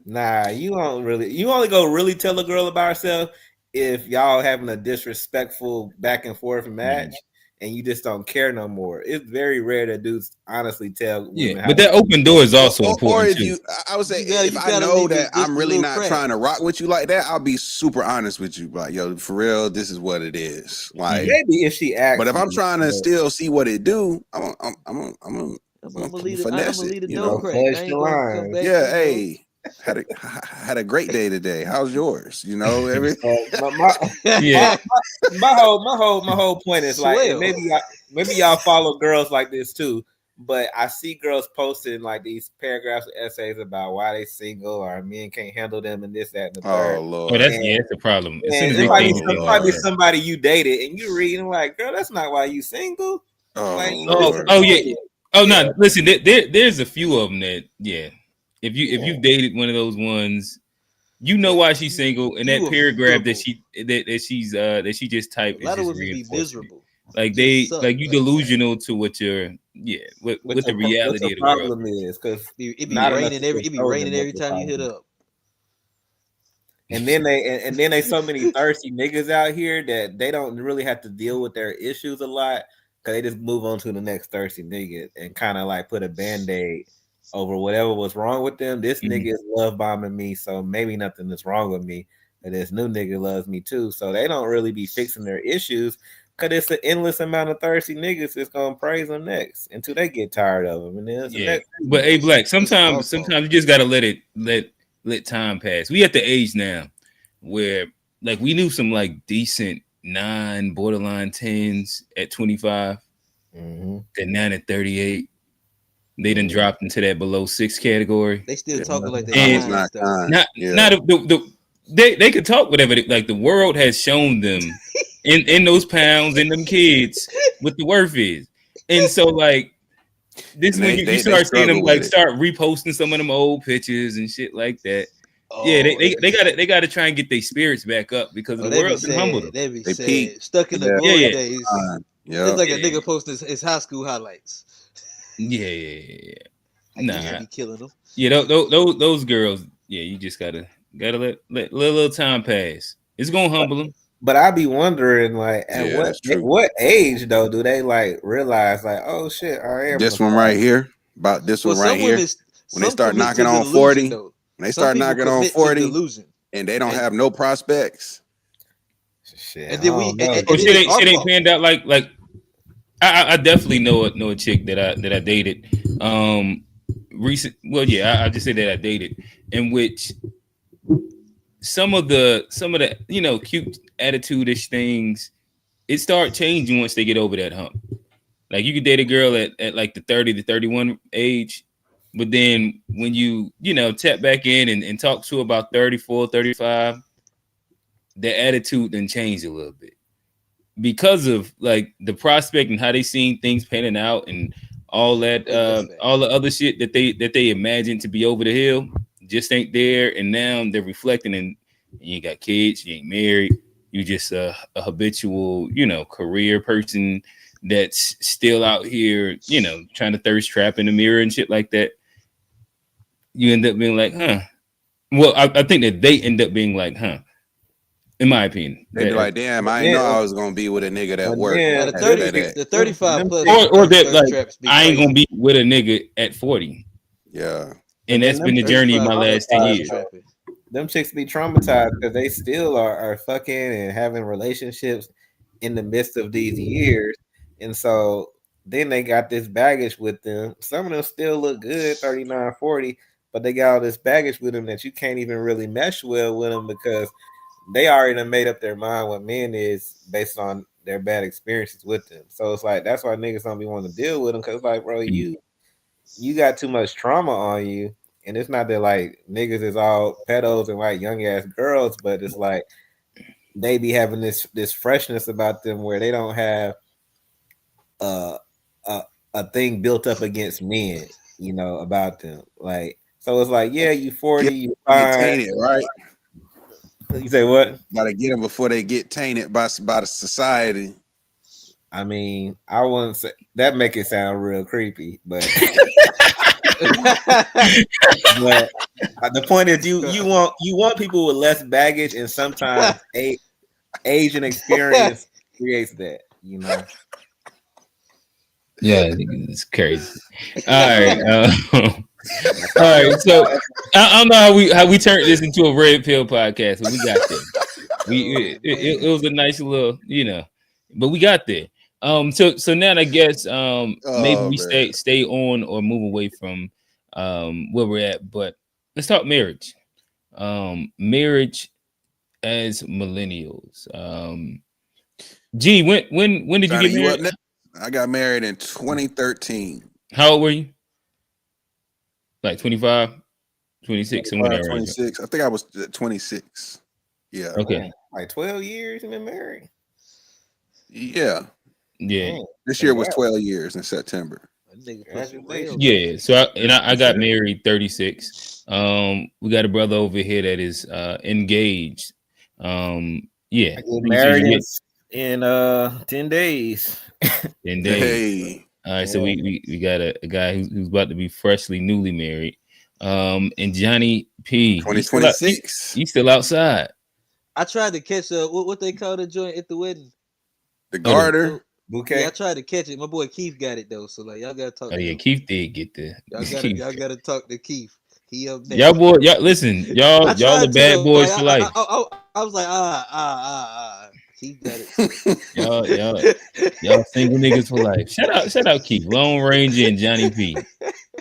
Speaker 4: Nah, you don't really. You only go really tell a girl about herself if y'all having a disrespectful back and forth match. and you just don't care no more. It's very rare that dudes honestly tell women.
Speaker 1: Yeah, but that open door is also important
Speaker 2: or if
Speaker 1: too.
Speaker 2: you, I would say, if I know that I'm really not trying to rock with you like that, I'll be super honest with you. Like, yo, for real, this is what it is. Like,
Speaker 4: maybe if she asks,
Speaker 2: but if I'm trying to still see what it do, I'm
Speaker 5: gonna leave
Speaker 2: finesse
Speaker 5: the
Speaker 2: it. You
Speaker 5: door
Speaker 2: know,
Speaker 5: crack. I ain't gonna come back.
Speaker 2: yeah. Hey, had a great day today. How's yours? You know,
Speaker 4: my whole point is like, and maybe y'all follow girls like this too. But I see girls posting like these paragraphs of essays about why they single or men can't handle them and this, that, and the third.
Speaker 2: Oh Lord,
Speaker 1: that's the problem. As soon as
Speaker 4: it might be somebody you dated and you reading like, girl, that's not why you single.
Speaker 1: Yeah. Oh no, listen, there's a few of them that if you've dated one of those ones, you know why she's single, and that paragraph that she just typed.
Speaker 5: A lot of women be miserable.
Speaker 1: Like you delusional to what you're what the reality of the
Speaker 4: problem
Speaker 1: world
Speaker 4: is, because
Speaker 5: it be raining every time you hit up.
Speaker 4: And then they so many thirsty niggas out here that they don't really have to deal with their issues a lot, because they just move on to the next thirsty nigga and kind of like put a band-aid over whatever was wrong with them. This nigga is love bombing me, so maybe nothing is wrong with me, and this new nigga loves me too. So they don't really be fixing their issues, because it's an endless amount of thirsty niggas that's gonna praise them next until they get tired of them. And then
Speaker 1: but hey, Black, sometimes you just gotta let time pass. We at the age now where like we knew some like decent 9 borderline 10s at 25, that 9 at 38. They done dropped into that below 6 category.
Speaker 5: They still talking like
Speaker 1: they they could talk whatever. Like the world has shown them in those pounds and them kids what the worth is. And so like this when you start seeing them like start reposting some of them old pictures and shit like that. They gotta try and get their spirits back up, because the world's been humbled.
Speaker 5: They peak stuck in the glory days. It's like a nigga posting his high school highlights.
Speaker 1: Yeah.
Speaker 5: Nah, be killing them.
Speaker 1: Yeah, those girls. Yeah, you just gotta let little time pass. It's gonna humble them.
Speaker 4: But I be wondering, like, at what age though do they like realize, like, oh shit, I am
Speaker 2: this one right here, about this one right here. When they start knocking on 40, when they start knocking on 40, and they don't have no prospects.
Speaker 4: Shit,
Speaker 5: and then
Speaker 1: shit ain't panned out like. I definitely know a chick that I dated. Recent. Well, yeah, I just said that I dated, in which some of the cute attitude-ish things, it start changing once they get over that hump. Like you could date a girl at like the 30 to 31 age, but then when you tap back in and talk to her about 34, 35, their attitude then changed a little bit, because of like the prospect and how they seen things panning out and all that, all the other shit that they imagined to be over the hill just ain't there. And now they're reflecting, and you ain't got kids, you ain't married, you just a habitual, career person that's still out here, trying to thirst trap in the mirror and shit like that. You end up being like, huh? Well, I think that they end up being like, huh? In my opinion,
Speaker 2: they'd be like, "Damn, I didn't know I was gonna be with a nigga that worked."
Speaker 5: The 35 plus,
Speaker 1: or that like I ain't gonna be with a nigga at 40.
Speaker 2: Yeah,
Speaker 1: and that's been the journey of my last 10 years.
Speaker 4: Them chicks be traumatized because they still are fucking and having relationships in the midst of these years, and so then they got this baggage with them. Some of them still look good, 39, 40, but they got all this baggage with them that you can't even really mesh well with them, because they already made up their mind what men is based on their bad experiences with them. So it's like, that's why niggas don't be wanting to deal with them, because like, bro, you got too much trauma on you. And it's not that like niggas is all pedos and like young ass girls, but it's like they be having this freshness about them where they don't have a thing built up against men, about them. Like, so it's like, yeah, you 40, you fine,
Speaker 2: right?
Speaker 4: You say what?
Speaker 2: Gotta get them before they get tainted by the society.
Speaker 4: I mean, I wouldn't say that, make it sound real creepy, but but the point is, you want people with less baggage, and sometimes age and experience creates that.
Speaker 1: Yeah, it's crazy. All right. All right. So I don't know how we turned this into a red pill podcast, but we got there. It was a nice little, but we got there. So now I guess maybe we stay on or move away from where we're at, but let's talk marriage. Marriage as millennials. G, when did you get married?
Speaker 2: I got married in 2013.
Speaker 1: How old were you? Like 25, 26, somewhere there.
Speaker 2: 26. I think I was 26. Yeah.
Speaker 1: Okay.
Speaker 4: Like 12 years you've been married?
Speaker 2: Yeah.
Speaker 1: Yeah.
Speaker 2: This year was 12 years in September.
Speaker 1: Yeah. So I got married 36. We got a brother over here that is engaged. Yeah.
Speaker 4: I get married in 10 days.
Speaker 1: 10 days.
Speaker 2: Hey.
Speaker 1: All right, so we got a guy who's about to be freshly newly married. And Johnny P.
Speaker 2: 2026.
Speaker 1: He's still outside.
Speaker 5: I tried to catch what they call the joint at the wedding.
Speaker 2: The garter.
Speaker 4: Bouquet.
Speaker 5: Yeah, I tried to catch it. My boy Keith got it though. So like y'all gotta talk.
Speaker 1: Oh yeah, Keith did get the.
Speaker 5: Y'all gotta talk to Keith. He up there.
Speaker 1: Y'all listen, y'all the bad boys for life.
Speaker 5: I was like Keith got
Speaker 1: it. y'all single niggas for life. Shout out Keith, Lone Ranger and Johnny P.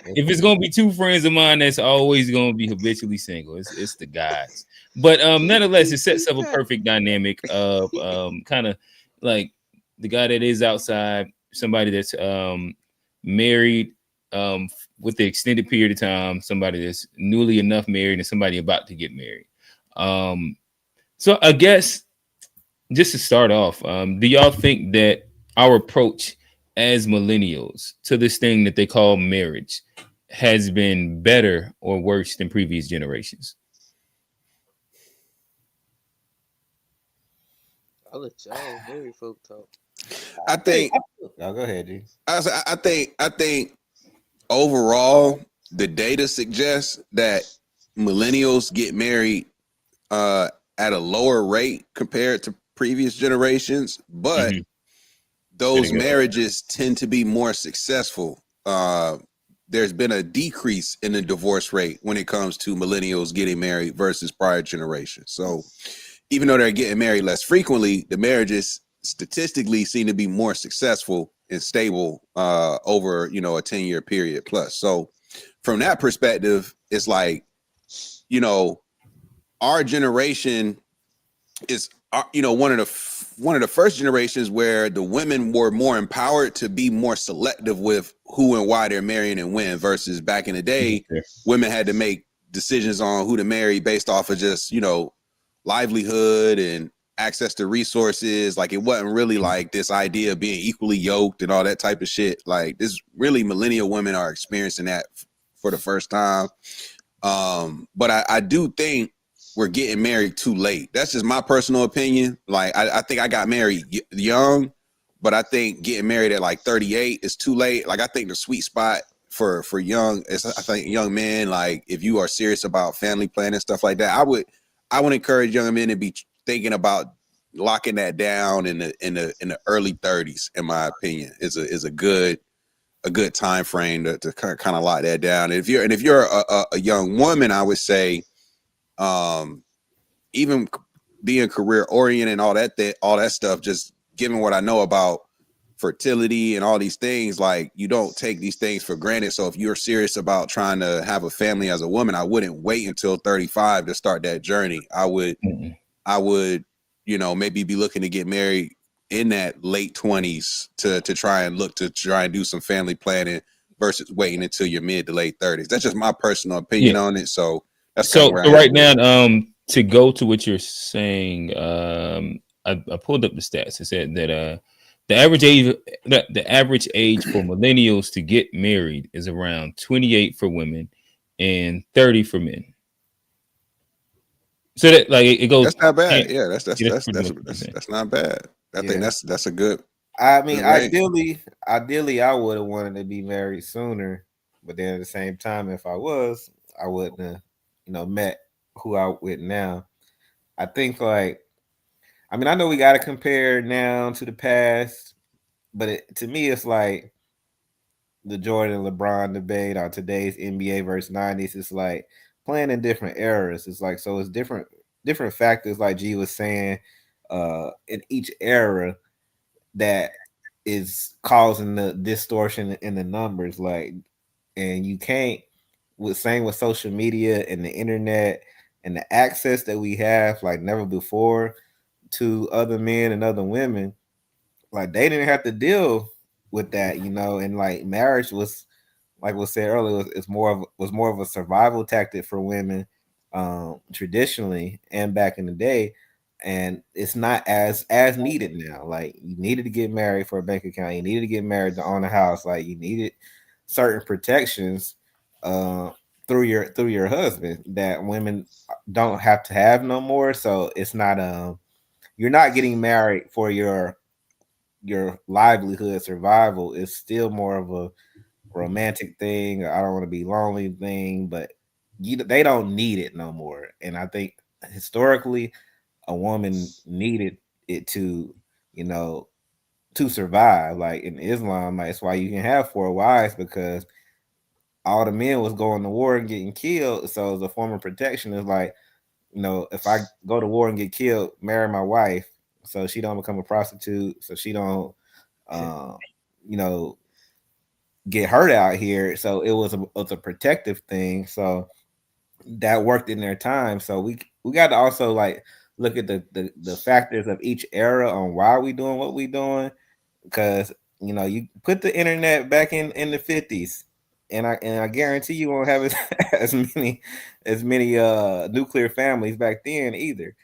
Speaker 1: If it's gonna be two friends of mine, that's always gonna be habitually single. It's the guys. But nonetheless, it sets up a perfect dynamic of kind of like the guy that is outside, somebody that's married with the extended period of time, somebody that's newly enough married, and somebody about to get married. So I guess just to start off, do y'all think that our approach as millennials to this thing that they call marriage has been better or worse than previous generations?
Speaker 5: I'll let y'all married folk talk.
Speaker 2: I think.
Speaker 4: No, go ahead, G.
Speaker 2: I think overall, the data suggests that millennials get married at a lower rate compared to previous generations, but those marriages tend to be more successful. There's been a decrease in the divorce rate when it comes to millennials getting married versus prior generations. So even though they're getting married less frequently, the marriages statistically seem to be more successful and stable over a 10-year period plus. So from that perspective, it's like, our generation is one of the first generations where the women were more empowered to be more selective with who and why they're marrying and when, versus back in the day, women had to make decisions on who to marry based off of just livelihood and access to resources. Like, it wasn't really like this idea of being equally yoked and all that type of shit. Like, this really millennial women are experiencing that for the first time. But I do think we're getting married too late. That's just my personal opinion. Like, I think I got married young, but I think getting married at like 38 is too late. Like, I think the sweet spot for young is, I think, young men, like, if you are serious about family planning, stuff like that, I would encourage young men to be thinking about locking that down in the early 30s. In my opinion, is a good time frame to kind of lock that down. And if you're a young woman, I would say, even being career oriented and all that stuff, just given what I know about fertility and all these things, like, you don't take these things for granted. So if you're serious about trying to have a family as a woman, I wouldn't wait until 35 to start that journey. I would, maybe be looking to get married in that late 20s to try and do some family planning versus waiting until your mid to late 30s. That's just my personal opinion on it. So that's
Speaker 1: so right now, to go to what you're saying, I pulled up the stats. It said that the average age for millennials to get married is around 28 for women and 30 for men. So that, like, it goes.
Speaker 2: That's not bad. Yeah, that's not bad. I think that's a good.
Speaker 4: I mean, ideally, I would have wanted to be married sooner, but then at the same time, if I wouldn't have, met who I'm with now. I think, like, I mean, I know we got to compare now to the past, but to me, it's like, the Jordan LeBron debate or today's NBA versus 90s. It's like playing in different eras. It's like, so it's different factors, like G was saying, in each era that is causing the distortion in the numbers. Like, and you can't, with social media and the internet and the access that we have like never before to other men and other women, like they didn't have to deal with that, and like marriage was, like was said earlier, was more of a survival tactic for women, traditionally and back in the day, and it's not as needed now. Like, you needed to get married for a bank account, you needed to get married to own a house, like you needed certain protections through your husband that women don't have to have no more. So it's not you're not getting married for your livelihood survival. It's still more of a romantic thing, I don't want to be lonely thing, but they don't need it no more. And I think historically a woman needed it to survive. Like in Islam, like, that's why you can have 4 wives, because all the men was going to war and getting killed. So as a form of protection, is like, if I go to war and get killed, marry my wife so she don't become a prostitute, so she don't get hurt out here. So it was a protective thing. So that worked in their time. So we got to also like look at the factors of each era on why we doing what we doing. Because you put the internet back in the 50s, and I guarantee you won't have as many nuclear families back then either.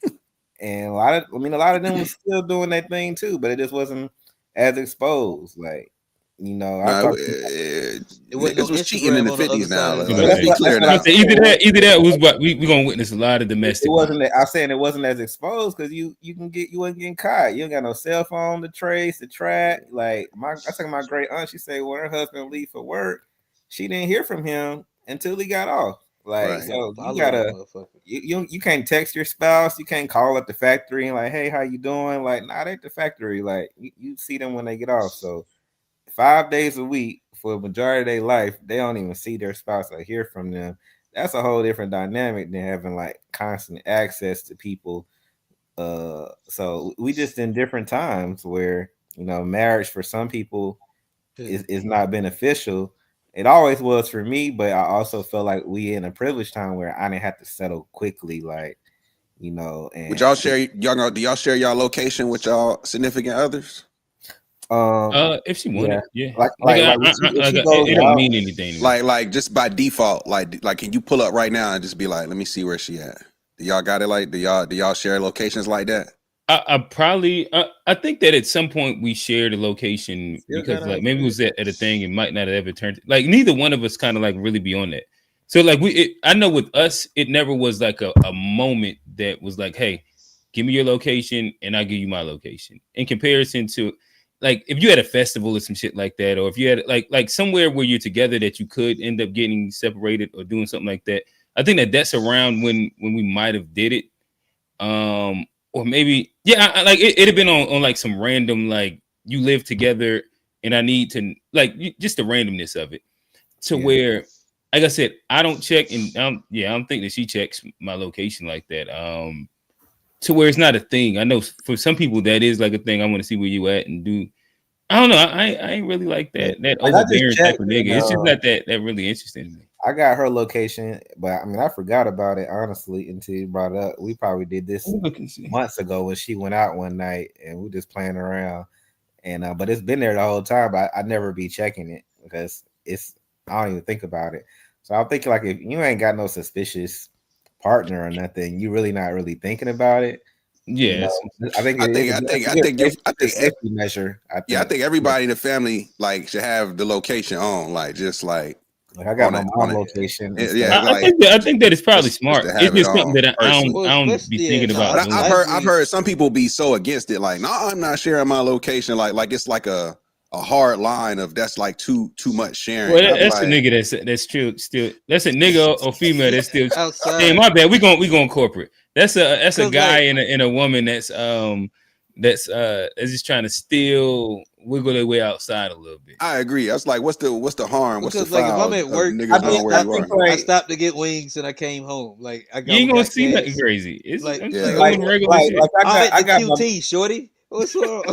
Speaker 4: And a lot of them was still doing that thing too, but it just wasn't as exposed. Like,
Speaker 2: it was cheating in the 50s now.
Speaker 1: Let's be clear now. Either that was what we gonna witness a lot of domestic.
Speaker 4: It wasn't that I'm saying it wasn't as exposed, because you wasn't getting caught. You ain't got no cell phone to trace, to track. Like I think my great aunt, she said when her husband leave for work, she didn't hear from him until he got off. Like, right. So you gotta you can't text your spouse, you can't call at the factory and like, hey, how you doing? Like, not at the factory. Like you see them when they get off. So 5 days a week for a majority of their life, they don't even see their spouse or hear from them. That's a whole different dynamic than having like constant access to people. So we just in different times where marriage for some people is not beneficial. It always was for me, but I also felt like we in a privileged time where I didn't have to settle quickly, like, And
Speaker 2: would y'all share do y'all share y'all location with y'all significant others?
Speaker 1: If she wanted, yeah.
Speaker 2: It don't mean anything. Like just by default, like can you pull up right now and just be like, let me see where she at? Do y'all got it? Like, do y'all share locations like that?
Speaker 1: I probably I think that at some point we shared a location because like maybe it was at a thing and might not have ever turned, like neither one of us kind of like really be on that. So like I know with us it never was like a moment that was like, hey, give me your location and I'll give you my location, in comparison to like if you had a festival or some shit like that, or if you had like somewhere where you're together that you could end up getting separated or doing something like that. I think that's around when we might have did it. Or maybe, yeah, like it'd have been on like some random, like you live together and I need to like just the randomness of it to where, like I said, I don't check and I don't think that she checks my location like that. To where it's not a thing. I know for some people that is like a thing. I want to see where you at and do. I don't know. I ain't really like that overbearing type of nigga. It's just not that really interesting to me.
Speaker 4: I got her location, but I mean, I forgot about it honestly until you brought it up. We probably did this months ago when she went out one night and we just playing around. And but it's been there the whole time. But I never be checking it because I don't even think about it. So I'm thinking like if you ain't got no suspicious partner or nothing, you really not really thinking about it.
Speaker 1: Yeah,
Speaker 2: I think everybody in the family like should have the location on, like just like
Speaker 4: I got my mom location.
Speaker 2: Yeah,
Speaker 1: I think that it's probably smart. It's just something that I don't be thinking about.
Speaker 2: I've heard some people be so against it, like, no, I'm not sharing my location. Like it's like a hard line of that's like too much sharing.
Speaker 1: Well, that's a nigga that's still that's a nigga or female that's still outside. Hey, my bad. We going corporate. That's a guy like, and a woman that's that's just trying to still wiggle their way outside a little bit.
Speaker 2: I agree. I was like, what's the harm? What's the
Speaker 5: Because like if
Speaker 2: foul
Speaker 5: I'm at
Speaker 2: of
Speaker 5: work,
Speaker 2: niggas knowing where you are?
Speaker 5: I stopped to get wings and I came home. Like I
Speaker 1: You ain't gonna
Speaker 5: got
Speaker 1: see
Speaker 5: gas.
Speaker 1: nothing crazy. It's
Speaker 5: Like,
Speaker 1: I'm
Speaker 2: Yeah.
Speaker 1: just
Speaker 4: Like,
Speaker 1: doing regular shit.
Speaker 5: I got the QT, shorty. What's wrong?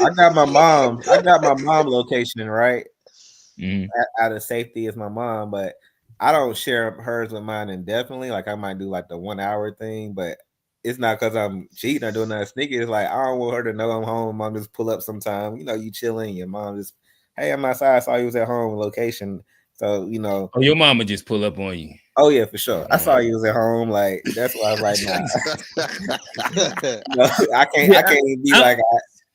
Speaker 4: I got my mom location right.
Speaker 1: Mhm.
Speaker 4: Out of safety is my mom, but I don't share hers with mine indefinitely. Like I might do like the 1 hour thing, but it's not because I'm cheating or doing that sneaky. It's like I don't want her to know I'm home. Mom just pull up sometime. You know, you chilling. Your mom just, hey, I'm outside. I saw you was at home location. So you know.
Speaker 1: Oh, your mama just pull up on you.
Speaker 4: Oh yeah, for sure. I saw you was at home. Like that's why I was like, nah. No, I can't be like,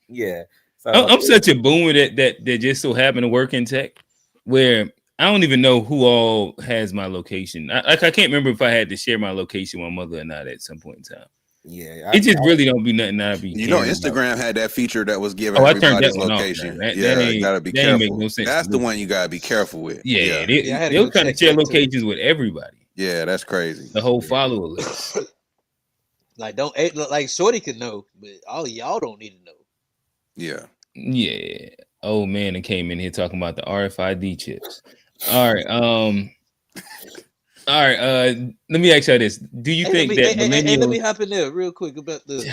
Speaker 4: yeah. So
Speaker 1: I'm such a boomer that just so happen to work in tech, where I don't even know who all has my location. I can't remember if I had to share my location with my mother or not at some point in time.
Speaker 4: Yeah,
Speaker 1: it just really don't be nothing I'd be.
Speaker 2: You know,
Speaker 1: caring
Speaker 2: Instagram
Speaker 1: about.
Speaker 2: had that feature that was giving
Speaker 1: I turned
Speaker 2: everybody's
Speaker 1: that one off,
Speaker 2: location.
Speaker 1: man.
Speaker 2: Yeah,
Speaker 1: that
Speaker 2: gotta be
Speaker 1: ain't make
Speaker 2: careful.
Speaker 1: no sense.
Speaker 2: That's the one you gotta be careful with.
Speaker 1: Yeah,
Speaker 2: Yeah.
Speaker 1: they were trying to share locations with everybody.
Speaker 2: Yeah, that's crazy.
Speaker 1: The whole follower list.
Speaker 5: Like don't like shorty could know, but all y'all don't need to know.
Speaker 2: Yeah.
Speaker 1: Yeah. Oh man, it came in here talking about the RFID chips. All right. All right. Let me ask you this: do you think that millennials?
Speaker 5: Let me hop in there real quick about the.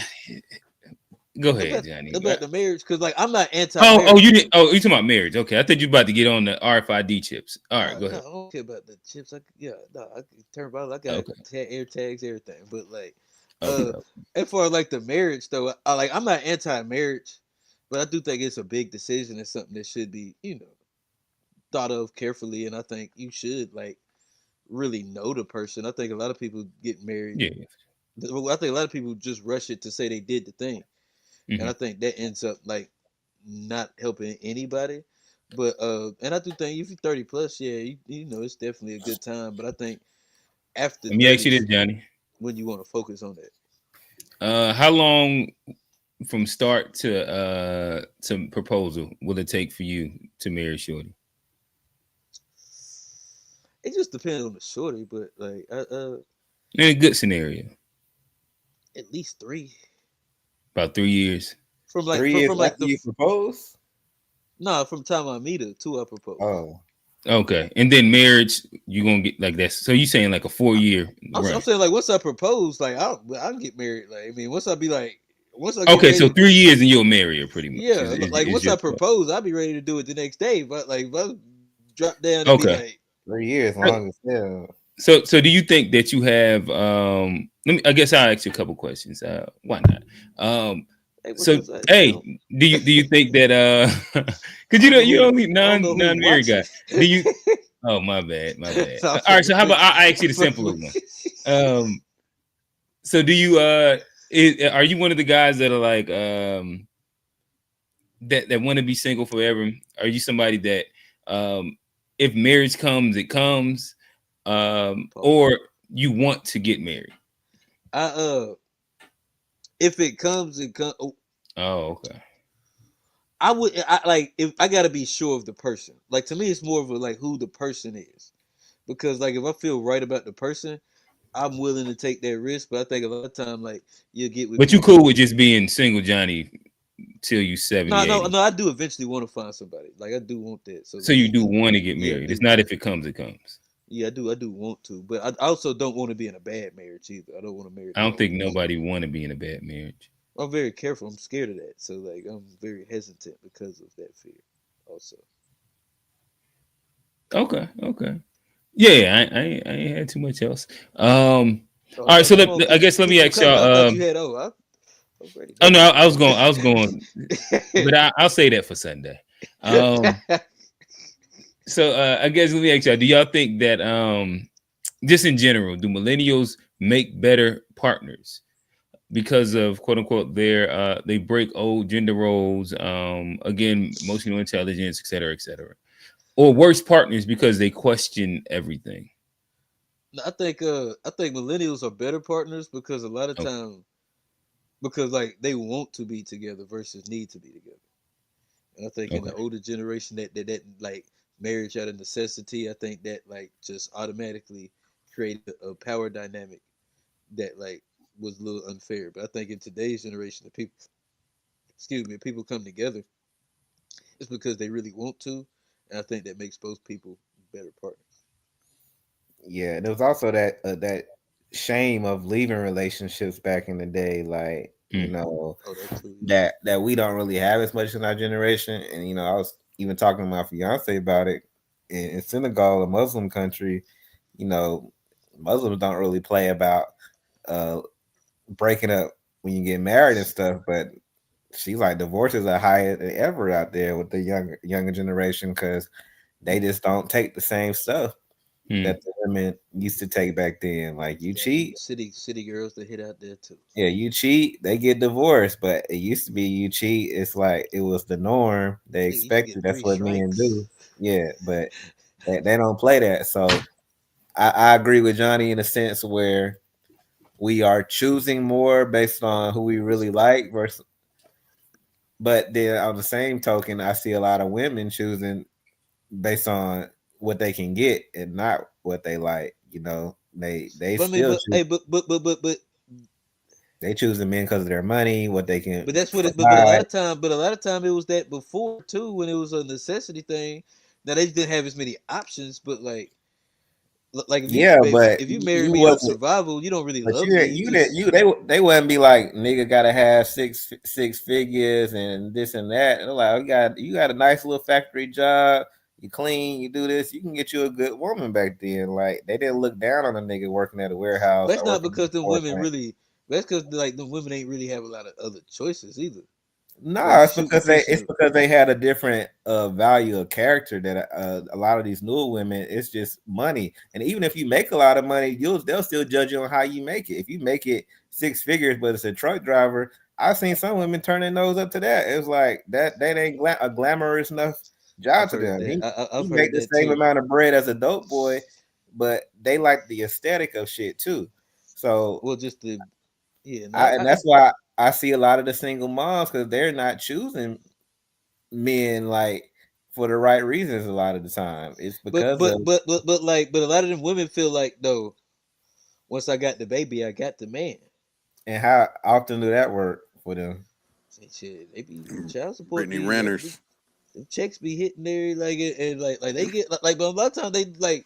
Speaker 1: Go ahead, Johnny.
Speaker 5: About the marriage, because like I'm not anti.
Speaker 1: You didn't. Oh, you talking about marriage? Okay, I thought you were about to get on the RFID chips. All right, go ahead.
Speaker 5: I don't care about the chips. I can turn about. I got air tags, everything. But like, as far as like the marriage though, I'm not anti-marriage, but I do think it's a big decision and something that should be thought of carefully. And I think you should like really know the person. I think a lot of people get married.
Speaker 1: Yeah.
Speaker 5: I think a lot of people just rush it to say they did the thing.
Speaker 1: Mm-hmm.
Speaker 5: And I think that ends up like not helping anybody. But and I do think if you're 30 plus, yeah, you know it's definitely a good time. But I think after
Speaker 1: let me ask you this, Johnny,
Speaker 5: when you want to focus on that.
Speaker 1: How long from start to proposal will it take for you to marry shorty?
Speaker 5: It just depends on the shorty, but like
Speaker 1: in a good scenario,
Speaker 5: at least 3.
Speaker 1: About 3 years.
Speaker 5: From like
Speaker 4: 3 years after you propose?
Speaker 5: No, from time I meet her to I propose.
Speaker 4: Oh.
Speaker 1: Okay. And then marriage, you gonna get like that. So you saying like a 4-year
Speaker 5: I'm saying like once I propose, like I'll get married. Like I mean, once I get
Speaker 1: okay,
Speaker 5: married,
Speaker 1: so 3 years and you'll marry her pretty much.
Speaker 5: Yeah, like once I propose, I'll be ready to do it the next day. But like if I drop down and be like
Speaker 4: 3 years long as hell.
Speaker 1: So do you think that you have I guess I'll ask you a couple questions. Why not? Do you think that because you only non-married guy. Do you oh my bad. All right, so how about I ask you the simpler one? So do you are you one of the guys that are like that want to be single forever? Are you somebody that if marriage comes, it comes, or you want to get married?
Speaker 5: If it comes, it comes.
Speaker 1: Oh, okay.
Speaker 5: If I gotta be sure of the person. Like to me, it's more of a like who the person is, because like if I feel right about the person, I'm willing to take that risk. But I think a lot of time like you'll get with.
Speaker 1: But you cool with just being single, Johnny, till you 70?
Speaker 5: No. I do eventually want to find somebody. Like I do want that.
Speaker 1: So you do want to get married. Yeah, it's not if it comes, it comes.
Speaker 5: Yeah, I do want to, but I also don't want to be in a bad marriage either. I don't want to marry.
Speaker 1: I don't think nobody want to be in a bad marriage.
Speaker 5: I'm very careful. I'm scared of that. So like I'm very hesitant because of that fear also.
Speaker 1: Okay. Yeah, I ain't had too much else. All right, so I guess let me ask y'all.
Speaker 5: You had
Speaker 1: oh no, I was going, but I'll say that for Sunday. So I guess let me ask y'all, do y'all think that just in general, do millennials make better partners because of quote unquote they break old gender roles, again, emotional intelligence, et cetera, or worse partners because they question everything?
Speaker 5: I think millennials are better partners because a lot of time because like they want to be together versus need to be together. And I think in the older generation that like marriage out of necessity, I think that like just automatically created a power dynamic that like was a little unfair. But I think in today's generation, the people excuse me, people come together, it's because they really want to, and I think that makes both people better partners.
Speaker 4: Yeah, there was also that shame of leaving relationships back in the day, like
Speaker 5: Oh, that too.
Speaker 4: that we don't really have as much in our generation. And I was even talking to my fiance about it in Senegal, a Muslim country. Muslims don't really play about breaking up when you get married and stuff, but she's like divorces are higher than ever out there with the younger generation because they just don't take the same stuff that the women used to take back then. Like you cheat,
Speaker 5: city girls that hit out there too.
Speaker 4: yeah, you cheat, they get divorced. But it used to be you cheat, it's like it was the norm. They expected that's what men do. Yeah, but they don't play that. So I agree with Johnny in a sense where we are choosing more based on who we really like versus. But then on the same token, I see a lot of women choosing based on what they can get and not what they like. They
Speaker 5: But
Speaker 4: still choose.
Speaker 5: hey, but
Speaker 4: they choose the men because of their money, what they can.
Speaker 5: But that's what it. But a lot of time it was that before too, when it was a necessity thing. Now they didn't have as many options, but like if you marry
Speaker 4: you
Speaker 5: me off
Speaker 4: wasn't.
Speaker 5: survival, you don't really
Speaker 4: But
Speaker 5: love
Speaker 4: you,
Speaker 5: me.
Speaker 4: you, you, they wouldn't be like nigga gotta have six figures and this and that. They're like you got a nice little factory job. You clean, you do this, you can get you a good woman back then. Like they didn't look down on a nigga working at a warehouse.
Speaker 5: That's
Speaker 4: Or
Speaker 5: not
Speaker 4: working
Speaker 5: because the women
Speaker 4: thing.
Speaker 5: really. That's because like the women ain't really have a lot of other choices either.
Speaker 4: No,
Speaker 5: Like,
Speaker 4: it's because they had a different value of character that a lot of these newer women. It's just money, and even if you make a lot of money, they'll still judge you on how you make it. If you make it six figures, but it's a truck driver, I've seen some women turn their nose up to that. It's like that ain't a glamorous enough job to them. He make the same amount of bread as a dope boy, but they like the aesthetic of shit too. So
Speaker 5: just the
Speaker 4: and that's why I see a lot of the single moms because they're not choosing men like for the right reasons a lot of the time. It's because
Speaker 5: but a lot of them women feel like though, once I got the baby, I got the man.
Speaker 4: And how often do that work for them?
Speaker 5: Shit, they be child support.
Speaker 2: Brittany Renters.
Speaker 5: The checks be hitting there and like they get like, but a lot of times they like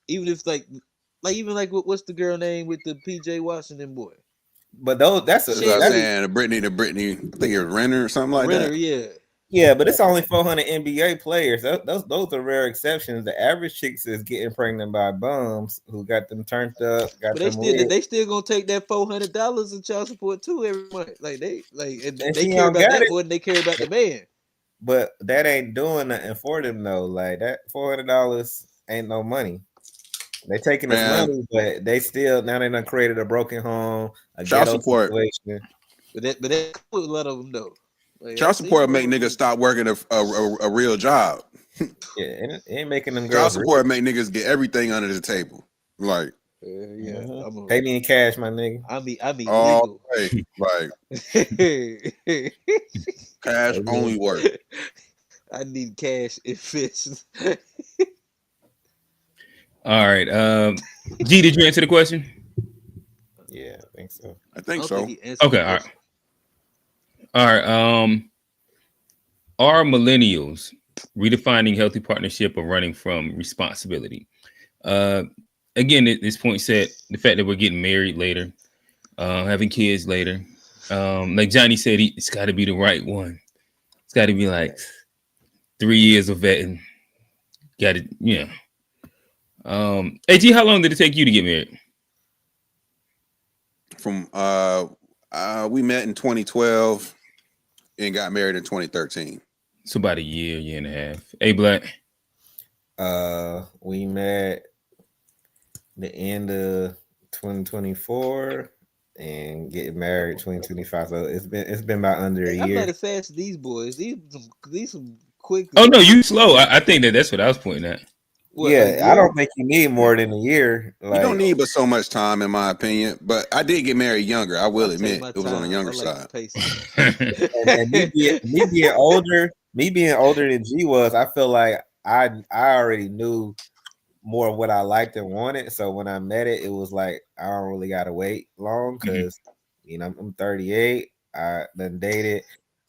Speaker 5: even if like even like what's the girl name with the PJ Washington boy?
Speaker 4: But that's
Speaker 2: what I'm saying. The Brittany, I think it was Renner or something like that.
Speaker 4: Yeah, but it's only 400 NBA players. Those are rare exceptions. The average chicks is getting pregnant by bums who got them turned up.
Speaker 5: But they still gonna take that $400 in child support too every month. Like they care about that more than they care about the man.
Speaker 4: But that ain't doing nothing for them though. Like that $400 ain't no money. They taking this money, but they still now they done created a broken home, a
Speaker 2: child
Speaker 4: ghetto
Speaker 2: support
Speaker 5: But
Speaker 4: situation.
Speaker 5: that with a lot of them though. Like,
Speaker 2: child support make niggas stop working a real job.
Speaker 4: Yeah, it ain't making them
Speaker 2: child
Speaker 4: girls.
Speaker 2: Support make niggas get everything under the table. Like,
Speaker 4: pay me in cash, my nigga.
Speaker 5: I mean legal.
Speaker 2: Right. Cash only work.
Speaker 5: I need cash if fits.
Speaker 1: All right. G, did you answer the question?
Speaker 4: Yeah, I think so.
Speaker 2: I think so.
Speaker 1: Okay, all right. All right. Are millennials redefining healthy partnership or running from responsibility? Again, at this point said the fact that we're getting married later, having kids later. Like Johnny said, it's got to be the right one. It's got to be like 3 years of vetting. Got it, yeah. AG, how long did it take you to get married?
Speaker 2: From we met in 2012 and got married in 2013.
Speaker 1: So about a year and a half. Hey, Black.
Speaker 4: We met the end of 2024 and getting married 2025. So it's been about under a year.
Speaker 5: I'm not as fast as these boys. These some quick.
Speaker 1: Oh no, you slow. I think that's what I was pointing at.
Speaker 4: I don't think you need more than a year.
Speaker 2: You don't need but so much time, in my opinion. But I did get married younger. I will admit it was on the younger side.
Speaker 4: and me being older than G was, I feel like I already knew more of what I liked and wanted. So when I met it, it was like I don't really gotta wait long because I'm 38. I done dated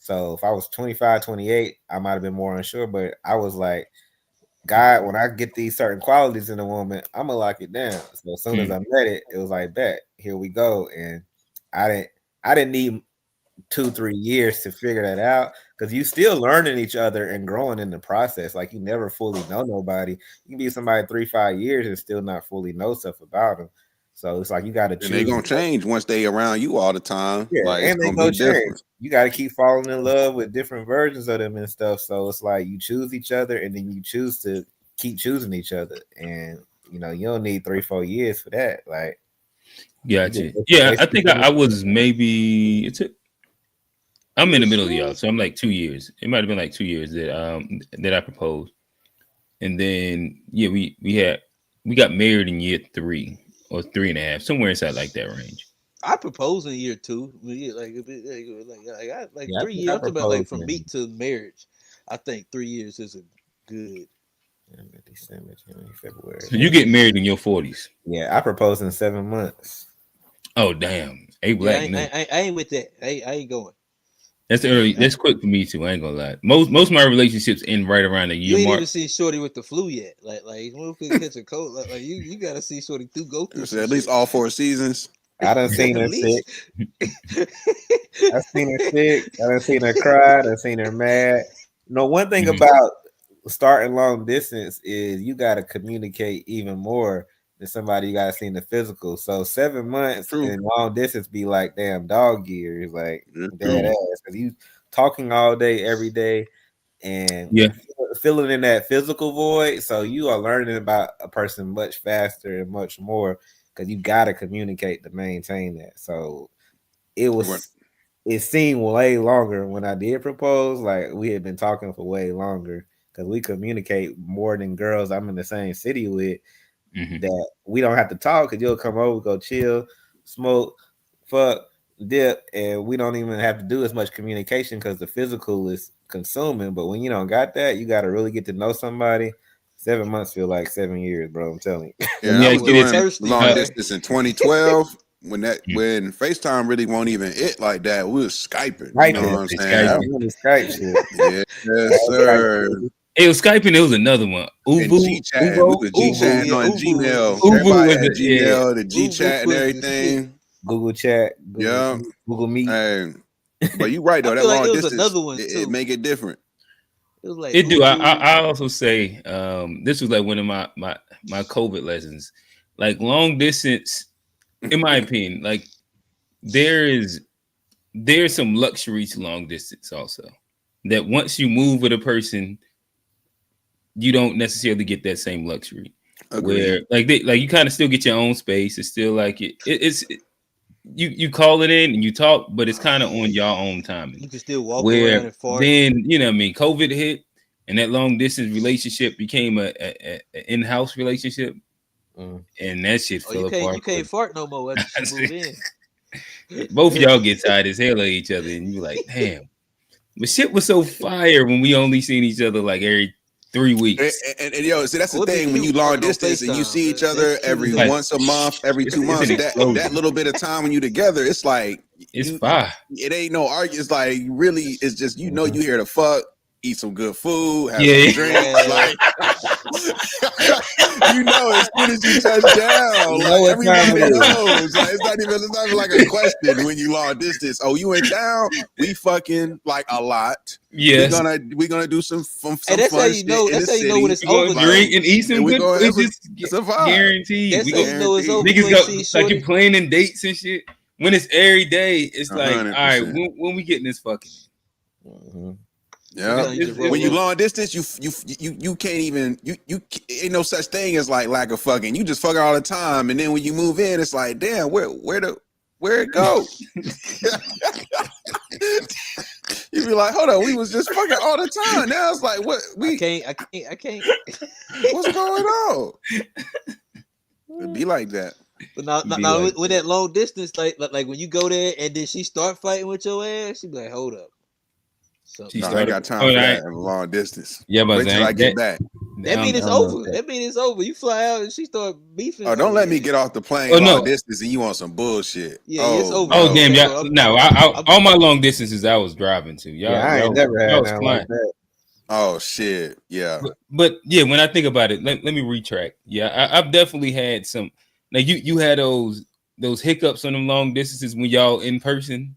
Speaker 4: So if I was 25, 28, I might have been more unsure, but I was like, God, when I get these certain qualities in a woman, I'm gonna lock it down. So as soon as I met it, it was like, bet, here we go. And I didn't need 2-3 years to figure that out, because you still learning each other and growing in the process. Like, you never fully know nobody. You can be somebody 3-5 years and still not fully know stuff about them. So it's like you got to choose.
Speaker 2: And they gonna change once they around you all the time.
Speaker 4: Yeah,
Speaker 2: like,
Speaker 4: and they gonna change. Different. You got to keep falling in love with different versions of them and stuff. So it's like you choose each other, and then you choose to keep choosing each other. And you know, you don't need 3-4 years for that. Like,
Speaker 1: gotcha. Yeah, I think I was maybe I'm in the middle of y'all, so I'm like 2 years. It might have been like 2 years that I proposed, and then we got married in year 3 or 3.5, somewhere inside like that range.
Speaker 5: I proposed in year 2, like 3 years. I'm talking about like from meet to marriage. I think 3 years is a good.
Speaker 4: December, January, February.
Speaker 1: So you get married in your 40s?
Speaker 4: Yeah, I proposed in 7 months.
Speaker 1: Oh damn!
Speaker 5: I ain't with that. I ain't going.
Speaker 1: That's early. That's quick for me too. I ain't gonna lie. Most of my relationships end right around the year
Speaker 5: you ain't
Speaker 1: mark.
Speaker 5: even seen Shorty with the flu yet. Like what if we catch a cold? Like you gotta see Shorty go through.
Speaker 2: So at least all 4 seasons.
Speaker 4: I done seen her sick. I've seen her sick. I done seen her cry. I've seen her mad. No, one thing about starting long distance is you got to communicate even more than somebody you got to see in the physical. So 7 months in long distance be like damn dog years, like dead ass, because you talking all day every day and filling in that physical void. So you are learning about a person much faster and much more, because you got to communicate to maintain that. So it seemed way longer when I did propose. Like, we had been talking for way longer, because we communicate more than girls I'm in the same city with. That we don't have to talk, because you'll come over, go chill, smoke, fuck, dip, and we don't even have to do as much communication because the physical is consuming. But when you don't got that, you got to really get to know somebody. 7 months feel like 7 years, bro. I'm telling you.
Speaker 2: Yeah, I was doing long distance in 2012 when FaceTime really won't even it like that. We was Skyping. You know what I'm saying?
Speaker 4: Skype shit.
Speaker 2: Yes, sir.
Speaker 1: It was Skyping. It was another one. Ubu.
Speaker 2: G-chatting. We was G-chatting on Gmail. Everybody had Gmail, the G-chat and everything.
Speaker 4: Google Chat.
Speaker 2: Google Meet. Hey, but you right though. That long distance,
Speaker 5: another one
Speaker 2: it make it different.
Speaker 5: It was like
Speaker 1: It do. I also say this was like one of my COVID lessons. Like, long distance, in my opinion, like there's some luxury to long distance also. That once you move with a person, you don't necessarily get that same luxury.
Speaker 2: Agreed.
Speaker 1: Where like you kind of still get your own space. It's still like you call it in and you talk, but it's kind of on your own timing.
Speaker 5: You can still walk around and fart.
Speaker 1: Then, you know what I mean, COVID hit and that long distance relationship became a in-house relationship. And that shit fell apart.
Speaker 5: You can't fart no more after you move in.
Speaker 1: Both of y'all get tired as hell of each other, and you're like, damn. But shit was so fire when we only seen each other like every 3 weeks.
Speaker 2: And yo, see, that's the thing, when you long distance and you see each other every once a month, every 2 months, that little bit of time when you together, it's like
Speaker 1: it's fire.
Speaker 2: It ain't no argument. It's like, really, it's just, you know, you here to fuck, eat some good food, have some drinks, like you know, as soon as you touch down, like everybody knows. Like, it's not even like a question when you long distance. Oh, you in town? We fucking like a lot.
Speaker 1: Yes,
Speaker 2: we're gonna do some fun.
Speaker 5: That's how you know. That's how you know when it's over.
Speaker 1: Drink and eat some good food. It's just guaranteed.
Speaker 5: That's how you know it's over.
Speaker 1: Niggas go like you planning dates and shit. When it's every day, it's like, 100%. All right, when we getting this fucking.
Speaker 2: Yeah, when you long distance, you can't even you ain't no such thing as like lack of fucking. You just fucking all the time, and then when you move in, it's like, damn, where it go? You be like, hold on, we was just fucking all the time. Now it's like, what we
Speaker 5: I can't.
Speaker 2: What's going on? It be like that.
Speaker 5: But now with that long distance, like when you go there and then she start fighting with your ass, she be like, hold up.
Speaker 2: I ain't got time for that in long distance.
Speaker 1: Yeah, but
Speaker 2: wait till I get back.
Speaker 5: That mean it's over. That mean it's over. You fly out and she start beefing.
Speaker 2: Oh, don't let me get off the plane long distance and you want some bullshit.
Speaker 5: Yeah, it's over.
Speaker 1: Oh, damn, y'all. No, all my long distances I was driving to. Y'all,
Speaker 4: I ain't never had nothing like that.
Speaker 2: Oh shit, yeah.
Speaker 1: But yeah, when I think about it, let me retract. Yeah, I've definitely had some. Now you had those hiccups on them long distances when y'all in person,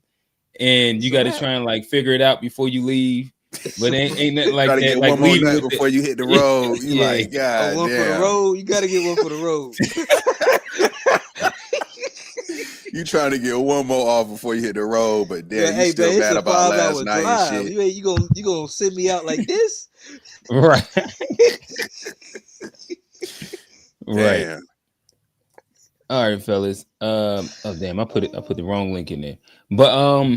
Speaker 1: and you got to try and like figure it out before you leave. But ain't nothing like
Speaker 2: gotta
Speaker 1: that.
Speaker 2: Get
Speaker 1: like
Speaker 2: one more nut before you hit the road. You like, God,
Speaker 5: one for the road. You gotta get one for the road.
Speaker 2: You trying to get one more off before you hit the road, but damn, you still mad about last night and shit.
Speaker 5: You gonna send me out like this?
Speaker 1: Right. Right.
Speaker 2: Damn.
Speaker 1: All right, fellas. Oh damn, I put the wrong link in there. But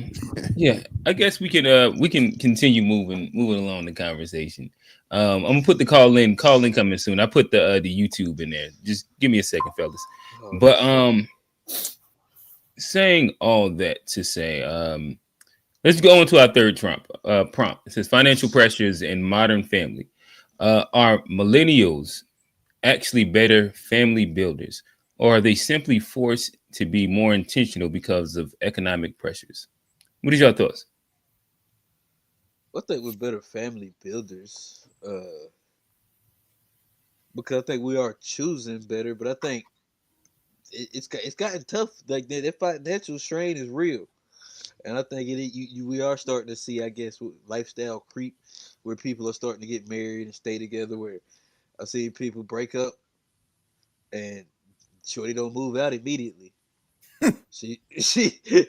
Speaker 1: yeah, I guess we can continue moving along the conversation. I'm gonna put the call in coming soon. I put the YouTube in there. Just give me a second, fellas. But saying all that to say, let's go into our third prompt. It says financial pressures in modern family. Are millennials actually better family builders, or are they simply forced to be more intentional because of economic pressures? What is your thoughts?
Speaker 5: I think we're better family builders, because I think we are choosing better. But I think it's gotten tough. Like that financial strain is real, and I think we are starting to see, I guess, lifestyle creep, where people are starting to get married and stay together. Where I see people break up and shorty don't move out immediately. she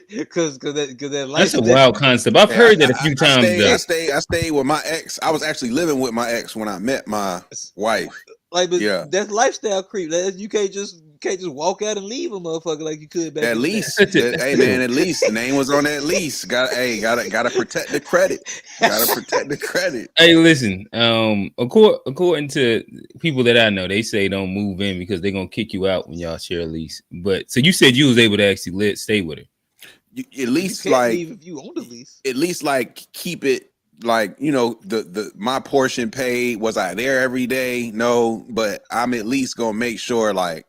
Speaker 5: because that
Speaker 1: That's a wild concept. I've heard that a few times.
Speaker 2: I stayed with my ex. I was actually living with my ex when I met my wife.
Speaker 5: That's lifestyle creep. You can't just walk out and leave a motherfucker like you could back.
Speaker 2: At least, hey man, at least the name was on that lease. Gotta protect the credit. Gotta protect the credit.
Speaker 1: Hey, listen. According to people that I know, they say don't move in because they're gonna kick you out when y'all share a lease. But so you said you was able to actually stay with her.
Speaker 2: At least
Speaker 5: you can't leave if you own the lease.
Speaker 2: At least like keep it. Like, you know, the my portion paid. Was I there every day? No, but I'm at least gonna make sure like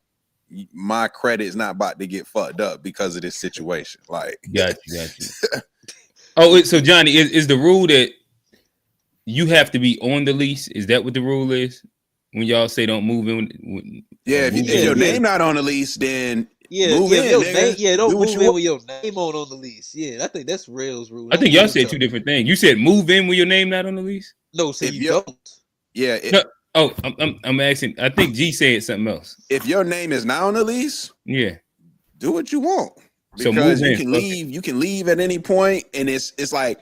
Speaker 2: my credit is not about to get fucked up because of this situation. Like,
Speaker 1: got you. Oh, so Johnny, is the rule that you have to be on the lease? Is that what the rule is when y'all say don't move in?
Speaker 2: If your name not on the lease, then move in.
Speaker 5: Don't move in with your name on the lease. Yeah, I think that's Rail's rule.
Speaker 1: I think y'all said two different things. You said move in with your name not on the lease.
Speaker 5: No, so you don't.
Speaker 2: Yeah.
Speaker 1: I'm asking. I think G said something else.
Speaker 2: If your name is not on the lease, do what you want.
Speaker 1: Because
Speaker 2: you can leave. You can leave at any point, and it's like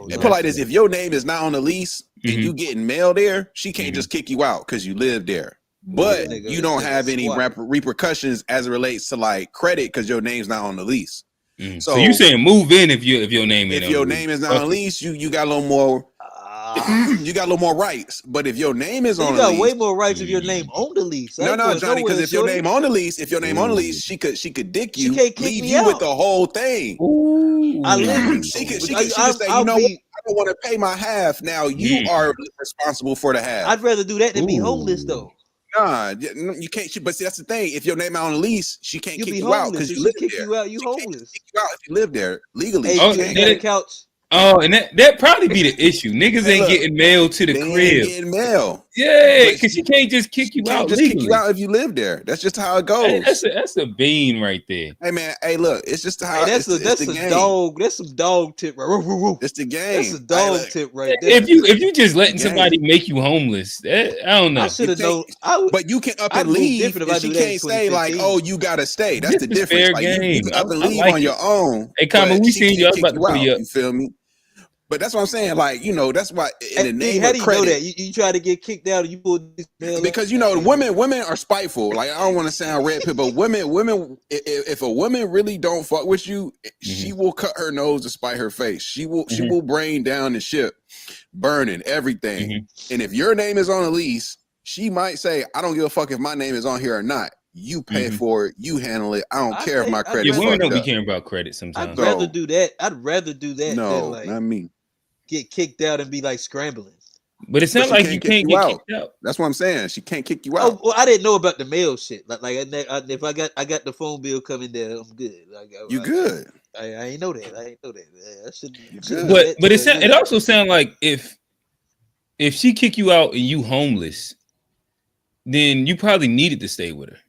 Speaker 2: put like this: if your name is not on the lease and you getting mail there, she can't just kick you out because you live there. But you don't have any repercussions as it relates to like credit because your name's not on the lease.
Speaker 1: So you saying move in if your name
Speaker 2: if your name is not on the lease, you got a little more. You got a little more rights, but if your name is on the lease,
Speaker 5: you got way more rights if your name on the lease.
Speaker 2: No, Johnny, because if your name on the lease, she could dick you, leave you with the whole thing. She could say, you know what? I don't want to pay my half. Now you are responsible for the half.
Speaker 5: I'd rather do that than be homeless, though.
Speaker 2: Nah, you can't. But see, that's the thing. If your name out on the lease, she can't kick you out because you live there.
Speaker 5: You homeless.
Speaker 2: Kick you out if you live there legally.
Speaker 5: Hey, you got a couch.
Speaker 1: Oh, and that probably be the issue. Niggas ain't getting mail to the crib.
Speaker 2: Ain't getting mail.
Speaker 1: Yeah, because she can't just kick you out.
Speaker 2: Just kick you out if you live there. That's just how it goes.
Speaker 1: Hey, that's a bean right there.
Speaker 2: Hey man, hey look, it's just how
Speaker 5: that's a dog. That's some dog tip.
Speaker 2: It's the game.
Speaker 5: That's a dog tip right there.
Speaker 1: If you just letting somebody make you homeless, I don't know.
Speaker 5: I should have known.
Speaker 2: But you can up and leave. And she can't say like, oh, you gotta stay. That's the difference.
Speaker 1: Fair
Speaker 2: like,
Speaker 1: game.
Speaker 2: You can up and leave on your own.
Speaker 1: Hey, Common, we seen you. I was about to put you up.
Speaker 2: You feel me? But that's what I'm saying. Like, you know, that's why in the name
Speaker 5: how
Speaker 2: of
Speaker 5: do you
Speaker 2: credit,
Speaker 5: know that you try to get kicked out and you pull this mail
Speaker 2: because you know women are spiteful. Like, I don't want to sound red pill, but women, if a woman really don't fuck with you, she will cut her nose to spite her face. She will bring down the ship, burning everything. And if your name is on a lease, she might say, I don't give a fuck if my name is on here or not. You pay for it. You handle it. I don't care if my credit.
Speaker 1: Yeah, women don't be caring about credit sometimes.
Speaker 5: I'd rather do that. I'd rather do that.
Speaker 2: No,
Speaker 5: than, like,
Speaker 2: not me.
Speaker 5: get kicked out and be like scrambling.
Speaker 1: But it sounds like you can't get kicked out.
Speaker 2: That's what I'm saying. She can't kick you
Speaker 5: Oh,
Speaker 2: out.
Speaker 5: well, I didn't know about the mail shit. If I got the phone bill coming there, I'm good.
Speaker 2: You good?
Speaker 5: I ain't know that. I ain't know that. I should.
Speaker 1: But it also sounds like if she kick you out and you homeless, then you probably needed to stay with her.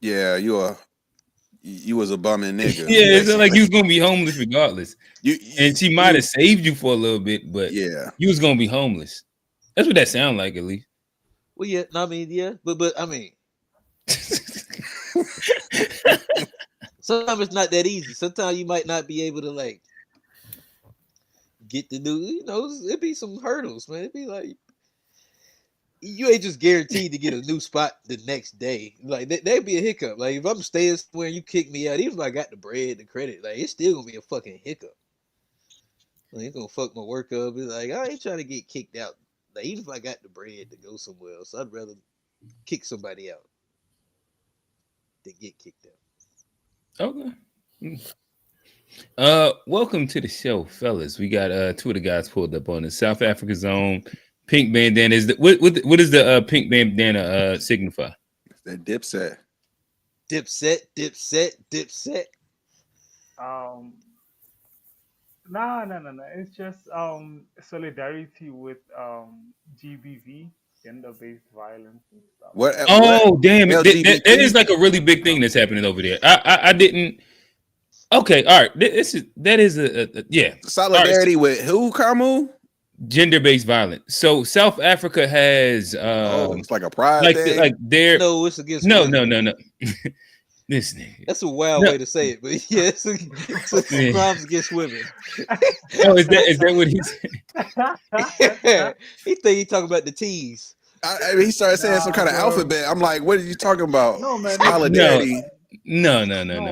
Speaker 2: Yeah, you was a bumming nigga.
Speaker 1: Yeah, it's like you was gonna be homeless regardless. And she might have saved you for a little bit, but
Speaker 2: yeah,
Speaker 1: you was gonna be homeless. That's what that sound like, at least.
Speaker 5: Well, yeah, no, I mean, yeah, but I mean, sometimes it's not that easy. Sometimes you might not be able to like get the new. You know, it'd be some hurdles, man. It'd be like you ain't just guaranteed to get a new spot the next day. Like that'd be a hiccup. Like if I'm staying somewhere and you kick me out, even if I got the bread, the credit, like it's still gonna be a fucking hiccup. Like, it's gonna fuck my work up. It's like I ain't trying to get kicked out. Like even if I got the bread to go somewhere else, I'd rather kick somebody out than get kicked out.
Speaker 1: Okay. Welcome to the show, fellas. We got two of the guys pulled up on the South Africa zone. Pink bandana is what is the pink bandana signify?
Speaker 2: That dipset.
Speaker 5: Dipset.
Speaker 15: No. It's just solidarity with GBV, gender-based violence and stuff.
Speaker 1: Damn it! That is like a really big thing that's happening over there. I didn't. Okay, all right. That is a
Speaker 2: solidarity with who, Kamu?
Speaker 1: Gender-based violence. So South Africa has
Speaker 2: it's like a pride thing.
Speaker 5: No, it's against
Speaker 1: no. This nigga.
Speaker 5: That's a wild way to say it, but yeah, it's crimes against women.
Speaker 1: Oh, is that what he said?
Speaker 5: He think he talking about the T's.
Speaker 2: I mean, he started saying some kind of alphabet. I'm like, what are you talking about?
Speaker 15: No, man.
Speaker 2: Solidarity.
Speaker 1: No.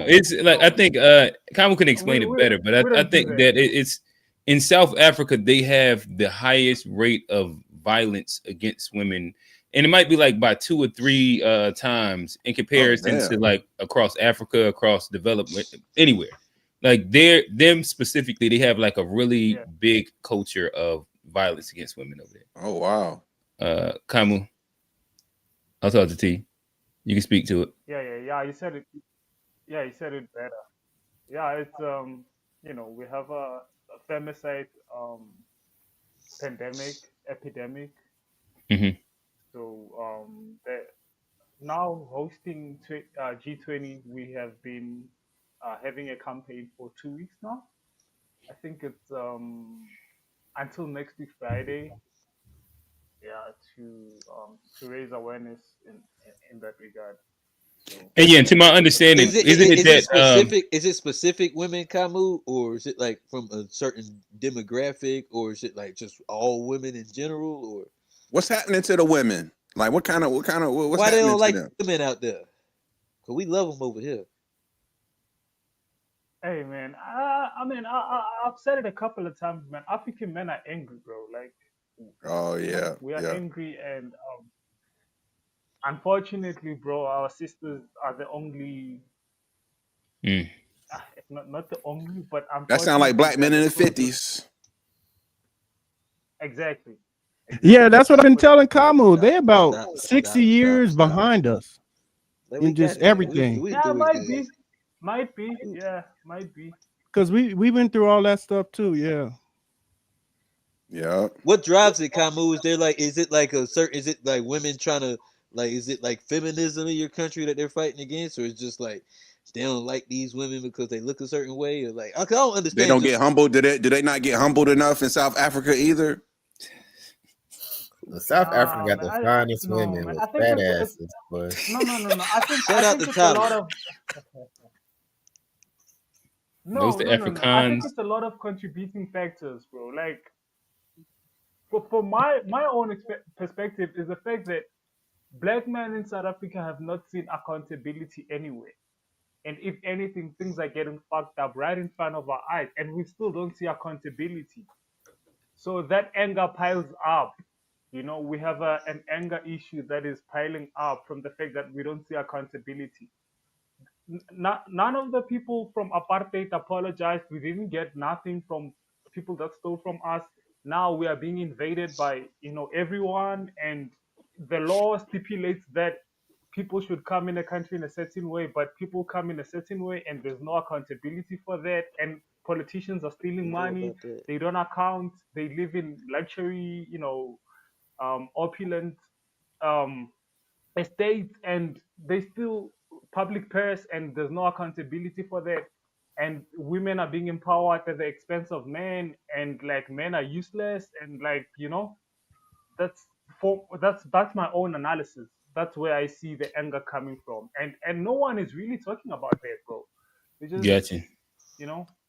Speaker 1: It's like I think Kamu can explain it better, but I think that it's in South Africa they have the highest rate of violence against women. And it might be like by 2 or 3 times in comparison to like across Africa, across development, anywhere. Like them specifically, they have like a really big culture of violence against women over there.
Speaker 2: Oh wow.
Speaker 1: Kamu, I'll talk to T. You can speak to it.
Speaker 15: Yeah. You said it. Yeah, you said it better. Yeah, it's we have a femicide epidemic.
Speaker 1: Mm-hmm.
Speaker 15: So now hosting G20, we have been having a campaign for 2 weeks now. I think it's until next week Friday. Yeah, to raise awareness in that regard. So,
Speaker 1: and yeah, to my understanding,
Speaker 5: is it specific women, Kamu, or is it like from a certain demographic, or is it like just all women in general, or
Speaker 2: what's happening to the women? Like what's
Speaker 5: why they don't like women out there? Cause we love them over here.
Speaker 15: Hey man, I've said it a couple of times, man. African men are angry, bro. Like,
Speaker 2: oh yeah,
Speaker 15: we are angry, and unfortunately, bro, our sisters are the only. Not the only, but
Speaker 2: that sound like black men in the 50s.
Speaker 15: Exactly.
Speaker 3: Yeah, that's what I've been telling Kamu. They're about 60 years behind us in just everything.
Speaker 15: Yeah, might be. Yeah, might be.
Speaker 3: Because we went through all that stuff too. Yeah.
Speaker 2: Yeah.
Speaker 5: What drives it, Kamu? Is it like women trying to like? Is it like feminism in your country that they're fighting against, or it's just like they don't like these women because they look a certain way, or like I don't understand.
Speaker 2: They don't get humbled. Do they not get humbled enough in South Africa either?
Speaker 4: South Africa got the finest women with fat asses, but
Speaker 15: no. I think it's a lot of I think it's a lot of contributing factors, bro. Like, for my own perspective is the fact that black men in South Africa have not seen accountability anyway. And if anything, things are getting fucked up right in front of our eyes, and we still don't see accountability. So that anger piles up. We have an anger issue that is piling up from the fact that we don't see accountability. None of the people from apartheid apologized. We didn't get nothing from people that stole from us. now we are being invaded by everyone, and the law stipulates that people should come in a country in a certain way, but people come in a certain way and there's no accountability for that, and politicians are stealing money. They don't account. They live in luxury, opulent um, estates, and they still public purse, and there's no accountability for that. And women are being empowered at the expense of men, and like men are useless, and like that's that's my own analysis. That's where I see the anger coming from, and no one is really talking about that, bro. We just
Speaker 1: Gotcha.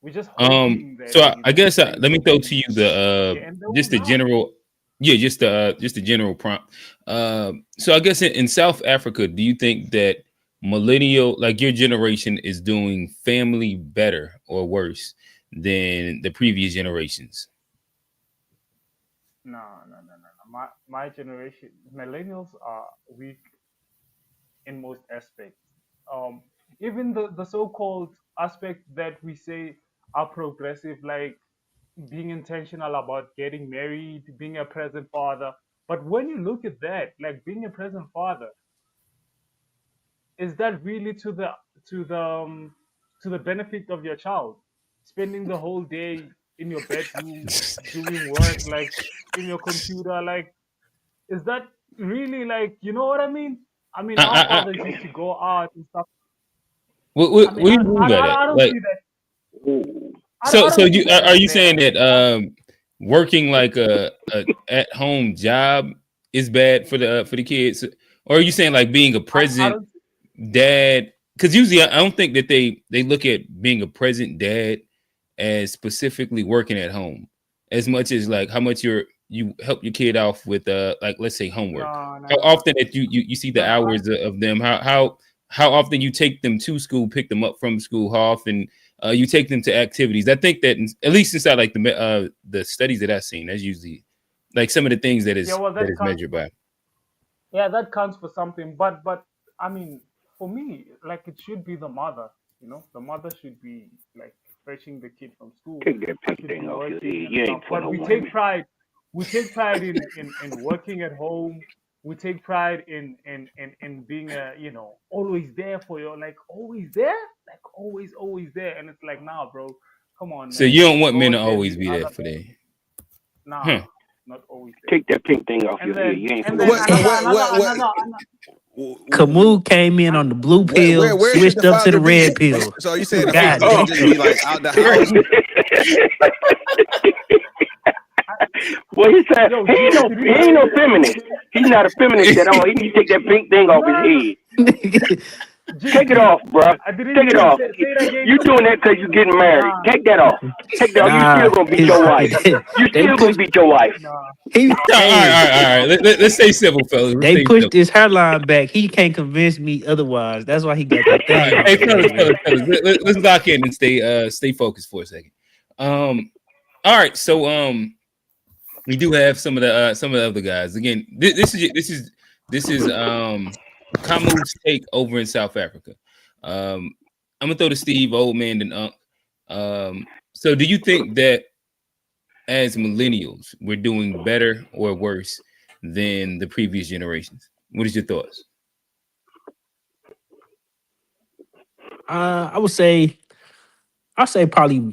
Speaker 15: we're just hoping that
Speaker 1: So I guess
Speaker 15: things
Speaker 1: let me
Speaker 15: will
Speaker 1: throw
Speaker 15: be
Speaker 1: to you the
Speaker 15: yeah, and they
Speaker 1: just
Speaker 15: will
Speaker 1: the
Speaker 15: not.
Speaker 1: general, yeah, just the general prompt. So I guess in South Africa, do you think that millennial, like your generation, is doing family better or worse than the previous generations?
Speaker 15: No. My generation, millennials are weak in most aspects. Um, Even the so-called aspect that we say are progressive, like being intentional about getting married, being a present father. But when you look at that, like being a present father, is that really to the to the benefit of your child? Spending the whole day in your bedroom doing work, like in your computer, like is that really, like, you know what I mean? I mean, our fathers used to go out and stuff. I mean,
Speaker 1: What do you mean by that?
Speaker 15: I don't
Speaker 1: Like,
Speaker 15: see that.
Speaker 1: so
Speaker 15: I don't see
Speaker 1: you
Speaker 15: that
Speaker 1: are
Speaker 15: as
Speaker 1: you saying
Speaker 15: bad.
Speaker 1: that working like a at home job is bad for the kids, or are you saying like being a
Speaker 15: I
Speaker 1: present
Speaker 15: don't.
Speaker 1: dad? Because usually I don't think that they look at being a present dad as specifically working at home as much as like how much you help your kid off with like let's say homework. How
Speaker 15: No.
Speaker 1: often that you see the
Speaker 15: No.
Speaker 1: hours of them, how often you take them to school, pick them up from school, how often you take them to activities. I think that at least inside like the studies that I've seen, that's usually like some of the things
Speaker 15: Yeah, well,
Speaker 1: that
Speaker 15: that
Speaker 1: is
Speaker 15: counts.
Speaker 1: measured by.
Speaker 15: Yeah, that counts for something. But I mean, for me, like it should be the mother. The mother should be like fetching the kid from school.
Speaker 16: Take that pink
Speaker 15: Should be
Speaker 16: thing off your
Speaker 15: working
Speaker 16: head.
Speaker 15: and
Speaker 16: You
Speaker 15: stuff.
Speaker 16: ain't for
Speaker 15: But
Speaker 16: no
Speaker 15: we take
Speaker 16: woman.
Speaker 15: pride. We take pride in working at home. We take pride in being always there for your, like, always there, like always there. And it's like, nah, bro, come on,
Speaker 1: So
Speaker 15: man.
Speaker 1: you don't want men to
Speaker 15: God gave
Speaker 1: always
Speaker 15: you
Speaker 1: be there
Speaker 15: other
Speaker 1: for them.
Speaker 15: Nah,
Speaker 1: Huh.
Speaker 15: not always there.
Speaker 16: Take that pink thing off
Speaker 15: And
Speaker 16: your head.
Speaker 15: then
Speaker 16: You ain't for
Speaker 15: and
Speaker 16: no
Speaker 15: then
Speaker 2: What?
Speaker 16: woman.
Speaker 2: So
Speaker 15: another
Speaker 17: Camus came in on the blue pill,
Speaker 2: where should
Speaker 17: switched
Speaker 2: the
Speaker 17: up to the
Speaker 2: father be?
Speaker 17: red pill.
Speaker 2: So you saying the
Speaker 17: God
Speaker 2: father should just be
Speaker 17: damn.
Speaker 2: like out the house?
Speaker 16: Well, he said
Speaker 15: Yo,
Speaker 16: he ain't no feminist. He's not a feminist at all. He needs to take that pink thing off his head. Take it off, bruh.
Speaker 15: I didn't
Speaker 16: Take it
Speaker 15: hear you.
Speaker 16: off.
Speaker 15: Say it again.
Speaker 16: You doing that because you getting married.
Speaker 15: Nah,
Speaker 16: Take that off. Take that off. You still
Speaker 17: Nah,
Speaker 16: gonna beat your wife. You
Speaker 17: they
Speaker 16: still gonna
Speaker 17: pushed
Speaker 16: beat your wife.
Speaker 17: he
Speaker 1: All
Speaker 17: hey,
Speaker 1: right. Let's stay civil, fellas. Let's
Speaker 17: they
Speaker 1: stay
Speaker 17: pushed
Speaker 1: civil.
Speaker 17: his hairline back. He can't convince me otherwise. That's why he got that
Speaker 1: All right.
Speaker 17: thing on
Speaker 1: Hey,
Speaker 17: his head, man.
Speaker 1: fellas. Let's lock in and stay focused for a second. All right. So we do have some of the other guys. Again, this is Kamu's take over in South Africa. I'm gonna throw to Steve, old man, and Unc. So do you think that as millennials we're doing better or worse than the previous generations? What is your thoughts?
Speaker 17: I would say probably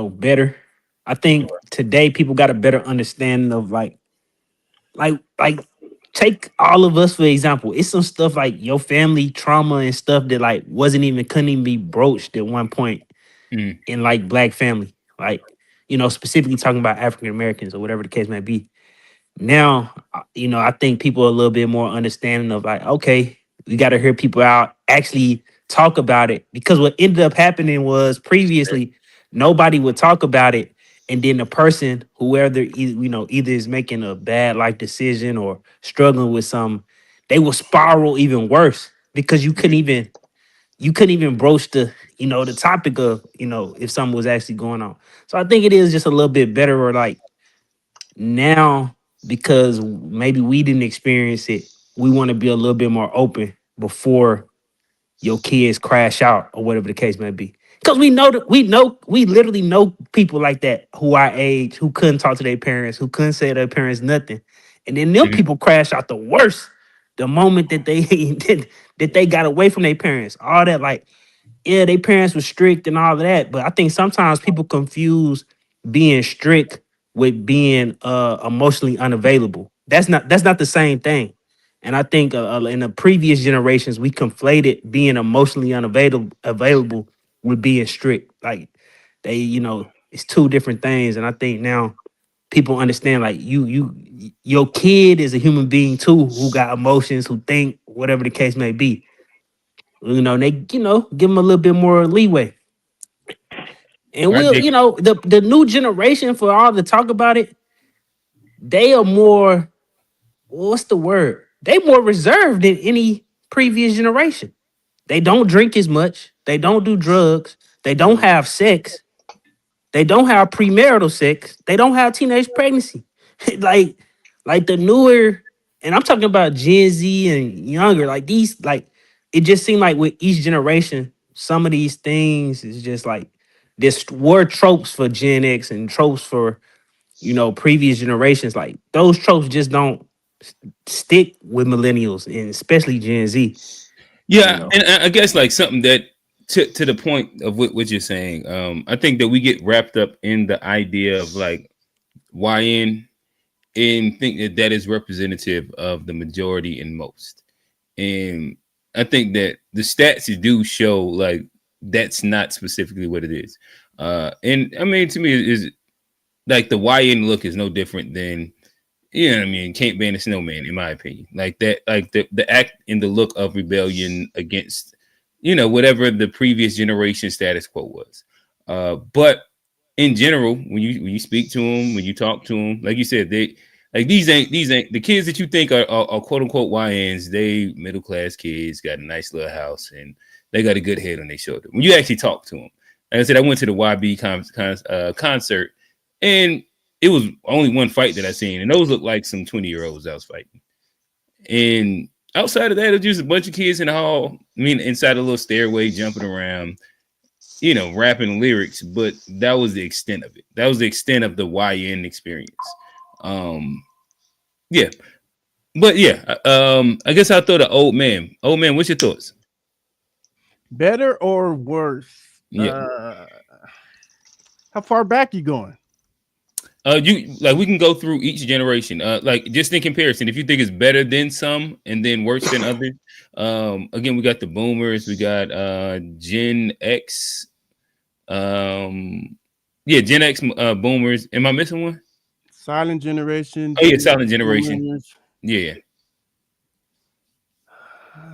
Speaker 17: better. I think today people got a better understanding of like take all of us for example. It's some stuff like your family trauma and stuff that like couldn't even be broached at one point in like black family. Like, specifically talking about African Americans or whatever the case may be. Now, I think people are a little bit more understanding of like, okay, we got to hear people out, actually talk about it. Because what ended up happening was previously nobody would talk about it. And then the person, whoever, either is making a bad life decision or struggling with some, they will spiral even worse because you couldn't even broach the topic of, if something was actually going on. So I think it is just a little bit better, or like now, because maybe we didn't experience it, we want to be a little bit more open before your kids crash out or whatever the case may be. Because we literally know people like that who our age, who couldn't talk to their parents, who couldn't say to their parents nothing. And then them people crash out the worst the moment that they that they got away from their parents. All that, like, yeah, their parents were strict and all of that. But I think sometimes people confuse being strict with being emotionally unavailable. That's not the same thing. And I think in the previous generations, we conflated being emotionally available with being strict. Like it's two different things. And I think now people understand, like, your kid is a human being too, who got emotions, who think, whatever the case may be. They give them a little bit more leeway. And
Speaker 1: Right,
Speaker 17: the new generation, for all the talk about it, they are more, what's the word? They more reserved than any previous generation. They don't drink as much. They don't do drugs. They don't have sex. They don't have premarital sex. They don't have teenage pregnancy. like, like the newer, and I'm talking about Gen Z and younger. Like these, like it just seemed like with each generation, some of these things is just like this were tropes for Gen X and tropes for previous generations. Like those tropes just don't stick with millennials and especially Gen Z.
Speaker 1: Yeah, and I guess like something that to the point of what you're saying, I think that we get wrapped up in the idea of like YN and think that that is representative of the majority and most. And I think that the stats do show like that's not specifically what it is. And I mean, to me, is like the YN look is no different than, Can't Ban a Snowman, in my opinion. Like that, like the act and the look of rebellion against, whatever the previous generation status quo was. But in general, when you speak to them, when you talk to them, like you said, they like these ain't the kids that you think are quote unquote YNs. They middle class kids, got a nice little house, and they got a good head on their shoulder. When you actually talk to them, like I said, I went to the YB concert, and it was only one fight that I seen, and those looked like some 20-year-olds I was fighting. And outside of that, it was just a bunch of kids in the hall. I mean, inside a little stairway, jumping around, rapping lyrics. But that was the extent of it. That was the extent of the YN experience. Yeah. But yeah, I guess I'll throw the old man. Old man, what's your thoughts?
Speaker 3: Better or worse?
Speaker 1: Yeah.
Speaker 3: How far back you going?
Speaker 1: We can go through each generation. Like just in comparison, if you think it's better than some and then worse than others. Again, we got the boomers, we got Gen X. Gen X boomers. Am I missing one?
Speaker 3: Silent generation.
Speaker 1: Oh yeah, silent generation.
Speaker 3: Boomers.
Speaker 1: Yeah.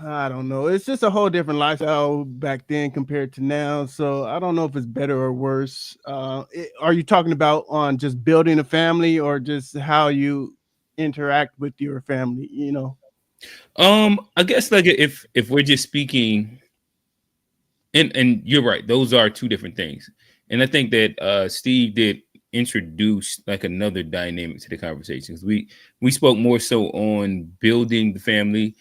Speaker 3: I don't know. It's just a whole different lifestyle back then compared to now. So I don't know if it's better or worse. Are you talking about on just building a family or just how you interact with your family?
Speaker 1: I guess like if we're just speaking, and you're right, those are two different things. And I think that Steve did introduce like another dynamic to the conversations. We spoke more so on building the family.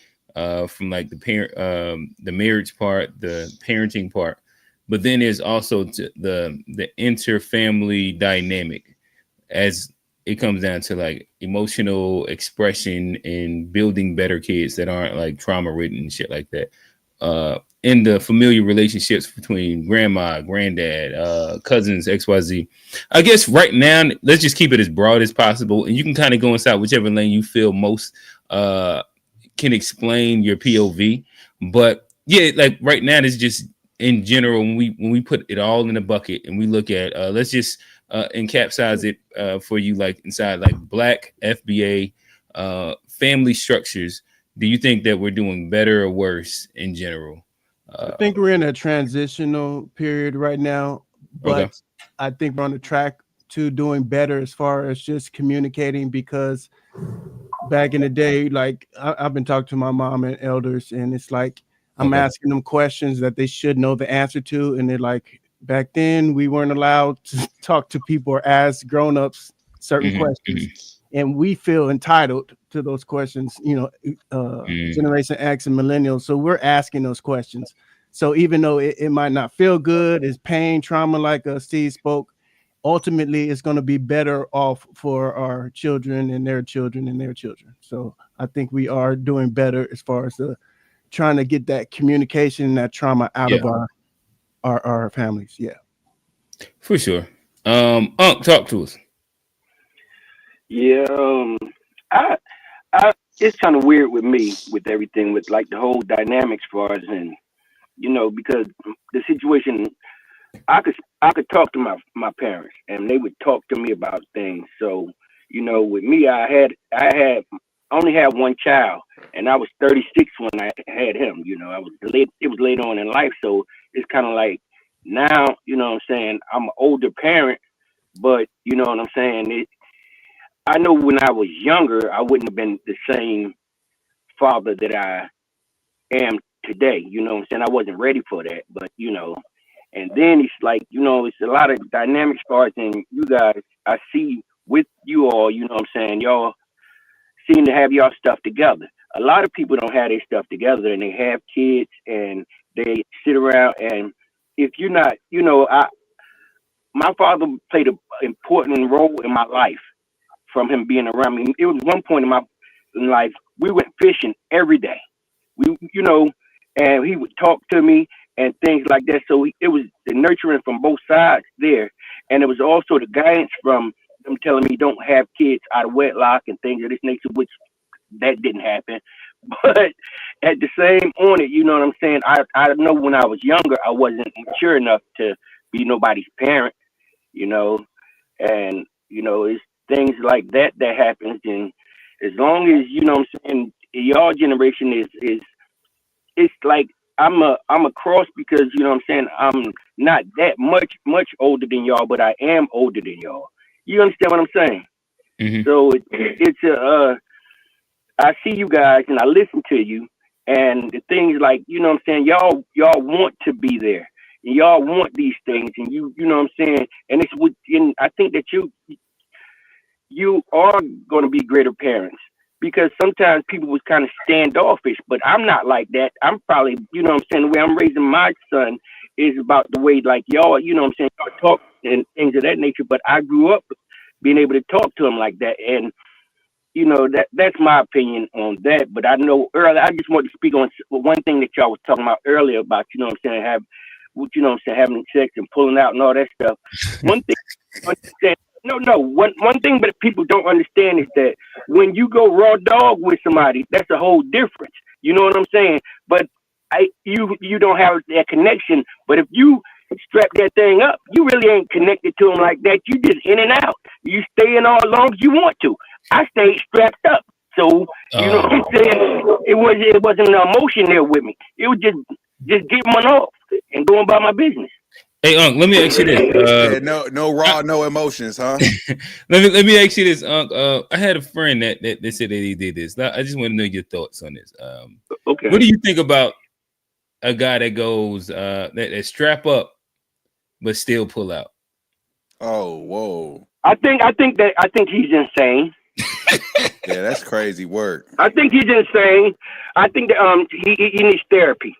Speaker 1: From like the marriage part, the parenting part, but then there's also the inter-family dynamic as it comes down to like emotional expression and building better kids that aren't like trauma ridden and shit like that. In the familiar relationships between grandma, granddad, cousins, XYZ. I guess right now, let's just keep it as broad as possible, and you can kind of go inside whichever lane you feel most can explain your POV. But yeah, like right now it's just in general when we put it all in a bucket and we look at let's just encapsize it for you, like inside like Black FBA family structures. Do you think that we're doing better or worse in general?
Speaker 3: I think we're in a transitional period right now, but
Speaker 1: okay.
Speaker 3: I think we're on the track to doing better as far as just communicating, because back in the day, like I've been talking to my mom and elders, and it's like I'm asking them questions that they should know the answer to, and they're like, back then we weren't allowed to talk to people or ask grown-ups certain questions, and we feel entitled to those questions, Generation X and Millennials, so we're asking those questions. So even though it might not feel good, it's pain, trauma, like Steve spoke, ultimately it's going to be better off for our children and their children and their children. So I think we are doing better as far as trying to get that communication, that trauma out of our families. Yeah,
Speaker 1: for sure. Talk to us.
Speaker 16: Yeah, I it's kind of weird with me with everything with like the whole dynamics for us, and because the situation, I could talk to my parents and they would talk to me about things. So with me, I only had one child, and I was 36 when I had him. I was late. It was late on in life, so it's kind of like now, what I'm saying, I'm an older parent, but you know what I'm saying. I know when I was younger, I wouldn't have been the same father that I am today. You know what I'm saying? I wasn't ready for that, but and then it's like, it's a lot of dynamic parts, and you guys, I see with you all, you know what I'm saying? Y'all seem to have y'all stuff together. A lot of people don't have their stuff together, and they have kids and they sit around, and if you're not, my father played an important role in my life from him being around me. It was one point in my life, we went fishing every day. And he would talk to me and things like that. So it was the nurturing from both sides there. And it was also the guidance from them telling me don't have kids out of wedlock and things of this nature, which that didn't happen. But at the same on it, you know what I'm saying? I know when I was younger, I wasn't mature enough to be nobody's parent, and, it's things like that happens. And as long as, what I'm saying, y'all generation is it's like I'm a cross, because what I'm saying, I'm not that much older than y'all, but I am older than y'all. You understand what I'm saying?
Speaker 1: Mm-hmm.
Speaker 16: So it's I see you guys and I listen to you, and the things like, what I'm saying, y'all want to be there, and y'all want these things, and you know what I'm saying, and I think that you are going to be greater parents, because sometimes people was kind of standoffish, but I'm not like that. I'm probably, what I'm saying, the way I'm raising my son is about the way, like y'all, what I'm saying, y'all talk and things of that nature, but I grew up being able to talk to him like that. And, that's my opinion on that. But I know earlier, I just wanted to speak on one thing that y'all was talking about earlier about, what I'm saying, having sex and pulling out and all that stuff. One thing, one thing that people don't understand is that when you go raw dog with somebody, that's a whole difference. You know what I'm saying? But you don't have that connection. But if you strap that thing up, you really ain't connected to them like that. You just in and out. You stay in all as long as you want to. I stayed strapped up. So you know what I'm saying? It wasn't an emotion there with me. It was just getting one off and going about my business.
Speaker 1: Hey, Unc, let me ask you this.
Speaker 2: No raw, no emotions, huh?
Speaker 1: let me ask you this, Unc. I had a friend that said that he did this. Now, I just want to know your thoughts on this.
Speaker 16: Okay.
Speaker 1: What do you think about a guy that goes that strap up but still pull out?
Speaker 2: Oh, whoa.
Speaker 16: I think he's insane.
Speaker 2: Yeah, that's crazy work.
Speaker 16: I think he's insane. I think that he needs therapy.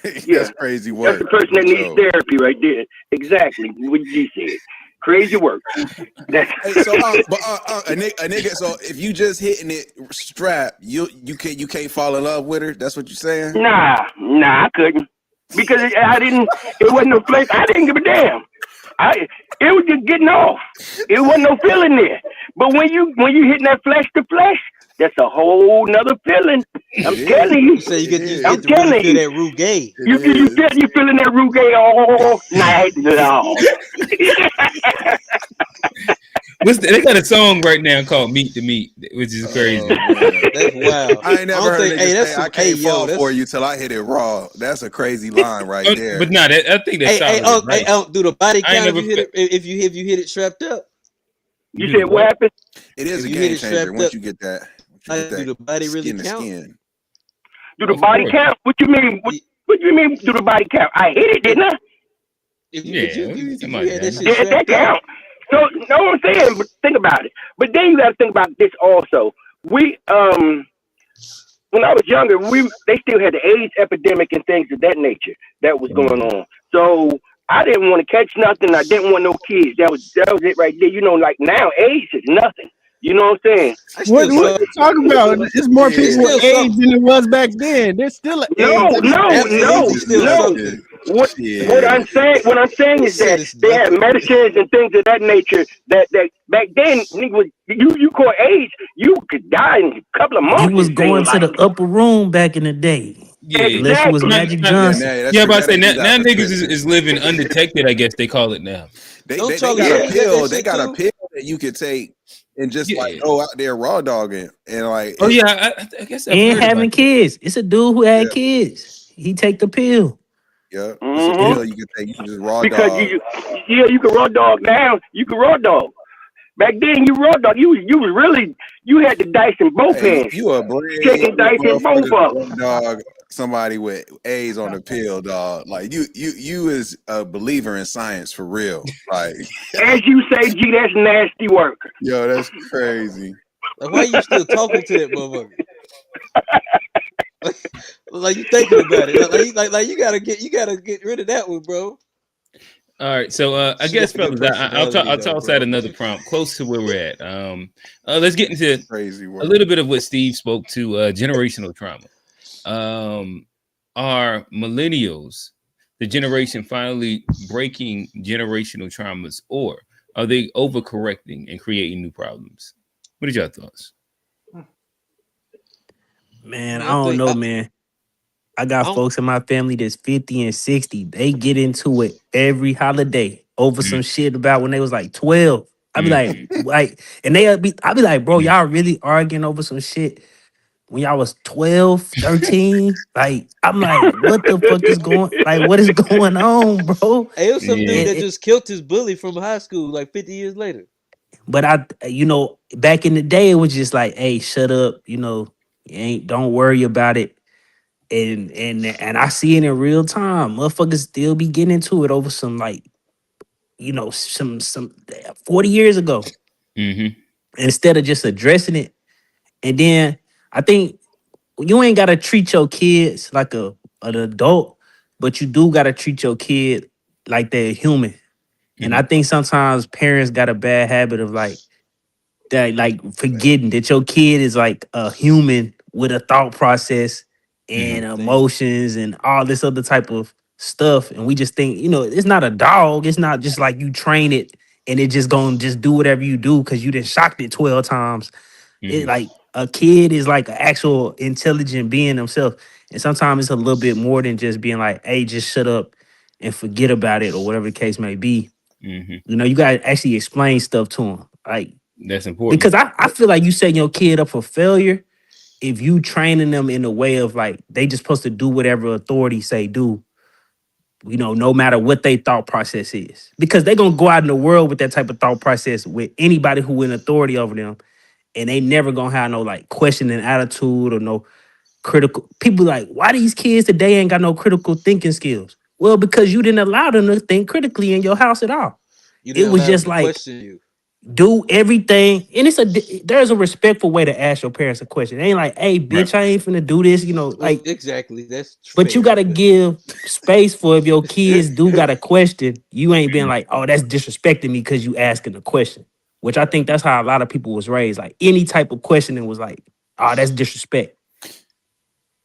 Speaker 2: That's crazy work.
Speaker 16: That's the person that needs therapy right there. Exactly what you said. Crazy work.
Speaker 2: Hey, so a nigga. So if you just hitting it strap, you can't fall in love with her. That's what you're saying?
Speaker 16: Nah, I couldn't, because it wasn't no place. I didn't give a damn. It was just getting off. It wasn't no feeling there. But when you hitting that flesh to flesh, that's a whole nother feeling. I'm telling you.
Speaker 5: So you get to really feel that root gay.
Speaker 16: You feeling that root gay all night long.
Speaker 1: They got a song right now called "Meet the Meat," which is crazy.
Speaker 5: That's wild.
Speaker 2: I ain't never heard niggas say I can't fall for you till I hit it raw. That's a crazy line right there.
Speaker 1: But I think that's solid.
Speaker 5: Hey, do the body count if you hit it strapped up?
Speaker 16: You said what happened?
Speaker 2: It is a game changer once you get that.
Speaker 5: Do the body really count?
Speaker 16: Do the body count? What you mean? What do you mean? Do the body count? I hit it, didn't I? That count. So, know what I'm saying? But think about it. But then you got to think about this also. when I was younger, they still had the AIDS epidemic and things of that nature that was going on. So I didn't want to catch nothing. I didn't want no kids. That was it right there. You know, like now AIDS is nothing. You know what I'm saying?
Speaker 3: What are you talking about? There's more people with AIDS than there was back then. There's still an AIDS.
Speaker 16: No. What I'm saying is that they had medicines and things of that nature that back then you caught AIDS, you could die in a couple of months.
Speaker 17: You was going to the upper room back in the day.
Speaker 1: Yeah,
Speaker 17: unless you was Magic Johnson.
Speaker 1: Yeah, but I say now niggas is living undetected. I guess they call it now.
Speaker 2: They got a pill. They got a pill that you could take and just like go out there raw dogging and like.
Speaker 1: Oh yeah, I guess.
Speaker 17: And having kids. It's a dude who had kids. He take the pill.
Speaker 2: Yeah, it's a pill you can take. You can just raw
Speaker 16: because
Speaker 2: dog.
Speaker 16: You can raw dog now. You can raw dog. Back then, you raw dog. You was really had the dice in both hands.
Speaker 2: You a brave
Speaker 16: taking dice in both of them.
Speaker 2: Dog. Somebody with AIDS on the pill, dog. Like you is a believer in science for real. Like
Speaker 16: as you say, G, that's nasty work.
Speaker 2: Yo, that's crazy.
Speaker 5: Like, why are you still talking to that motherfucker? like you thinking about it? Like you gotta get rid of that one, bro.
Speaker 1: All right, so I guess, fellas, I'll toss out another prompt close to where we're at. Let's get into a little bit of what Steve spoke to, generational trauma. Are millennials the generation finally breaking generational traumas, or are they overcorrecting and creating new problems? What are your thoughts?
Speaker 17: Man, I don't know, man. I got folks in my family that's 50 and 60. They get into it every holiday over some shit about when they was like 12. I'd be like, and I'd be like, bro, y'all really arguing over some shit when y'all was 12, 13? Like, I'm like, what the fuck is what is going on, bro?
Speaker 5: Hey, it was some dude that just killed his bully from high school like 50 years later.
Speaker 17: But back in the day, it was just like, hey, shut up, don't worry about it. And I see it in real time. Motherfuckers still be getting into it over some some 40 years ago. Instead of just addressing it. And then I think you ain't gotta treat your kids like an adult, but you do gotta treat your kid like they're human. And I think sometimes parents got a bad habit of forgetting that your kid is like a human with a thought process and emotions and all this other type of stuff. And we just think, it's not a dog. It's not just like you train it and it just gonna just do whatever you do because you done shocked it 12 times. It like a kid is like an actual intelligent being themselves. And sometimes it's a little bit more than just being like, hey, just shut up and forget about it or whatever the case may be. You gotta actually explain stuff to them. Like,
Speaker 1: that's important.
Speaker 17: Because I feel like you setting your kid up for failure if you training them in a way of like they just supposed to do whatever authority say do, no matter what their thought process is. Because they're gonna go out in the world with that type of thought process with anybody who in authority over them, and they never gonna have no like questioning attitude or no critical. People like, why these kids today ain't got no critical thinking skills? Well, because you didn't allow them to think critically in your house at all. It was just like do everything, and there's a respectful way to ask your parents a question. It ain't like, hey, bitch, I ain't finna do this, like
Speaker 5: exactly. That's
Speaker 17: but you gotta give space for if your kids do got a question, you ain't been like, oh, that's disrespecting me because you asking a question. Which I think that's how a lot of people was raised. Like any type of questioning was like, oh, that's disrespect.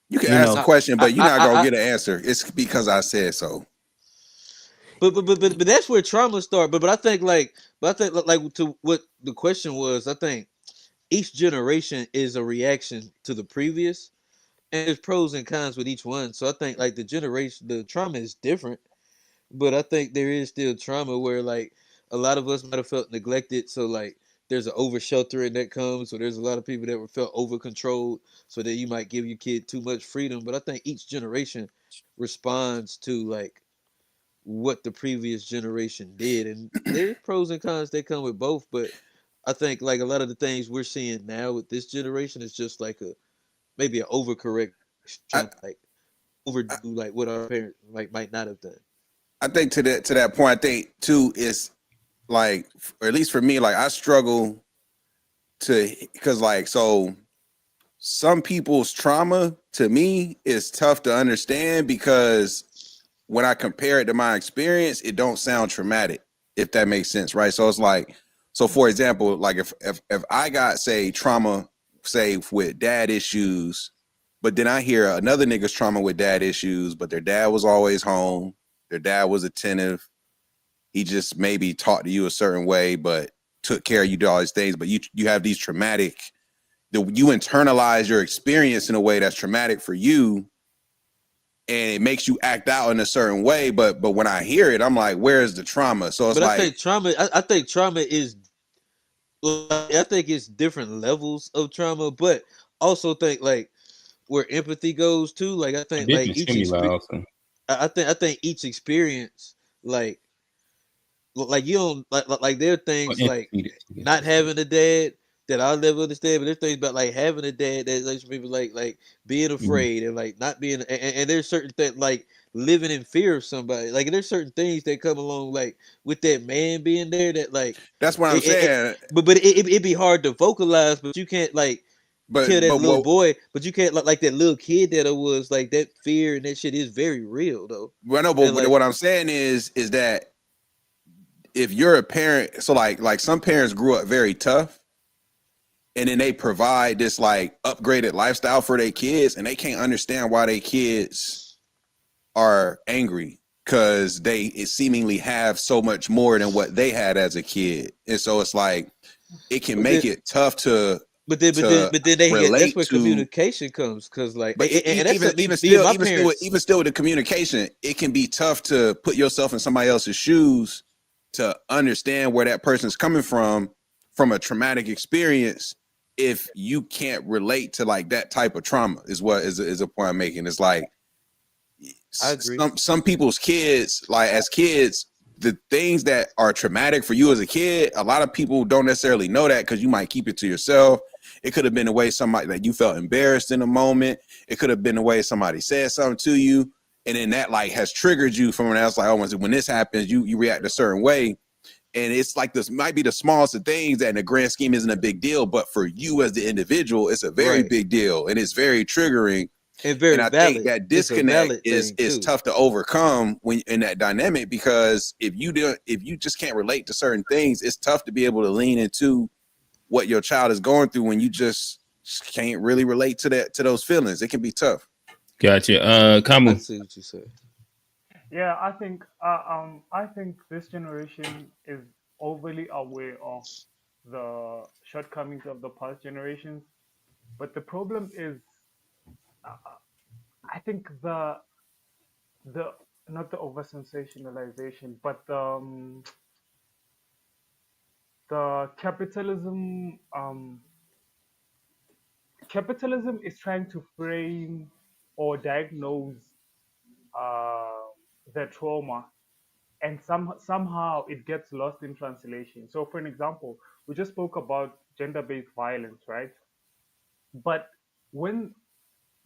Speaker 2: You can ask a question, but you're not gonna get an answer. It's because I said so.
Speaker 5: But that's where trauma starts. But I think like to what the question was, I think each generation is a reaction to the previous, and there's pros and cons with each one. So I think like the trauma is different, but I think there is still trauma where like a lot of us might have felt neglected. So like there's an over sheltering that comes. So there's a lot of people that were felt over controlled. So that you might give your kid too much freedom. But I think each generation responds to like what the previous generation did, and there's pros and cons that come with both. But I think like a lot of the things we're seeing now with this generation is just like maybe an overcorrection, like overdo like what our parents might not have done.
Speaker 2: I think to that point, I think too is like, or at least for me, like I struggle because like so some people's trauma to me is tough to understand because when I compare it to my experience, it don't sound traumatic, if that makes sense, right? So it's like, so for example, like if I got, say, trauma, say with dad issues, but then I hear another nigga's trauma with dad issues, but their dad was always home, their dad was attentive, he just maybe talked to you a certain way, but took care of you, do all these things, but you have these traumatic, you internalize your experience in a way that's traumatic for you, and it makes you act out in a certain way. But when I hear it, I'm like, where's the trauma? So it's
Speaker 5: but
Speaker 2: like,
Speaker 5: I think trauma is, I think it's different levels of trauma, but also think like where empathy goes to. Like I think like
Speaker 1: different stimuli also.
Speaker 5: I think each experience, like you don't like there are things like not having a dad that I'll never understand, but there's things about like having a dad that like people like being afraid and like not being and there's certain things like living in fear of somebody. Like there's certain things that come along like with that man being there that like
Speaker 2: that's what I'm saying.
Speaker 5: But it'd be hard to vocalize, but you can't like tell that little boy, but you can't like that little kid that it was like that fear and that shit is very real though.
Speaker 2: Well, no, but what I'm saying is that if you're a parent, so like some parents grew up very tough, and then they provide this like upgraded lifestyle for their kids, and they can't understand why their kids are angry because they seemingly have so much more than what they had as a kid, and so it's like it can make it tough to.
Speaker 5: But then that's where communication comes, because like,
Speaker 2: but even still with the communication, it can be tough to put yourself in somebody else's shoes to understand where that person's coming from a traumatic experience. If you can't relate to like that type of trauma, is a point I'm making. It's like
Speaker 5: I agree.
Speaker 2: Some people's kids, like as kids, the things that are traumatic for you as a kid, a lot of people don't necessarily know that because you might keep it to yourself. It could have been the way somebody that you felt embarrassed in a moment. It could have been the way somebody said something to you, and then that like has triggered you from when else like, oh, when this happens, you react a certain way. And it's like this might be the smallest of things that in the grand scheme isn't a big deal, but for you as the individual, it's a very big deal, and it's very triggering.
Speaker 5: And
Speaker 2: I think that disconnect is tough to overcome when in that dynamic, because if you just can't relate to certain things, it's tough to be able to lean into what your child is going through when you just can't really relate to those feelings. It can be tough.
Speaker 1: Gotcha. Kamu.
Speaker 5: I see what you said.
Speaker 15: Yeah, I think this generation is overly aware of the shortcomings of the past generations, but the problem is, I think the not the over sensationalization, but the capitalism is trying to frame or diagnose the trauma, and somehow it gets lost in translation. So for an example, we just spoke about gender-based violence, right? But when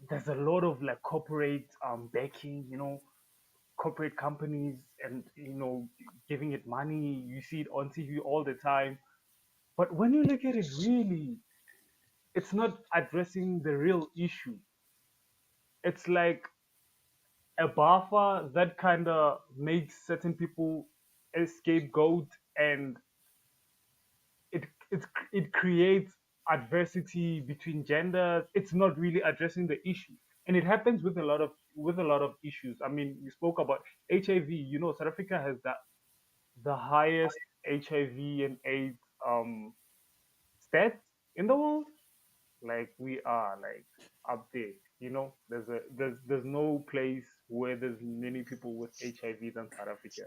Speaker 15: there's a lot of like corporate backing, corporate companies, and giving it money, you see it on TV all the time, but when you look at it, really it's not addressing the real issue. It's like a buffer that kind of makes certain people a scapegoat, and it creates adversity between genders. It's not really addressing the issue, and it happens with a lot of issues. I mean, you spoke about HIV. South Africa has the highest HIV and AIDS stats in the world. Like we are like up there. There's no place where there's many people with HIV than South Africa.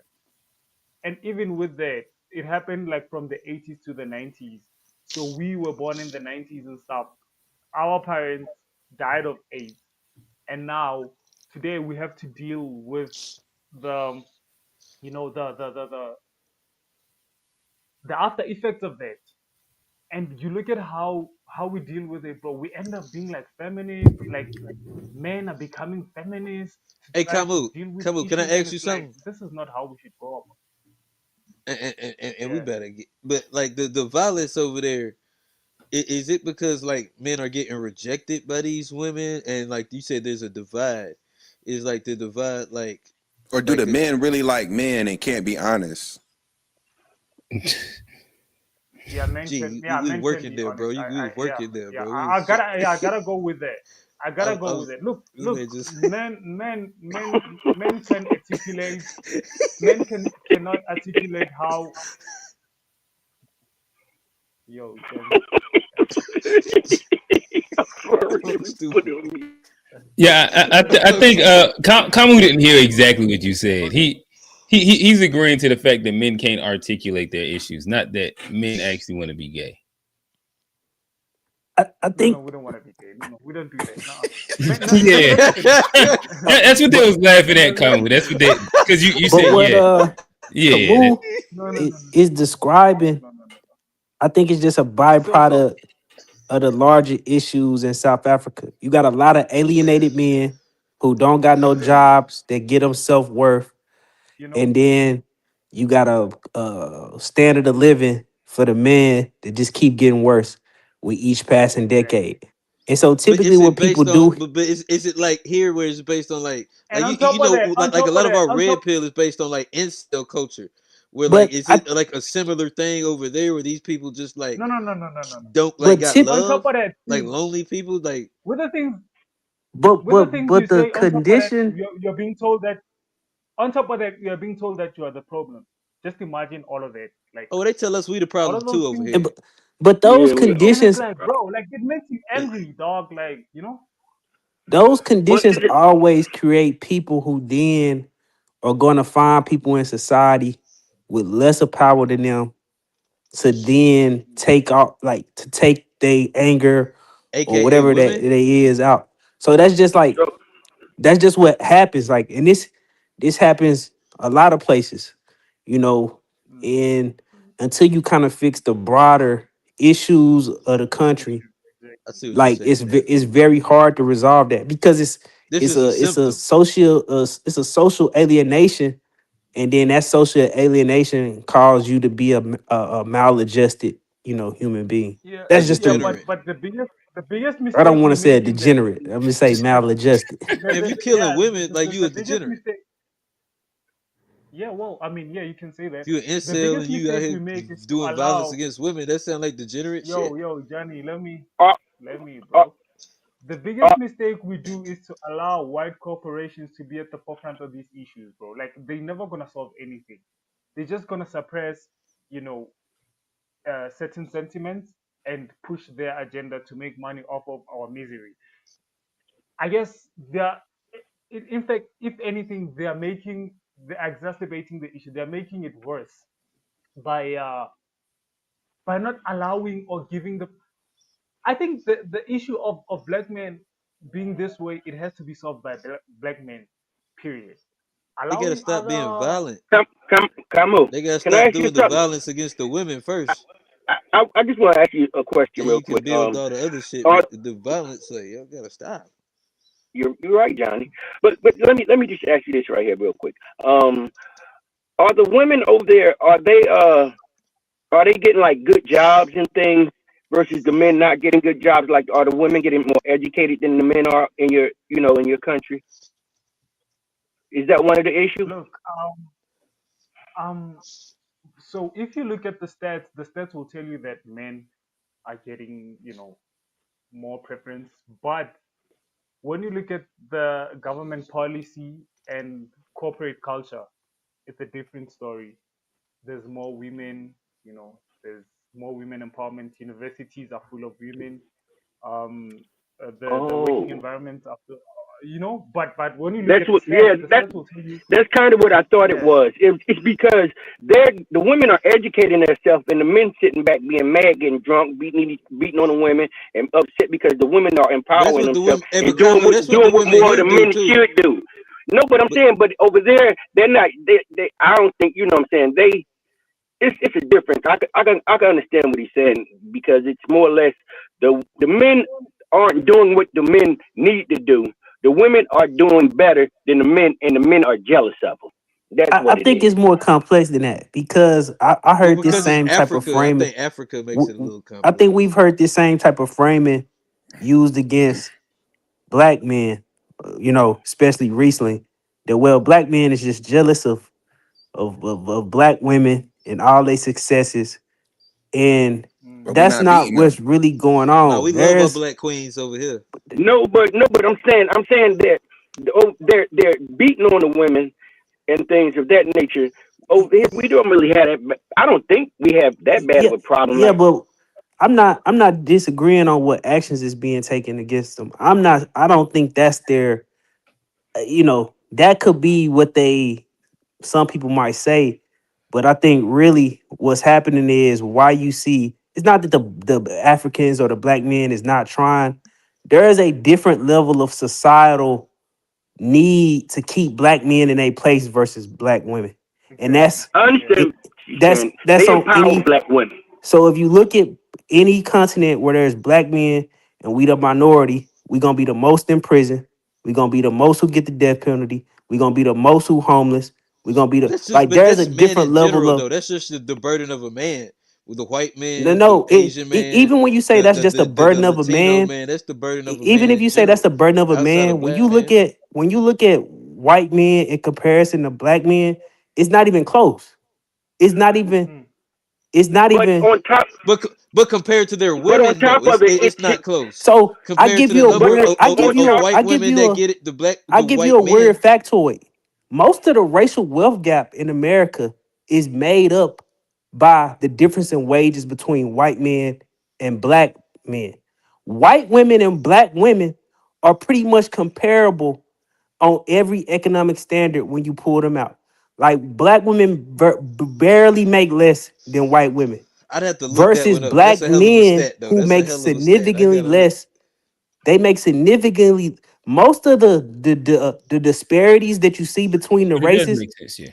Speaker 15: And even with that, it happened like from the 80s to the 90s. So we were born in the 90s and stuff. Our parents died of AIDS, and now today we have to deal with the the after effects of that. And you look at how we deal with it, bro. We end up being like feminists, like men are becoming feminists.
Speaker 5: Hey, Kamu, can I ask you something?
Speaker 15: This is not how we should go about.
Speaker 5: And we better get, but like the violence over there, Is it because like men are getting rejected by these women, and like you said, there's a divide? Is like the divide
Speaker 2: or do the men really like men and can't be honest?
Speaker 15: Yeah, men
Speaker 5: Gee,
Speaker 15: can.
Speaker 5: you
Speaker 15: Yeah,
Speaker 5: was
Speaker 15: men can
Speaker 5: working
Speaker 15: be
Speaker 5: there, bro.
Speaker 15: honest.
Speaker 5: We was working there,
Speaker 15: Yeah.
Speaker 5: bro.
Speaker 15: I gotta. Yeah, I gotta go with that. I gotta go with it. Look.
Speaker 5: Just
Speaker 15: Men can articulate. Men cannot articulate how. Yo,
Speaker 1: Yeah, I think Kamu didn't hear exactly what you said. He's agreeing to the fact that men can't articulate their issues, not that men actually want to be gay.
Speaker 17: I think
Speaker 15: no, we don't want to be gay. No, we don't do that. No.
Speaker 1: That's what they was laughing at, Kamu. That's what they because you said
Speaker 17: Kamu is describing. I think it's just a byproduct of the larger issues in South Africa. You got a lot of alienated men who don't got no jobs that get them self-worth. And then you got a standard of living for the men that just keep getting worse with each passing decade. And so typically what people do,
Speaker 5: but is it like here where it's based on like
Speaker 15: And on
Speaker 5: you
Speaker 15: top of
Speaker 5: know
Speaker 15: that,
Speaker 5: like a lot of our red pill is based on like incel culture, where like is it like a similar thing over there where these people just like
Speaker 15: no.
Speaker 5: don't like got
Speaker 15: On top
Speaker 5: love
Speaker 15: of that,
Speaker 5: like lonely people like
Speaker 15: with the things
Speaker 17: but
Speaker 15: you
Speaker 17: the
Speaker 15: say, on top of that,
Speaker 17: condition.
Speaker 15: you're being told that. On top of that, you're being told that you are the problem. Just imagine all of it. Like,
Speaker 5: they tell us we the
Speaker 15: all
Speaker 5: problem
Speaker 15: of those
Speaker 5: too over
Speaker 15: things.
Speaker 5: here.
Speaker 17: But those
Speaker 15: And it's
Speaker 17: conditions,
Speaker 15: like, bro, like it makes you angry, dog. Like, you know.
Speaker 17: those conditions always create people who then are going to find people in society with lesser power than them to then take their anger or
Speaker 5: AKA
Speaker 17: whatever that
Speaker 5: women.
Speaker 17: they is out. So that's just what happens. Like, and this happens a lot of places, you know, and until you kind of fix the broader issues of the country,
Speaker 5: I see what you're
Speaker 17: like
Speaker 5: saying.
Speaker 17: it's very hard to resolve that because
Speaker 5: This
Speaker 17: it's
Speaker 5: is a
Speaker 17: a
Speaker 5: symptom.
Speaker 17: it's a social alienation, and then that social alienation causes you to be a maladjusted, human being.
Speaker 15: Yeah,
Speaker 17: That's just
Speaker 15: but the biggest
Speaker 17: I don't
Speaker 15: mistake
Speaker 17: want
Speaker 15: we
Speaker 17: to say a
Speaker 15: make in that.
Speaker 17: degenerate. I'm gonna say maladjusted.
Speaker 5: If you killing women, like you a
Speaker 15: biggest
Speaker 5: degenerate.
Speaker 15: mistake. Yeah, well, I mean, yeah, you can say that.
Speaker 5: If you an
Speaker 15: The
Speaker 5: incel and
Speaker 15: biggest
Speaker 5: you out
Speaker 15: mistake we
Speaker 5: here
Speaker 15: make is to
Speaker 5: doing violence
Speaker 15: allow.
Speaker 5: against women, that sound like degenerate shit.
Speaker 15: Yo, Johnny, let me, bro. The biggest mistake we do is to allow white corporations to be at the forefront of these issues, bro. Like they're never gonna solve anything. They're just gonna suppress, certain sentiments and push their agenda to make money off of our misery. I guess they're, in fact, if anything, they're exacerbating the issue. They're making it worse by not allowing or giving the. I think the issue of black men being this way, it has to be solved by black men. Period.
Speaker 5: They gotta
Speaker 15: Allowing
Speaker 5: stop being
Speaker 15: other.
Speaker 5: violent.
Speaker 16: Kamu,
Speaker 5: They gotta
Speaker 16: can I
Speaker 5: stop
Speaker 16: ask you
Speaker 5: doing the
Speaker 16: something?
Speaker 5: violence against the women first.
Speaker 16: I just want to ask you a question
Speaker 5: Then
Speaker 16: real
Speaker 5: you can
Speaker 16: quick.
Speaker 5: build all the other shit,
Speaker 16: Are,
Speaker 5: but the violence, like y'all gotta stop.
Speaker 16: you're right, Johnny. But let me just ask you this right here real quick. Are the women over there are they getting like good jobs and things versus the men not getting good jobs? Like, are the women getting more educated than the men are in your country? Is that one of the issues?
Speaker 15: Look, um, so if you look at the stats will tell you that men are getting, more preference. But when you look at the government policy and corporate culture, it's a different story. There's more women, there's more women empowerment. Universities are full of women. The working
Speaker 16: Oh,
Speaker 15: environment are, but when you look at the stats will tell you,
Speaker 16: that's kind of what I thought it
Speaker 15: yeah,
Speaker 16: was. It's because the women are educating themselves, and the men sitting back being mad, getting drunk, beating on the women, and upset because the women are
Speaker 5: That's
Speaker 16: empowering
Speaker 5: what the
Speaker 16: themselves
Speaker 5: women. Hey,
Speaker 16: and
Speaker 5: but Kamu, that's what the
Speaker 16: doing what
Speaker 5: women
Speaker 16: more
Speaker 5: here
Speaker 16: the
Speaker 5: do
Speaker 16: men
Speaker 5: too.
Speaker 16: should do. No, but I'm saying, but over there, they're not. They I don't think you know what I'm saying. It's a difference. I can understand what he's saying because it's more or less the men aren't doing what the men need to do. The women are doing better than the men, and the men are jealous of them. That's
Speaker 17: I
Speaker 16: what it
Speaker 17: think
Speaker 16: is.
Speaker 17: it's more complex than that because I
Speaker 5: Well,
Speaker 17: heard this
Speaker 5: because it's
Speaker 17: same type of
Speaker 5: Africa, I
Speaker 17: framing.
Speaker 5: think Africa makes it a little
Speaker 17: I
Speaker 5: complex.
Speaker 17: think we've heard this same type of framing used against black men, especially recently. That well, black men is just jealous of black women and all their successes, and
Speaker 2: But we're
Speaker 17: that's
Speaker 2: not
Speaker 17: not
Speaker 2: beating them.
Speaker 17: what's really going
Speaker 5: Nah,
Speaker 17: on.
Speaker 5: we love our
Speaker 17: There's
Speaker 5: black queens over here.
Speaker 16: No, but I'm saying that they're beating on the women and things of that nature. Over here, we don't really have that. I don't think we have that bad of
Speaker 17: yeah,
Speaker 16: a problem.
Speaker 17: yeah,
Speaker 16: Like,
Speaker 17: but I'm not disagreeing on what actions is being taken against them. I don't think that's their that could be what some people might say, but I think really what's happening is why you see it's not that the Africans or the black men is not trying. There is a different level of societal need to keep black men in a place versus black women, and that's
Speaker 16: I understand
Speaker 17: it.
Speaker 16: what you're
Speaker 17: That's
Speaker 16: saying.
Speaker 17: that's
Speaker 16: They
Speaker 17: on
Speaker 16: empower
Speaker 17: any.
Speaker 16: black women.
Speaker 17: So if you look at any continent where there's black men and we the minority, we gonna be the most in prison. We gonna be the most who get the death penalty. We gonna be the most who homeless. We gonna be the
Speaker 5: But
Speaker 17: there's a
Speaker 5: that's men
Speaker 17: different
Speaker 5: in
Speaker 17: level
Speaker 5: general
Speaker 17: of
Speaker 5: though. That's just the burden of a man. With the white
Speaker 17: no
Speaker 5: man, the
Speaker 17: no.
Speaker 5: Asian man,
Speaker 17: Even when you say
Speaker 5: the
Speaker 17: that's
Speaker 5: the,
Speaker 17: just
Speaker 5: the,
Speaker 17: a
Speaker 5: the, the
Speaker 17: burden of a
Speaker 5: Latino
Speaker 17: man,
Speaker 5: man, that's the burden of a
Speaker 17: even
Speaker 5: man
Speaker 17: if
Speaker 5: in
Speaker 17: you say that's
Speaker 5: general.
Speaker 17: the burden of a
Speaker 5: Outside of
Speaker 17: man,
Speaker 5: black men.
Speaker 17: when you look at white men in comparison to black men, it's not even close. It's not even. It's not
Speaker 16: But
Speaker 17: even.
Speaker 16: on top,
Speaker 5: But compared to their
Speaker 16: but on
Speaker 5: women though,
Speaker 16: top of
Speaker 5: it's not close.
Speaker 17: So I
Speaker 5: Compared
Speaker 17: give
Speaker 5: to the
Speaker 17: you a
Speaker 5: number
Speaker 17: weird. I give
Speaker 5: of
Speaker 17: you a.
Speaker 5: white women that get it,
Speaker 17: I
Speaker 5: the
Speaker 17: give you
Speaker 5: white
Speaker 17: a weird
Speaker 5: men.
Speaker 17: factoid. Most of the racial wealth gap in America is made up by the difference in wages between white men and black men. White women and black women are pretty much comparable on every economic standard when you pull them out. Like black women barely make less than white women
Speaker 5: I'd have to look that
Speaker 17: versus
Speaker 5: one up, but that's
Speaker 17: black
Speaker 5: a hell of a
Speaker 17: men
Speaker 5: stat though.
Speaker 17: who
Speaker 5: That's a
Speaker 17: make
Speaker 5: hell of a stat. I
Speaker 17: significantly
Speaker 5: gotta look.
Speaker 17: less. They make significantly most of the disparities that you see between the
Speaker 1: But it does
Speaker 17: races.
Speaker 1: make sense, yeah.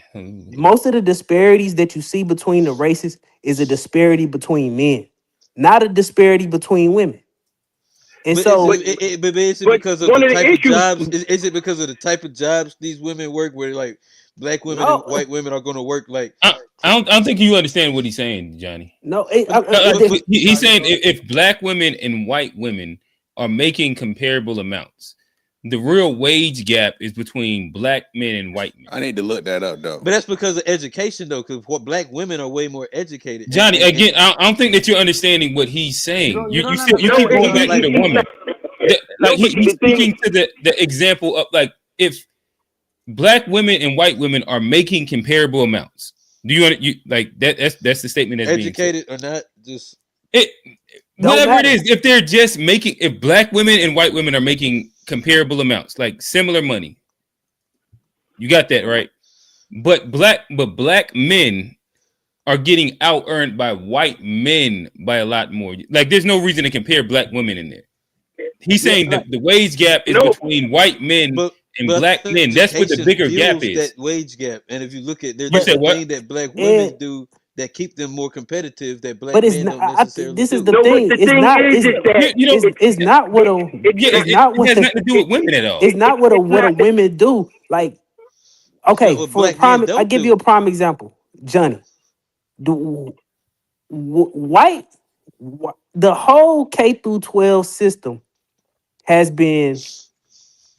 Speaker 17: Most of the disparities that you see between the races is a disparity between men, not a disparity between women. And
Speaker 5: But is
Speaker 17: so,
Speaker 5: it
Speaker 16: but
Speaker 5: because of the
Speaker 16: one of the
Speaker 5: type of
Speaker 16: issues,
Speaker 5: jobs? Is it because of the type of jobs these women work, where like black women and
Speaker 17: no,
Speaker 5: white women are going to work like?
Speaker 1: I don't think you understand what he's saying, Johnny.
Speaker 17: no,
Speaker 1: He's saying if black women and white women are making comparable amounts, the real wage gap is between black men and white men.
Speaker 2: I need to look that up though.
Speaker 5: But that's because of education though, because what black women are way more educated.
Speaker 1: Johnny, again, I don't think that you're understanding what he's saying. You keep going back to the woman. Like he's speaking to the example of like if black women and white women are making comparable amounts. Do you like that? That's the statement that's
Speaker 5: educated
Speaker 1: being
Speaker 5: or not, just
Speaker 1: whatever it is. If they're just making, if black women and white women are making comparable amounts, like similar money, you got that right. But black men are getting out earned by white men by a lot more. Like there's no reason to compare black women in there. He's saying that the wage gap is between white men and black men. That's what the bigger gap is.
Speaker 5: That wage gap. And if you look at there's
Speaker 1: You said what?
Speaker 5: thing that black women do that keep them more competitive that black
Speaker 17: but it's
Speaker 5: men
Speaker 17: not.
Speaker 5: don't necessarily
Speaker 17: This is
Speaker 5: do.
Speaker 17: the thing. It's not. It's not what a. It's not what
Speaker 1: it has nothing to do with women at all.
Speaker 17: It's not what a women do. Like okay,
Speaker 5: what
Speaker 17: for a
Speaker 5: black men
Speaker 17: prime, I
Speaker 5: don't
Speaker 17: give
Speaker 5: do.
Speaker 17: you a prime example, Johnny. White, the whole K through 12 system has been,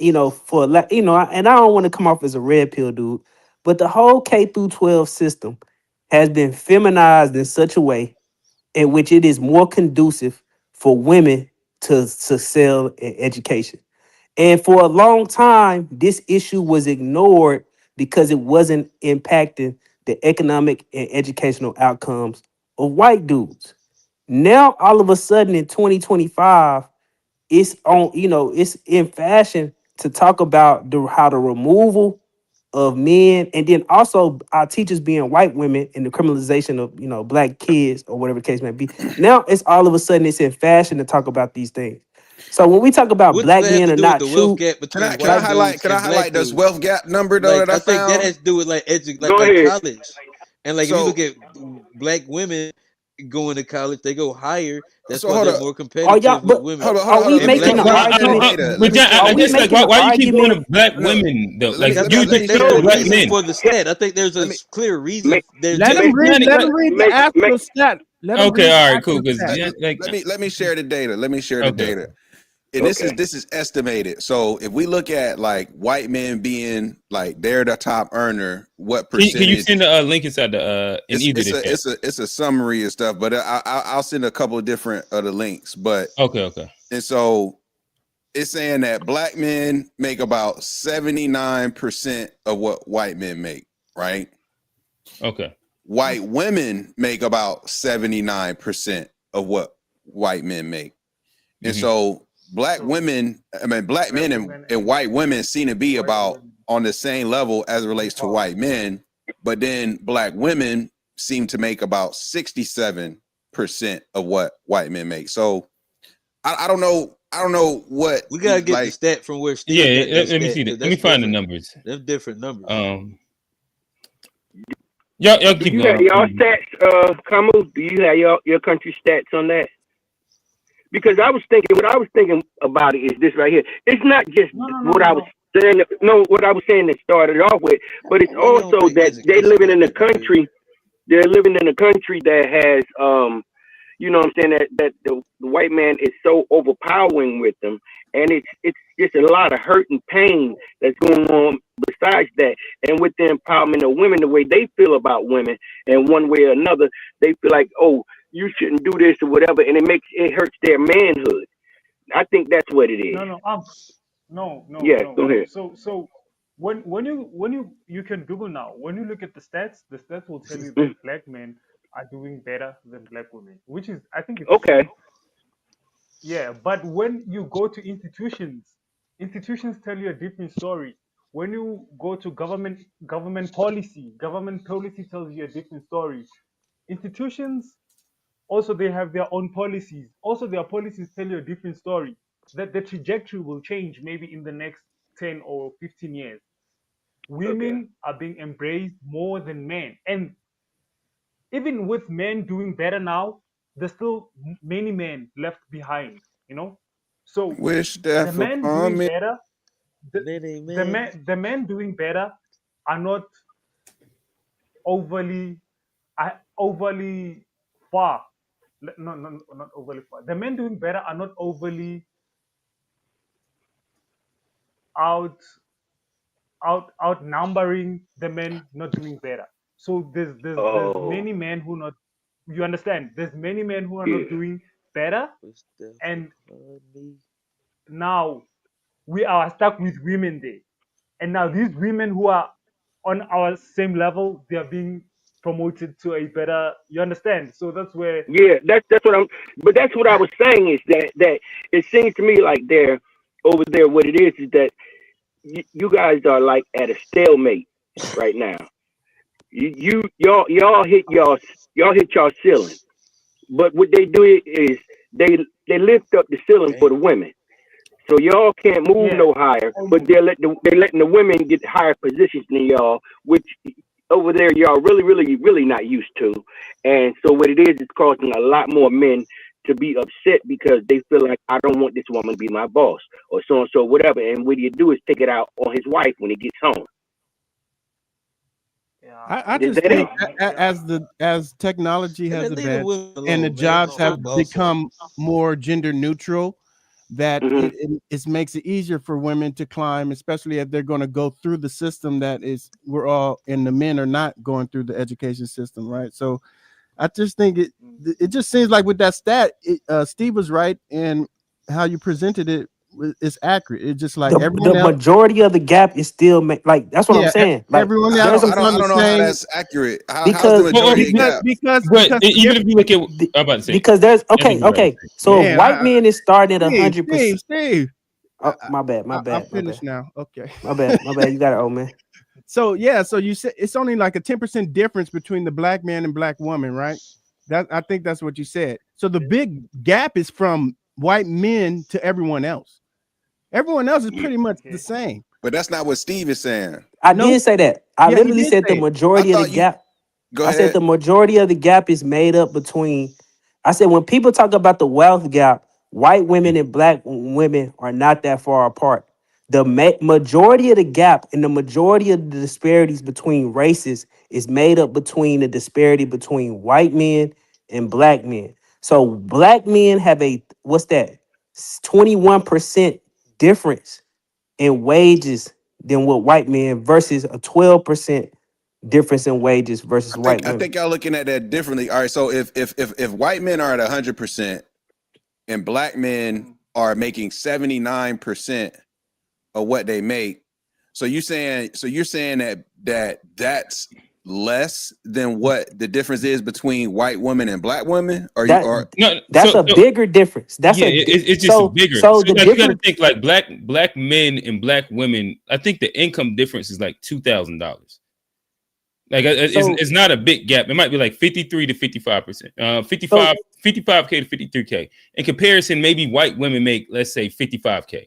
Speaker 17: and I don't want to come off as a red pill dude, but the whole K through 12 system has been feminized in such a way in which it is more conducive for women to excel in education. And for a long time, this issue was ignored because it wasn't impacting the economic and educational outcomes of white dudes. Now, all of a sudden in 2025, it's on, it's in fashion to talk about how the removal of men and then also our teachers being white women and the criminalization of, black kids or whatever the case may be. Now it's all of a sudden it's in fashion to talk about these things. So when we talk about
Speaker 5: What
Speaker 17: black
Speaker 5: does that have
Speaker 17: men
Speaker 5: to
Speaker 17: are
Speaker 5: do with
Speaker 17: not
Speaker 5: the wealth
Speaker 17: true,
Speaker 5: gap between
Speaker 2: Can I
Speaker 5: white
Speaker 2: highlight?
Speaker 5: dudes
Speaker 2: Can I
Speaker 5: and black
Speaker 2: highlight this
Speaker 5: dudes?
Speaker 2: wealth gap number though
Speaker 5: Like
Speaker 2: that I
Speaker 5: I think that
Speaker 2: found?
Speaker 5: has to do with like
Speaker 16: Go
Speaker 5: like
Speaker 16: ahead.
Speaker 5: college. And like if you look at black women, going to college, they go higher. That's
Speaker 2: So
Speaker 5: why
Speaker 2: hold
Speaker 5: they're
Speaker 2: up.
Speaker 5: more
Speaker 17: Are
Speaker 5: competitive
Speaker 17: y'all?
Speaker 5: with
Speaker 17: But
Speaker 5: women.
Speaker 17: are we
Speaker 5: And
Speaker 17: making
Speaker 5: black
Speaker 17: an
Speaker 5: men.
Speaker 17: argument?
Speaker 1: But John,
Speaker 17: Are
Speaker 1: I
Speaker 17: we
Speaker 1: guess like
Speaker 17: making an
Speaker 1: why you keep going to
Speaker 17: argument?
Speaker 1: black women though? Like
Speaker 5: I
Speaker 1: you
Speaker 5: think
Speaker 1: just
Speaker 5: there's
Speaker 1: said
Speaker 5: a
Speaker 1: black
Speaker 5: reason
Speaker 1: men.
Speaker 5: for the stat. I think there's a clear reason. There's
Speaker 3: Let him read.
Speaker 1: Johnny,
Speaker 3: Let him read the actual stat. Let him
Speaker 1: okay,
Speaker 3: read
Speaker 1: all
Speaker 3: the
Speaker 1: right, cool.
Speaker 3: actual
Speaker 1: Because
Speaker 3: stat.
Speaker 1: like,
Speaker 2: Let me share the data. Let me share the
Speaker 1: okay,
Speaker 2: data. And this is estimated. So if we look at like white men being like they're the top earner, what
Speaker 1: can you
Speaker 2: percentage?
Speaker 1: send the link inside the in either the chat?
Speaker 2: It's a summary and stuff, but I'll send a couple of different of the links. But
Speaker 1: Okay.
Speaker 2: And so it's saying that black men make about 79% of what white men make, right?
Speaker 1: Okay.
Speaker 2: White women make about 79% of what white men make. And so black men and white women seem to be about on the same level as it relates to white men, but then black women seem to make about 67% of what white men make. So I don't know what
Speaker 5: we gotta get the stat from where Steve got that
Speaker 1: let me
Speaker 5: stat,
Speaker 1: see
Speaker 5: 'cause
Speaker 1: that. Let me
Speaker 5: that's
Speaker 1: find the
Speaker 5: different.
Speaker 1: numbers.
Speaker 5: They're different numbers.
Speaker 1: Y'all
Speaker 16: Do
Speaker 1: keep
Speaker 16: you
Speaker 1: going.
Speaker 16: have y'all stats, Kamu? Do you have your country stats on that? Because what I was thinking about it is this right here. It's not just what I was saying. No, what I was saying that started off with, but it's also that they living in a country. They're living in a country that has, you know what I'm saying, that the white man is so overpowering with them, and it's just a lot of hurt and pain that's going on besides that. And with the empowerment of women, the way they feel about women, and one way or another, they feel like, oh, you shouldn't do this or whatever, and it hurts their manhood. I think that's what it is.
Speaker 15: No.
Speaker 16: Yeah, go ahead.
Speaker 15: So when you can Google now. When you look at the stats will tell you that black men are doing better than black women, which is, I think it's
Speaker 16: okay.
Speaker 15: true. Yeah, but when you go to institutions tell you a different story. When you go to government policy tells you a different story. Institutions also, they have their own policies. Also, their policies tell you a different story. That the trajectory will change maybe in the next 10 or 15 years. Women are being embraced more than men. And even with men doing better now, there's still many men left behind, So
Speaker 2: wish
Speaker 15: the
Speaker 2: death
Speaker 15: men
Speaker 2: upon
Speaker 15: doing
Speaker 2: me.
Speaker 15: better, the men doing better are not overly overly far. No, not overly far. The men doing better are not overly outnumbering the men not doing better. So there's many men who not. You understand? There's many men who are not doing better, and now we are stuck with women there. And now these women who are on our same level, they are being promoted to a better. You understand? So that's where.
Speaker 16: Yeah, that's but that's what I was saying is that it seems to me like they're over there. What it is that you guys are like at a stalemate right now. Y'all hit y'all ceiling, but what they do is they lift up the ceiling for the women. So y'all can't move no higher, but they're letting the women get higher positions than y'all, which over there y'all really not used to. And so what it is, it's causing a lot more men to be upset because they feel like, I don't want this woman to be my boss or so and so whatever. And what you do is take it out on his wife when he gets home.
Speaker 3: I just think as technology has advanced and the jobs have become more gender neutral, that it makes it easier for women to climb, especially if they're going to go through the system that is we're all, and the men are not going through the education system, right? So I just think it just seems like with that stat, Steve was right, and how you presented it is accurate. It's just like everyone
Speaker 17: the
Speaker 3: else.
Speaker 17: majority of the gap is still like that's what I'm saying. Like
Speaker 3: everyone
Speaker 2: I
Speaker 3: else
Speaker 2: don't
Speaker 3: is on the
Speaker 2: know how
Speaker 3: same.
Speaker 2: that's accurate. How's the majority gap?
Speaker 3: Because
Speaker 1: even if you look at, I'm about to say,
Speaker 17: because there's okay. So if white men is starting at 100%.
Speaker 3: Steve.
Speaker 17: Oh, my bad.
Speaker 3: I'm finished now. Okay.
Speaker 17: My bad. You got it, old man.
Speaker 3: So yeah, so you said it's only like a 10% difference between the black man and black woman, right? That I think that's what you said. So the big gap is from white men to everyone else. Everyone else is pretty much the same.
Speaker 2: But that's not what Steve is saying.
Speaker 17: I did say that. I literally said the
Speaker 2: I
Speaker 17: majority of the
Speaker 2: thought
Speaker 17: gap.
Speaker 2: Go
Speaker 17: I said
Speaker 2: ahead.
Speaker 17: the majority of the gap is made up between. I said when people talk about the wealth gap, white women and black women are not that far apart. The majority of the gap and the majority of the disparities between races is made up between the disparity between white men and black men. So black men have a what's that? 21% difference in wages than what white men versus a 12% difference in wages versus white
Speaker 2: I
Speaker 17: women.
Speaker 2: think y'all looking at that differently. All right, so if white men are at 100% and black men are making 79% of what they make, so you're saying that's less than what the difference is between white women and black women? Or you
Speaker 17: That
Speaker 2: are
Speaker 1: No,
Speaker 17: that's a bigger difference. That's
Speaker 1: yeah,
Speaker 17: a
Speaker 1: it's just
Speaker 17: so
Speaker 1: bigger.
Speaker 17: so
Speaker 1: So
Speaker 17: the
Speaker 1: like you got to
Speaker 17: difference.
Speaker 1: think like black men and black women. I think the income difference is like $2,000. Like
Speaker 17: So
Speaker 1: it's not a big gap. It might be like 53 to 55%.
Speaker 17: so
Speaker 1: 55K to 53K. In comparison, maybe white women make, let's say, 55K.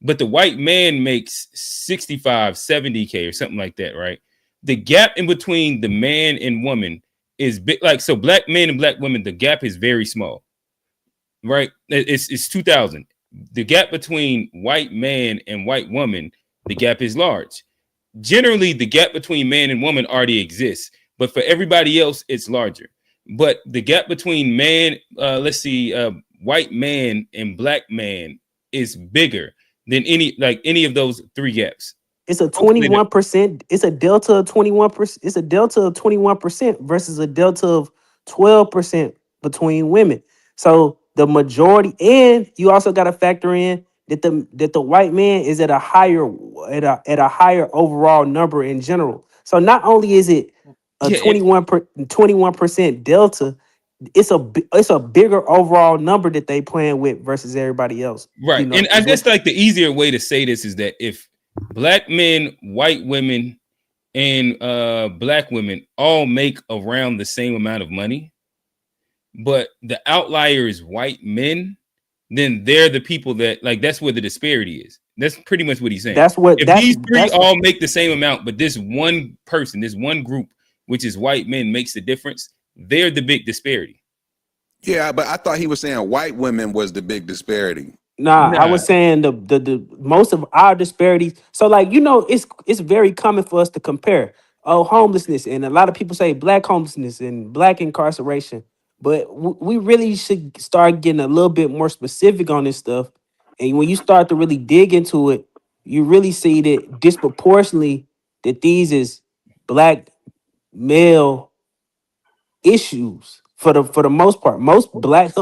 Speaker 1: But the white man makes 65, 70K or something like that, right? The gap in between the man and woman is big. Like, so black men and black women, the gap is very small, right? It's 2,000. The gap between white man and white woman, the gap is large. Generally, the gap between man and woman already exists, but for everybody else, it's larger. But the gap between man, white man and black man is bigger than any of those three gaps.
Speaker 17: it's a
Speaker 1: Hopefully that-
Speaker 17: 21%. It's a delta of 21%. It's a delta of 21% versus a delta of 12% between women. So the majority, and you also got to factor in that the white man is at a higher overall number in general. So not only is it a
Speaker 1: yeah,
Speaker 17: 21% delta, it's a bigger overall number that they playing with versus everybody else.
Speaker 1: right. And I
Speaker 17: Is what
Speaker 1: guess like the easier way to say this is that if black men, white women, and black women all make around the same amount of money, but the outlier is white men, then they're the people that like that's where the disparity is. That's pretty much what he's saying.
Speaker 17: that's what
Speaker 1: If these three all make the same amount, but this one person, this one group, which is white men, makes the difference, they're the big disparity.
Speaker 2: Yeah, but I thought he was saying white women was the big disparity.
Speaker 17: Nah, I
Speaker 1: Nah.
Speaker 17: was saying the most of our disparities. So like it's very common for us to compare homelessness, and a lot of people say black homelessness and black incarceration, but we really should start getting a little bit more specific on this stuff. And when you start to really dig into it, you really see that disproportionately that these is black male issues for the most part. Most black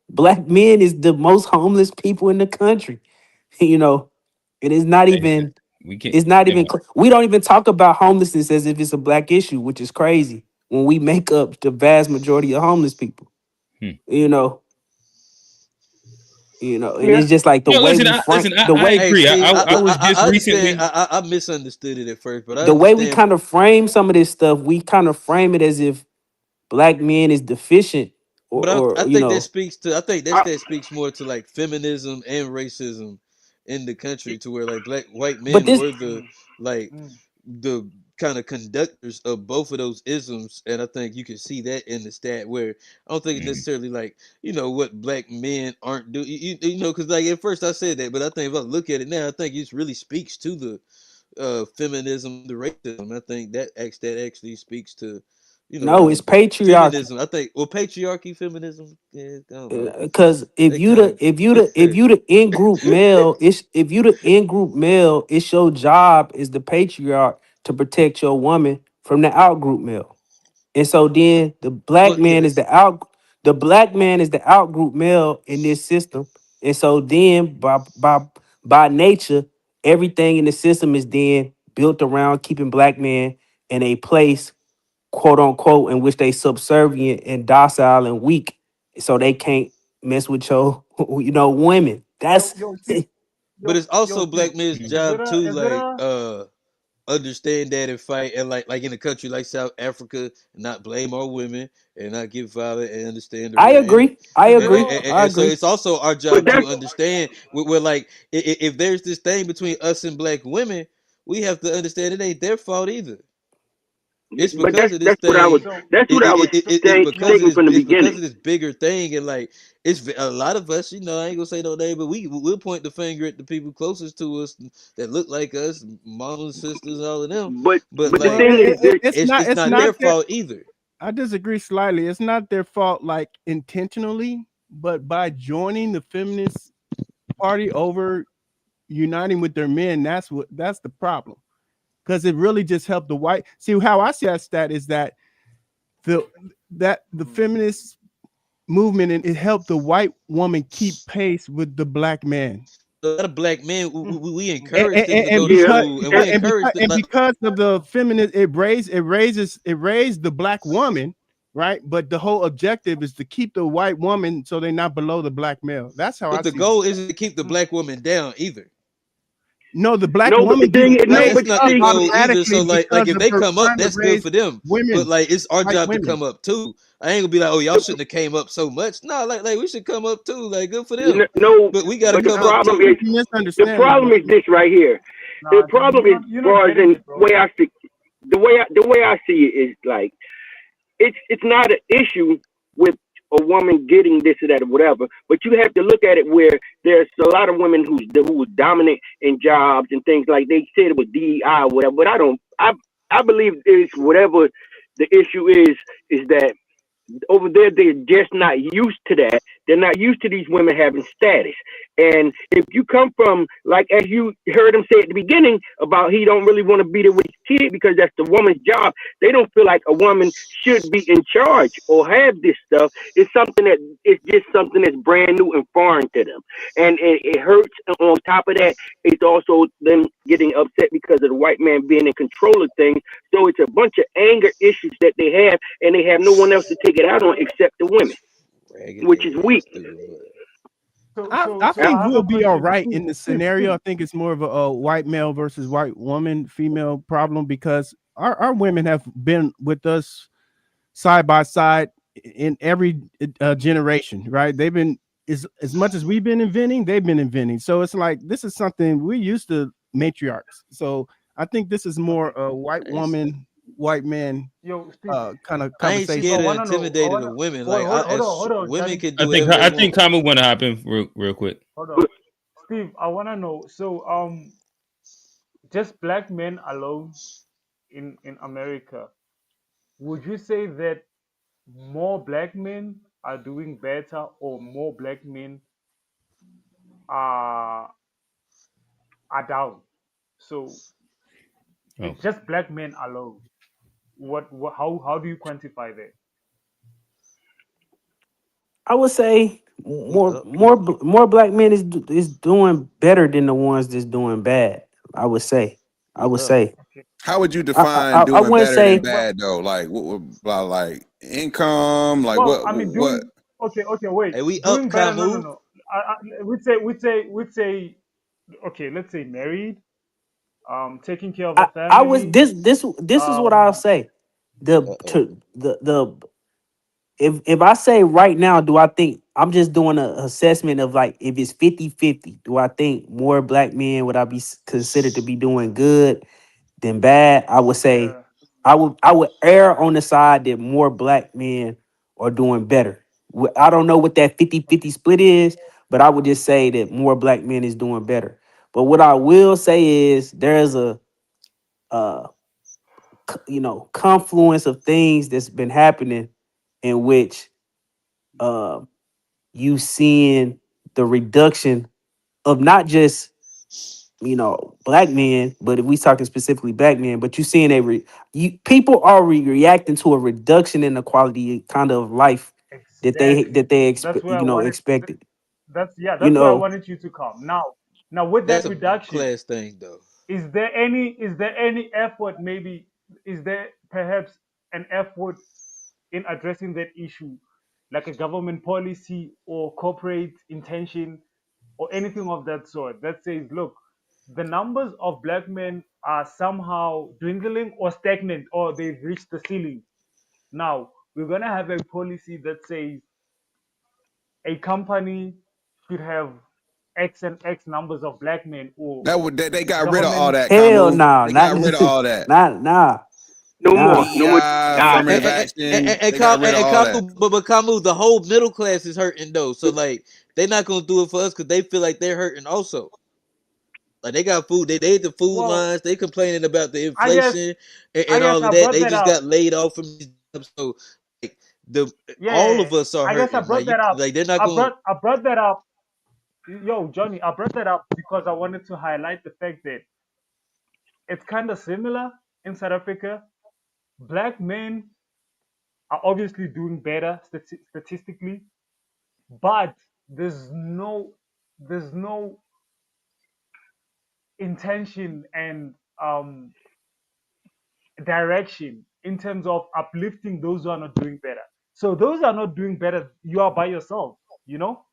Speaker 17: black men is the most homeless people in the country. You know, it is not even
Speaker 1: We can't.
Speaker 17: it's not even we don't even talk about homelessness as if it's a black issue, which is crazy when we make up the vast majority of homeless people. You know, and it's just like the
Speaker 1: No,
Speaker 17: way
Speaker 1: listen,
Speaker 17: we frame the
Speaker 1: I
Speaker 17: way
Speaker 5: Hey,
Speaker 1: agree.
Speaker 5: see,
Speaker 1: I was just
Speaker 5: I
Speaker 1: recently.
Speaker 5: understand. I misunderstood it at first, but I
Speaker 17: the way we
Speaker 5: understand.
Speaker 17: kind of frame some of this stuff, we kind of frame it as if black men is deficient
Speaker 5: But I
Speaker 17: or
Speaker 5: think that speaks to. I think that speaks more to like feminism and racism in the country, to where like white
Speaker 17: but
Speaker 5: men
Speaker 17: this
Speaker 5: were like the kind of conductors of both of those isms, and I think you can see that in the stat where I don't think it's necessarily like what black men aren't doing. Because like at first I said that, but I think if I look at it now, I think it really speaks to the feminism, the racism. I think that actually speaks to
Speaker 17: no, it's patriarchy.
Speaker 5: feminism. I think patriarchy, feminism. Yeah, I don't know.
Speaker 17: Because if
Speaker 5: They
Speaker 17: you
Speaker 5: kind
Speaker 17: the
Speaker 5: of
Speaker 17: if you the in group male, it's your job as the patriarch to protect your woman from the out group male. And so then
Speaker 5: well, yeah, that's
Speaker 17: the black man is the out group male in this system. And so then by nature, everything in the system is then built around keeping black men in a place, quote unquote, in which they subservient and docile and weak, so they can't mess with your women. That's
Speaker 5: but it's also black men's
Speaker 15: Is it
Speaker 5: job
Speaker 15: a
Speaker 5: too,
Speaker 15: is it
Speaker 5: like
Speaker 15: a
Speaker 5: understand that and fight, and like in a country like South Africa, not blame our women and not get violent and understand the
Speaker 17: I
Speaker 5: right and
Speaker 17: agree. I
Speaker 15: is it
Speaker 17: agree.
Speaker 15: a
Speaker 17: I
Speaker 5: and so
Speaker 17: agree.
Speaker 5: it's also our
Speaker 16: But
Speaker 5: job
Speaker 16: that's
Speaker 5: to understand where like if there's this thing between us and black women, we have to understand it ain't their fault either. It's
Speaker 16: But
Speaker 5: because of this
Speaker 16: that's what I was
Speaker 5: thing.
Speaker 16: that's what I was
Speaker 5: It's because of
Speaker 16: stating
Speaker 5: this.
Speaker 16: from the
Speaker 5: It's because
Speaker 16: beginning.
Speaker 5: of this bigger thing, and like it's a lot of us. You know, I ain't gonna say no name, but we'll point the finger at the people closest to us that look like us, mamas, sisters, all of them. But
Speaker 16: But the
Speaker 5: like,
Speaker 16: thing is this,
Speaker 5: it's not their fault either.
Speaker 3: I disagree slightly. It's not their fault, like intentionally, but by joining the feminist party over uniting with their men, that's the problem. Because it really just helped the white. See, how I see that stat is that the feminist movement, and it helped the white woman keep pace with the black man.
Speaker 5: A lot of black men, we encourage them to go to school, and we encourage them.
Speaker 3: And because of the feminist, it raised the black woman, right? But the whole objective is to keep the white woman so they're not below the black male. That's how I see
Speaker 5: But the goal isn't to keep the black woman down either.
Speaker 3: No, the black
Speaker 16: No, but
Speaker 3: woman
Speaker 16: the thing
Speaker 3: gets
Speaker 16: is, no,
Speaker 3: raised
Speaker 16: but
Speaker 5: That's not the
Speaker 3: up
Speaker 5: goal either. So like
Speaker 3: because
Speaker 5: if
Speaker 3: of
Speaker 5: they
Speaker 3: her
Speaker 5: come up,
Speaker 3: trying to
Speaker 5: that's good
Speaker 3: raise
Speaker 5: for them.
Speaker 3: women,
Speaker 5: But like it's our
Speaker 3: white
Speaker 5: job to
Speaker 3: women.
Speaker 5: come up too. I ain't gonna be like, oh, y'all shouldn't have came up so much. No, like we should come up too. Like good for them.
Speaker 16: no,
Speaker 5: But we gotta
Speaker 16: but the
Speaker 5: come up
Speaker 16: problem
Speaker 5: too.
Speaker 16: is this right here. The problem is,
Speaker 15: you're
Speaker 16: far
Speaker 15: not
Speaker 16: as
Speaker 15: getting
Speaker 16: in
Speaker 15: it, bro.
Speaker 16: way I see, the way I see it is like it's not an issue with a woman getting this or that or whatever, but you have to look at it where there's a lot of women who was dominant in jobs and things like they said it was DEI or whatever. But I believe it's whatever the issue is that over there they're just not used to that. They're not used to these women having status. And if you come from, like, as you heard him say at the beginning about he don't really want to be there with his kid because that's the woman's job, they don't feel like a woman should be in charge or have this stuff. It's something that it's just something that's brand new and foreign to them. And it hurts. And on top of that, it's also them getting upset because of the white man being in control of things. So it's a bunch of anger issues that they have, and they have no one else to take it out on except the women, which is weak.
Speaker 3: I think we'll be all right in the scenario. I think it's more of a white male versus white woman, female problem, because our women have been with us side by side in every generation, right? They've been as much as we've been inventing, they've been inventing. So it's like this is something we're used to, matriarchs. So I think this is more a white woman, white man kind of conversation.
Speaker 5: I ain't scared or intimidated of women. Like
Speaker 15: hold on,
Speaker 5: women
Speaker 15: Johnny.
Speaker 5: can do whatever they
Speaker 1: I
Speaker 5: want.
Speaker 1: think Common want to hop in real quick.
Speaker 15: Hold on, Steve. I want to know. So, just black men alone in America, would you say that more black men are doing better, or more black men are down? So it's just black men alone. What how do you quantify that?
Speaker 17: I would say more black men is doing better than the ones that's doing bad. I would say.
Speaker 2: How would you define
Speaker 17: I
Speaker 2: doing
Speaker 17: wouldn't
Speaker 2: better
Speaker 17: say
Speaker 2: than bad though? Like what, like income? Like
Speaker 15: Well,
Speaker 2: what?
Speaker 15: I mean,
Speaker 2: What?
Speaker 15: okay, wait.
Speaker 5: Hey, we
Speaker 15: Doing
Speaker 5: up,
Speaker 15: better?
Speaker 5: Camu.
Speaker 15: No. We'd say, okay, let's say married, taking care of a
Speaker 17: I was
Speaker 15: family.
Speaker 17: this is what I'll say. If I say right now, do I think I'm just doing an assessment of like if it's 50-50, do I think more black men would I be considered to be doing good than bad? I would say I would err on the side that more black men are doing better. I don't know what that 50-50 split is, but I would just say that more black men is doing better. But what I will say is there's a confluence of things that's been happening in which you seeing the reduction of not just black men, but if we talking specifically black men, but you seeing people are reacting to a reduction in the quality kind of life that they
Speaker 15: That's where I wanted.
Speaker 17: expected.
Speaker 15: That's
Speaker 17: You
Speaker 15: where I
Speaker 17: know,
Speaker 15: wanted you to come. Now with
Speaker 5: That's
Speaker 15: that
Speaker 5: a
Speaker 15: reduction,
Speaker 5: class thing, though.
Speaker 15: is there any effort? Maybe is there perhaps an effort in addressing that issue, like a government policy or corporate intention or anything of that sort that says, look, the numbers of black men are somehow dwindling or stagnant or they've reached the ceiling. Now, we're going to have a policy that says a company should have X and X numbers of black men, or
Speaker 2: They got rid of all
Speaker 15: government.
Speaker 2: that.
Speaker 17: hell
Speaker 2: Camu.
Speaker 17: no,
Speaker 2: They got rid of all that.
Speaker 17: nah.
Speaker 16: No more. No more.
Speaker 2: Affirmative action. They got rid of all that.
Speaker 5: But Kamu, the whole middle class is hurting though. So like they're not gonna do it for us because they feel like they're hurting also. Like they got food, they ate the food lines, they complaining about the inflation and all of that. They just got laid off from these jobs. So like all of us are
Speaker 15: I
Speaker 5: hurting.
Speaker 15: guess I brought that up.
Speaker 5: Like they're not going.
Speaker 15: I brought that up. Yo, Johnny, I brought that up because I wanted to highlight the fact that it's kind of similar in South Africa. Black men are obviously doing better statistically, but there's no intention and direction in terms of uplifting those who are not doing better. So those are not doing better, you are by yourself, you know?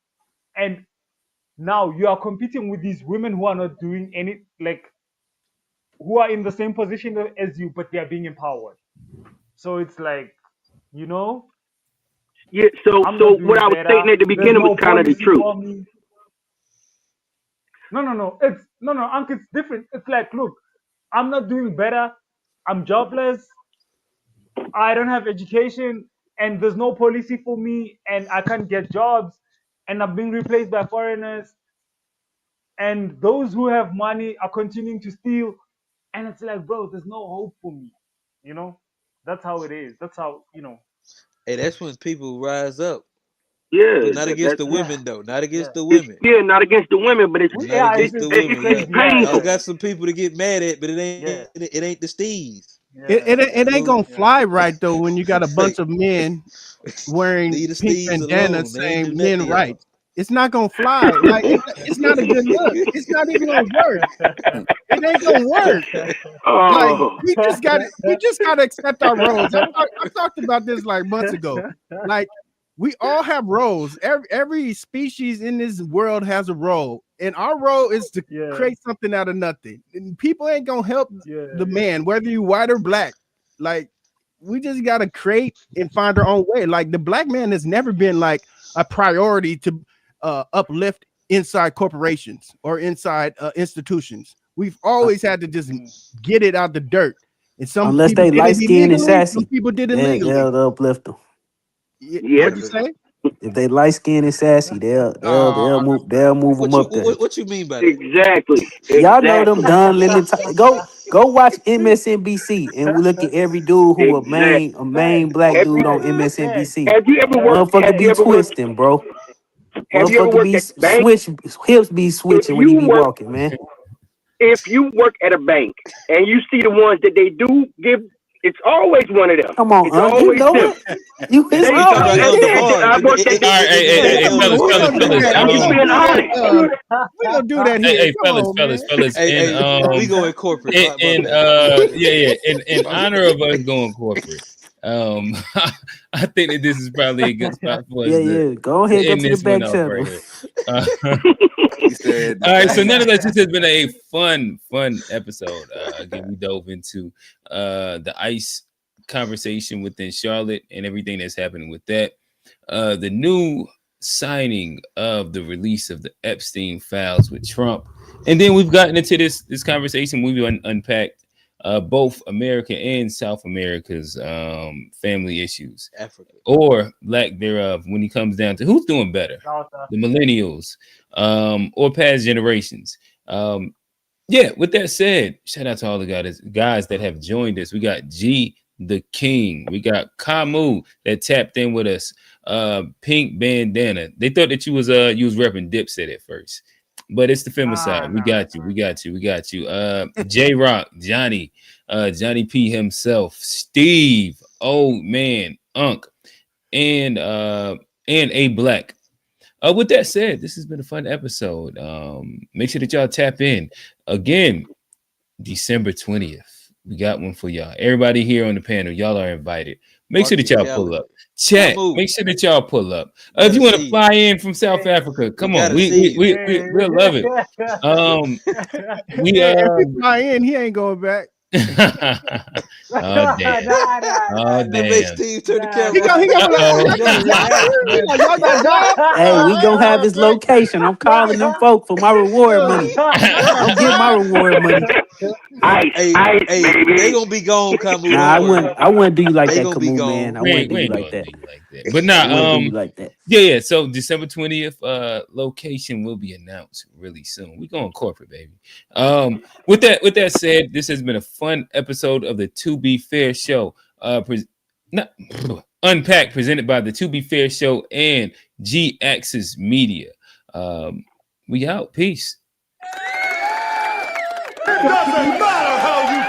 Speaker 15: And now you are competing with these women who are not doing any, like, who are in the same position as you, but they are being empowered. So it's like, you know?
Speaker 16: Yeah, so what I was stating at the beginning was kind of the truth.
Speaker 15: No, Uncle, it's different. It's like, look, I'm not doing better. I'm jobless. I don't have education, and there's no policy for me, and I can't get jobs, and I'm being replaced by foreigners. And those who have money are continuing to steal. And it's like, bro, there's no hope for me. You know? That's how it is. That's how, you know.
Speaker 5: Hey, that's when people rise up.
Speaker 16: Yeah,
Speaker 5: but not against the women though. Not against the
Speaker 16: It's,
Speaker 5: women.
Speaker 16: not against the women, but it's
Speaker 5: Not against the women.
Speaker 16: it's painful.
Speaker 5: I got some people to get mad at, but it ain't the steez.
Speaker 3: It ain't gonna fly right though when you got a bunch of men wearing pink bandanas saying men rights. It's not gonna fly. Like it's not a good look. It's not even gonna work. It ain't gonna work. Like we just gotta accept our roles. I talked about this like months ago. Like we all have roles. Every species in this world has a role, and our role is to create something out of nothing. And people ain't gonna help the man, whether you white or black. Like we just gotta create and find our own way. Like the black man has never been like a priority to uplift inside corporations or inside institutions. We've always had to just get it out the dirt. And
Speaker 17: unless they light skinned and sassy,
Speaker 3: some people did it legally.
Speaker 17: They'll uplift them.
Speaker 3: Yeah. What'd you say?
Speaker 17: If they light skinned and sassy, they'll move them up there.
Speaker 5: What you mean by that?
Speaker 16: Exactly.
Speaker 17: Y'all know them Don Lemon. Go watch MSNBC and we look at every dude who a main black dude on MSNBC.
Speaker 16: Have you ever worked?
Speaker 17: Motherfucker be twisting, bro. Motherfucker be hips be switching when he be walking, man.
Speaker 16: If you work at a bank and you see the ones that they do give, it's always one of them.
Speaker 17: Come on,
Speaker 16: it's always
Speaker 17: you know
Speaker 16: them.
Speaker 17: it. You
Speaker 16: fellas.
Speaker 3: We gonna do that here.
Speaker 1: Hey, fellas.
Speaker 5: We going corporate.
Speaker 1: In honor of us going corporate, I think that this is probably a good spot for us.
Speaker 17: Yeah. Go ahead, go to the back channel.
Speaker 1: All right, so nonetheless, this has been a fun episode. Again, we dove into the ICE conversation within Charlotte and everything that's happening with that. The new signing of the release of the Epstein files with Trump, and then we've gotten into this conversation. We've unpacked both America and South America's family issues,
Speaker 5: Africa
Speaker 1: or lack thereof, when it comes down to who's doing better, the millennials or past generations. With that said, shout out to all the guys that have joined us. We got G the King, we got Kamu that tapped in with us, pink bandana. They thought that you was repping Dipset at first, but it's the femicide. We got you. J Rock, Johnny P himself, Steve, old man, Unc, and A Black. With that said, this has been a fun episode. Make sure that y'all tap in again, December 20th. We got one for y'all. Everybody here on the panel, y'all are invited. Make sure that y'all pull up. Chat. Make sure that y'all pull up. If you want to fly in from South Africa, come on. We'll love it.
Speaker 3: If you fly in, he ain't going back.
Speaker 1: Oh damn!
Speaker 5: Steve turn the camera.
Speaker 17: Hey, we gonna have his location. I'm calling them folk for my reward money. I'll get my reward money.
Speaker 16: Ice, baby.
Speaker 5: They gonna be gone, Camus.
Speaker 17: Nah, I wouldn't do you like that,
Speaker 5: gonna be
Speaker 17: Camus,
Speaker 5: gone.
Speaker 17: man. I wouldn't do you like that.
Speaker 1: But nah,
Speaker 17: I wouldn't do you like that.
Speaker 1: Yeah. So December 20th, location will be announced really soon. We're going corporate, baby. With that said, this has been a fun episode of the To Be Fair Show. Unpacked, presented by the To Be Fair Show and G Axis Media. We out. Peace.
Speaker 18: It doesn't matter how you